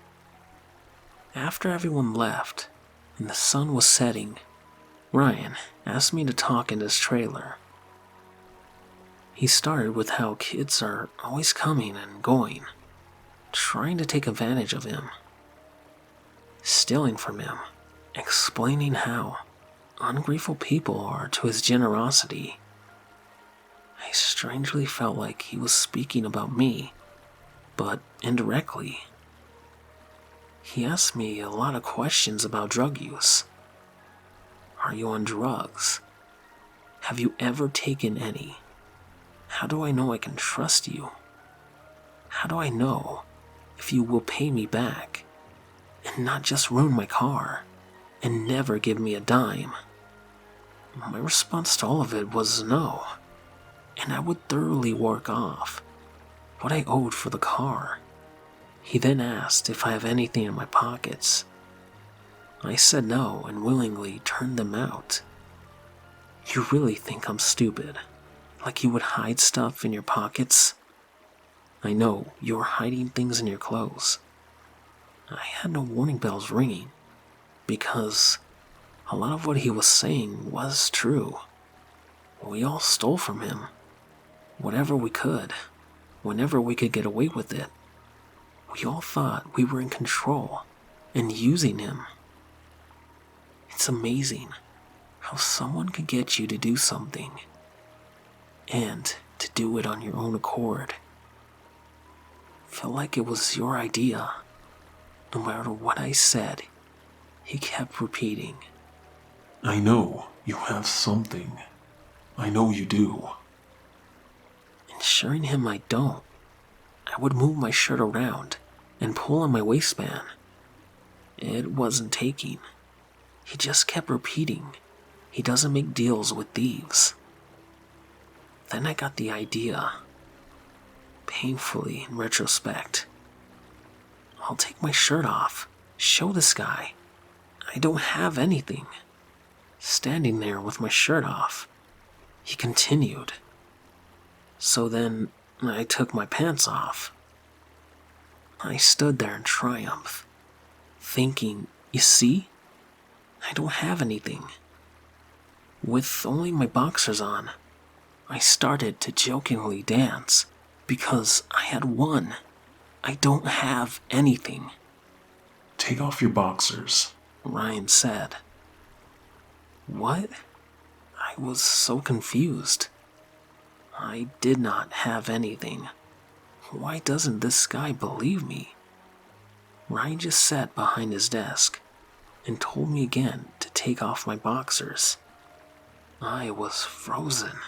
After everyone left and the sun was setting, Ryan asked me to talk in his trailer. He started with how kids are always coming and going, trying to take advantage of him, stealing from him, explaining how ungrateful people are to his generosity. I strangely felt like he was speaking about me, but indirectly. He asked me a lot of questions about drug use. Are you on drugs? Have you ever taken any? How do I know I can trust you? How do I know if you will pay me back and not just ruin my car and never give me a dime? My response to all of it was no, and I would thoroughly work off what I owed for the car. He then asked if I have anything in my pockets. I said no and willingly turned them out. You really think I'm stupid? Like you would hide stuff in your pockets? I know you're hiding things in your clothes. I had no warning bells ringing, because a lot of what he was saying was true. We all stole from him, whatever we could, whenever we could get away with it. We all thought we were in control and using him. It's amazing how someone could get you to do something, and to do it on your own accord. Felt like it was your idea. No matter what I said, he kept repeating, I know you have something. I know you do. Ensuring him I don't. I would move my shirt around and pull on my waistband. It wasn't taking. He just kept repeating, he doesn't make deals with thieves. Then I got the idea. Painfully in retrospect. I'll take my shirt off, show this guy I don't have anything. Standing there with my shirt off, he continued. So then I took my pants off. I stood there in triumph, thinking, you see, I don't have anything. With only my boxers on, I started to jokingly dance because I had won. I don't have anything, Take off your boxers. Ryan said. What? I was so confused. I did not have anything. Why doesn't this guy believe me? Ryan just sat behind his desk and told me again to take off my boxers. I was frozen.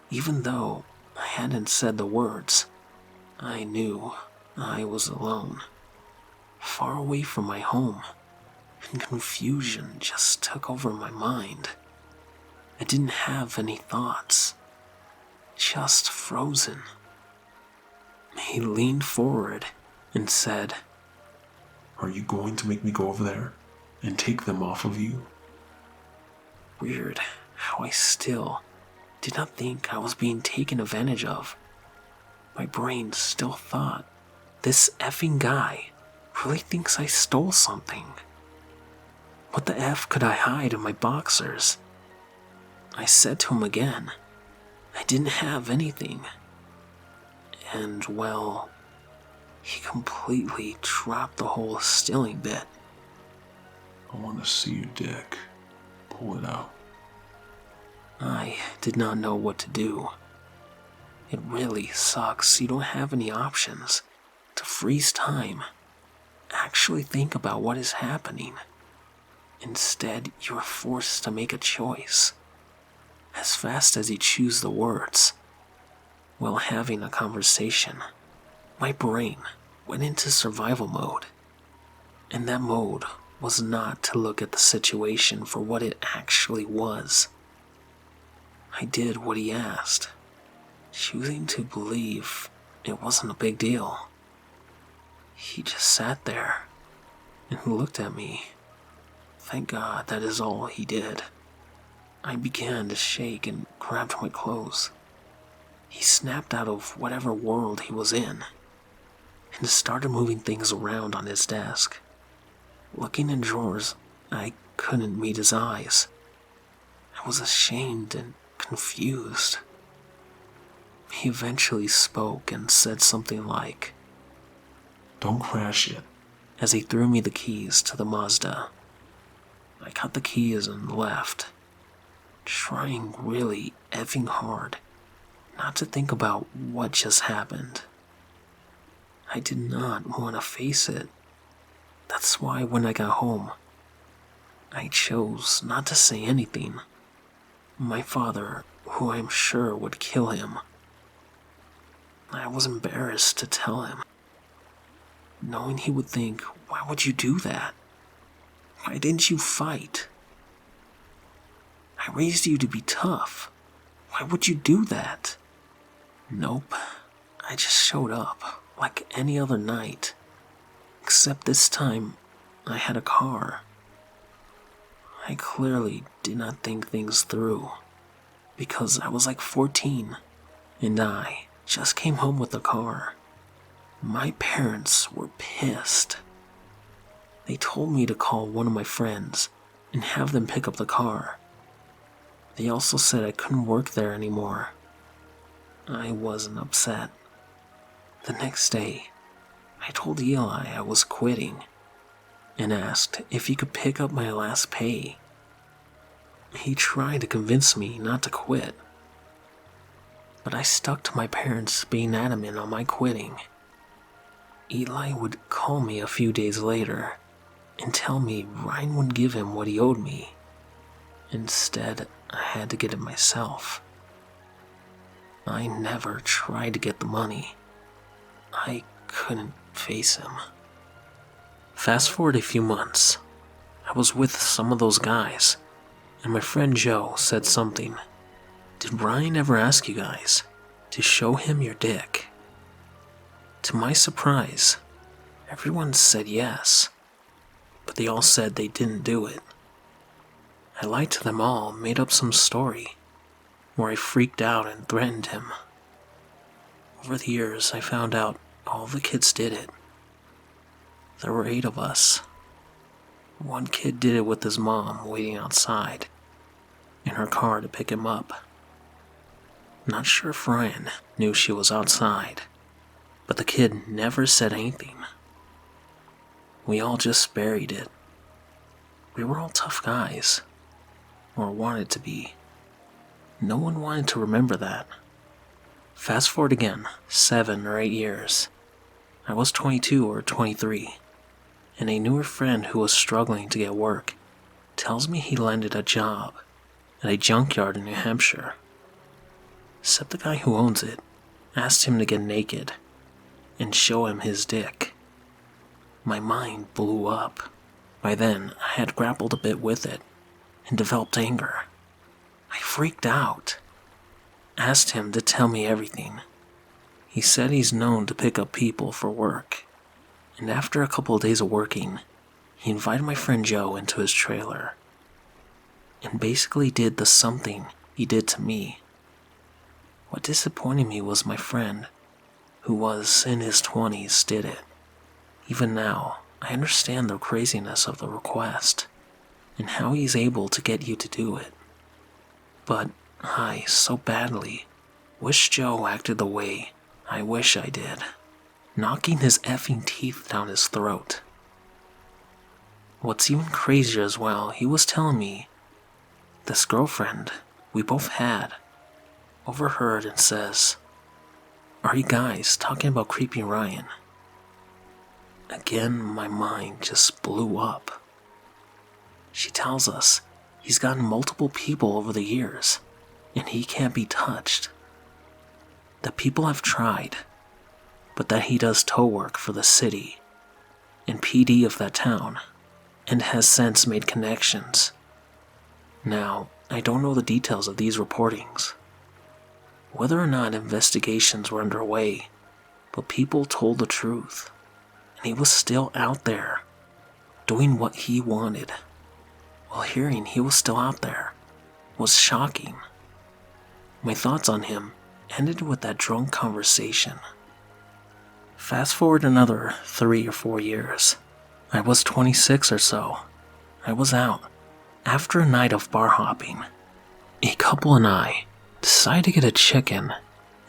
Even though I hadn't said the words, I knew I was alone, far away from my home, and confusion just took over my mind. I didn't have any thoughts, just frozen. He leaned forward and said, Are you going to make me go over there and take them off of you? Weird how I still did not think I was being taken advantage of. My brain still thought, this effing guy really thinks I stole something. What the F could I hide in my boxers? I said to him again, I didn't have anything. And well, he completely dropped the whole stilling bit. I want to see your dick. Pull it out. I did not know what to do. It really sucks you don't have any options to freeze time, actually think about what is happening. Instead, you are forced to make a choice. As fast as you choose the words, while having a conversation, my brain went into survival mode. And that mode was not to look at the situation for what it actually was. I did what he asked, choosing to believe it wasn't a big deal. He just sat there and looked at me. Thank God that is all he did. I began to shake and grabbed my clothes. He snapped out of whatever world he was in and started moving things around on his desk. Looking in drawers, I couldn't meet his eyes. I was ashamed and confused. He eventually spoke and said something like, Don't crash it. as he threw me the keys to the Mazda. I got the keys and left, trying really effing hard not to think about what just happened. I did not want to face it. That's why when I got home, I chose not to say anything. My father, who I'm sure would kill him, I was embarrassed to tell him, knowing he would think, why would you do that? Why didn't you fight? I raised you to be tough. Why would you do that? Nope, I just showed up like any other night, except this time I had a car. I clearly did not think things through, because I was like 14, and I just came home with a car. My parents were pissed. They told me to call one of my friends and have them pick up the car. They also said I couldn't work there anymore. I wasn't upset. The next day, I told Eli I was quitting and asked if he could pick up my last pay. He tried to convince me not to quit, but I stuck to my parents being adamant on my quitting. Eli would call me a few days later and tell me Ryan would give him what he owed me. Instead, I had to get it myself. I never tried to get the money. I couldn't face him. Fast forward a few months. I was with some of those guys, and my friend Joe said something. Did Ryan ever ask you guys to show him your dick? To my surprise, everyone said yes, but they all said they didn't do it. I lied to them all, made up some story where I freaked out and threatened him. Over the years, I found out all the kids did it. There were 8 of us. One kid did it with his mom waiting outside in her car to pick him up. Not sure if Ryan knew she was outside, but the kid never said anything. We all just buried it. We were all tough guys, or wanted to be. No one wanted to remember that. Fast forward again, 7 or 8 years. I was 22 or 23, and a newer friend who was struggling to get work tells me he landed a job at a junkyard in New Hampshire. Except the guy who owns it asked him to get naked and show him his dick. My mind blew up. By then, I had grappled a bit with it and developed anger. I freaked out. Asked him to tell me everything. He said he's known to pick up people for work, and after a couple of days of working, he invited my friend Joe into his trailer and basically did the something he did to me. What disappointed me was my friend, who was in his 20s, did it. Even now, I understand the craziness of the request and how he's able to get you to do it. But I so badly wish Joe acted the way I wish I did. knocking his effing teeth down his throat. What's even crazier as well, he was telling me this girlfriend we both had overheard and says, "Are you guys talking about creepy Ryan?" Again, my mind just blew up. She tells us he's gotten multiple people over the years, and he can't be touched. That people have tried, but that he does tow work for the city and PD of that town, and has since made connections. Now, I don't know the details of these reportings, whether or not investigations were underway, but people told the truth, and he was still out there, doing what he wanted. While hearing he was still out there was shocking. My thoughts on him ended with that drunk conversation. Fast forward another 3 or 4 years. I was 26 or so. I was out after a night of bar hopping. A couple and I decided to get a chicken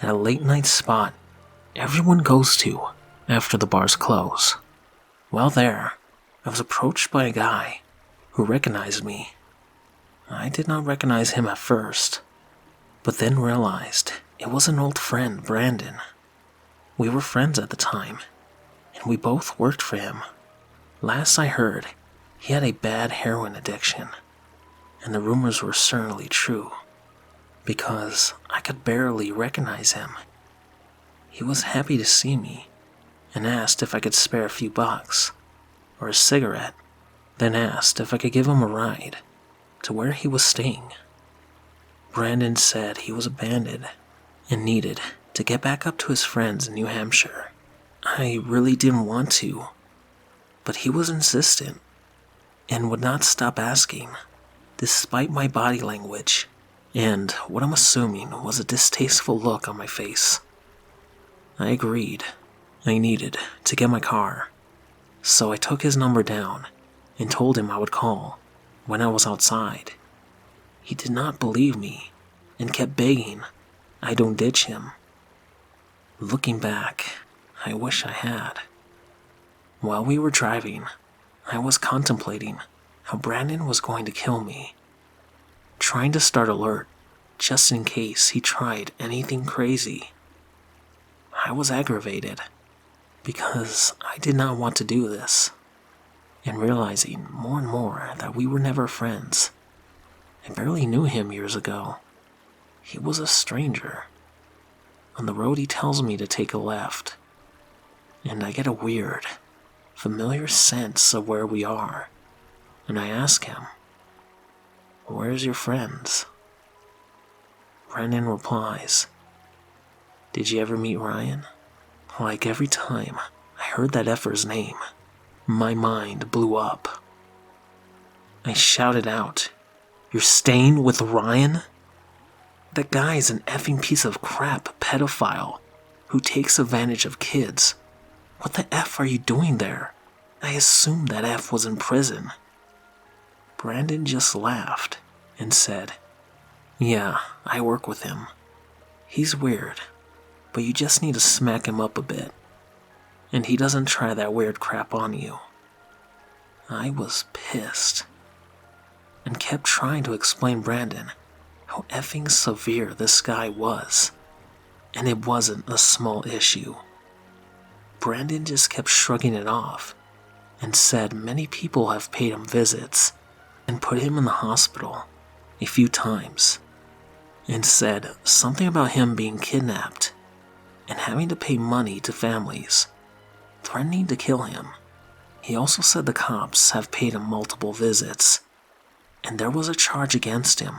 at a late night spot everyone goes to after the bars close. While there, I was approached by a guy who recognized me. I did not recognize him at first, but then realized it was an old friend, Brandon. We were friends at the time, and we both worked for him. Last I heard, he had a bad heroin addiction, and the rumors were certainly true, because I could barely recognize him. He was happy to see me, and asked if I could spare a few bucks, or a cigarette, then asked if I could give him a ride to where he was staying. Brandon said he was abandoned and needed to get back up to his friends in New Hampshire. I really didn't want to, but he was insistent and would not stop asking, despite my body language and what I'm assuming was a distasteful look on my face. I agreed. I needed to get my car, so I took his number down and told him I would call when I was outside. He did not believe me and kept begging I don't ditch him. Looking back, I wish I had. While we were driving, I was contemplating how Brandon was going to kill me, trying to start alert just in case he tried anything crazy. I was aggravated because I did not want to do this, and realizing more and more that we were never friends. I barely knew him years ago. He was a stranger. On the road he tells me to take a left, and I get a weird, familiar sense of where we are, and I ask him, "Where's your friends?" Brandon replies, "Did you ever meet Ryan?" Like every time I heard that effer's name, my mind blew up. I shouted out, "You're staying with Ryan? That guy's an effing piece of crap pedophile who takes advantage of kids. What the F are you doing there? I assumed that F was in prison." Brandon just laughed and said, "Yeah, I work with him. He's weird, but you just need to smack him up a bit, and he doesn't try that weird crap on you." I was pissed and kept trying to explain Brandon how effing severe this guy was, and it wasn't a small issue. Brandon just kept shrugging it off and said many people have paid him visits and put him in the hospital a few times, and said something about him being kidnapped and having to pay money to families, threatening to kill him. He also said the cops have paid him multiple visits, and there was a charge against him,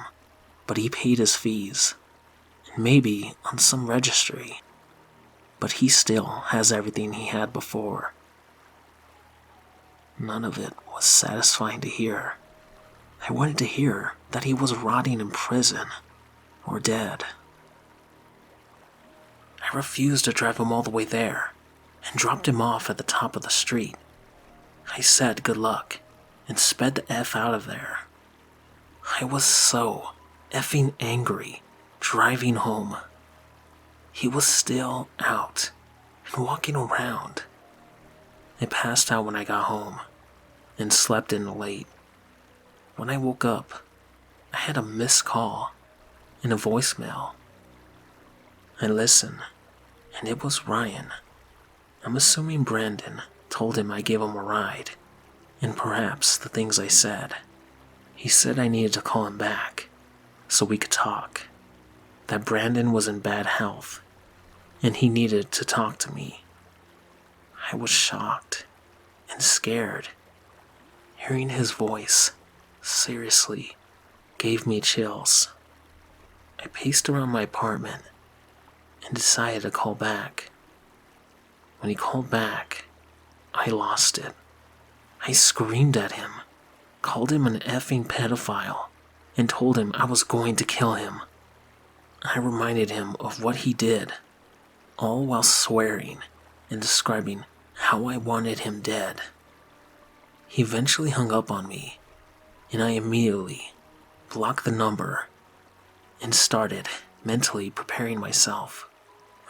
but he paid his fees, and maybe on some registry, but he still has everything he had before. None of it was satisfying to hear. I wanted to hear that he was rotting in prison or dead. I refused to drive him all the way there and dropped him off at the top of the street. I said good luck and sped the F out of there. I was so effing angry driving home. He was still out and walking around. I passed out when I got home and slept in late. When I woke up, I had a missed call and a voicemail. I listened, and it was Ryan. I'm assuming Brandon told him I gave him a ride, and perhaps the things I said. He said I needed to call him back so we could talk, that Brandon was in bad health, and he needed to talk to me. I was shocked and scared. Hearing his voice seriously gave me chills. I paced around my apartment and decided to call back. When he called back, I lost it. I screamed at him, called him an effing pedophile, and told him I was going to kill him. I reminded him of what he did, all while swearing and describing how I wanted him dead. He eventually hung up on me, and I immediately blocked the number and started mentally preparing myself.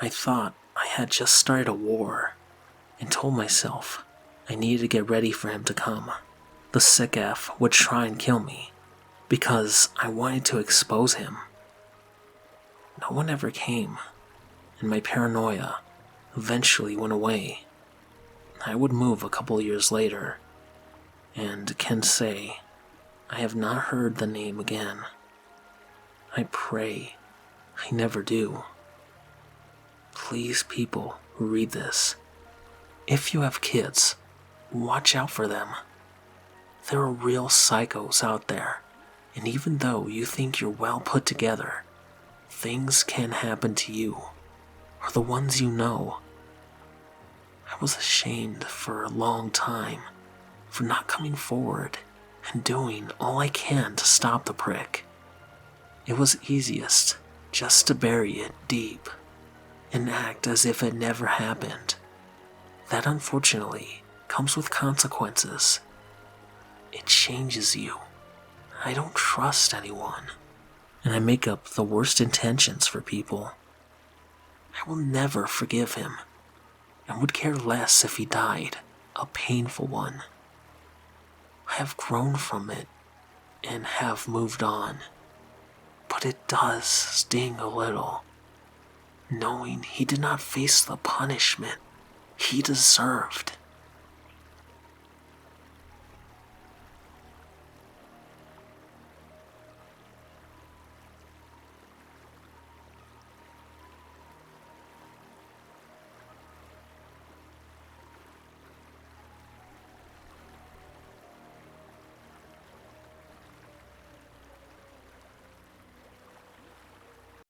I thought I had just started a war and told myself I needed to get ready for him to come. The sick F would try and kill me because I wanted to expose him. No one ever came, and my paranoia eventually went away. I would move a couple years later, and can say I have not heard the name again. I pray I never do. Please, people who read this, if you have kids, watch out for them. There are real psychos out there, and even though you think you're well put together, things can happen to you, or the ones you know. I was ashamed for a long time for not coming forward and doing all I can to stop the prick. It was easiest just to bury it deep and act as if it never happened. That unfortunately comes with consequences. It changes you. I don't trust anyone, and I make up the worst intentions for people. I will never forgive him, and would care less if he died a painful one. I have grown from it and have moved on, but it does sting a little, knowing he did not face the punishment he deserved.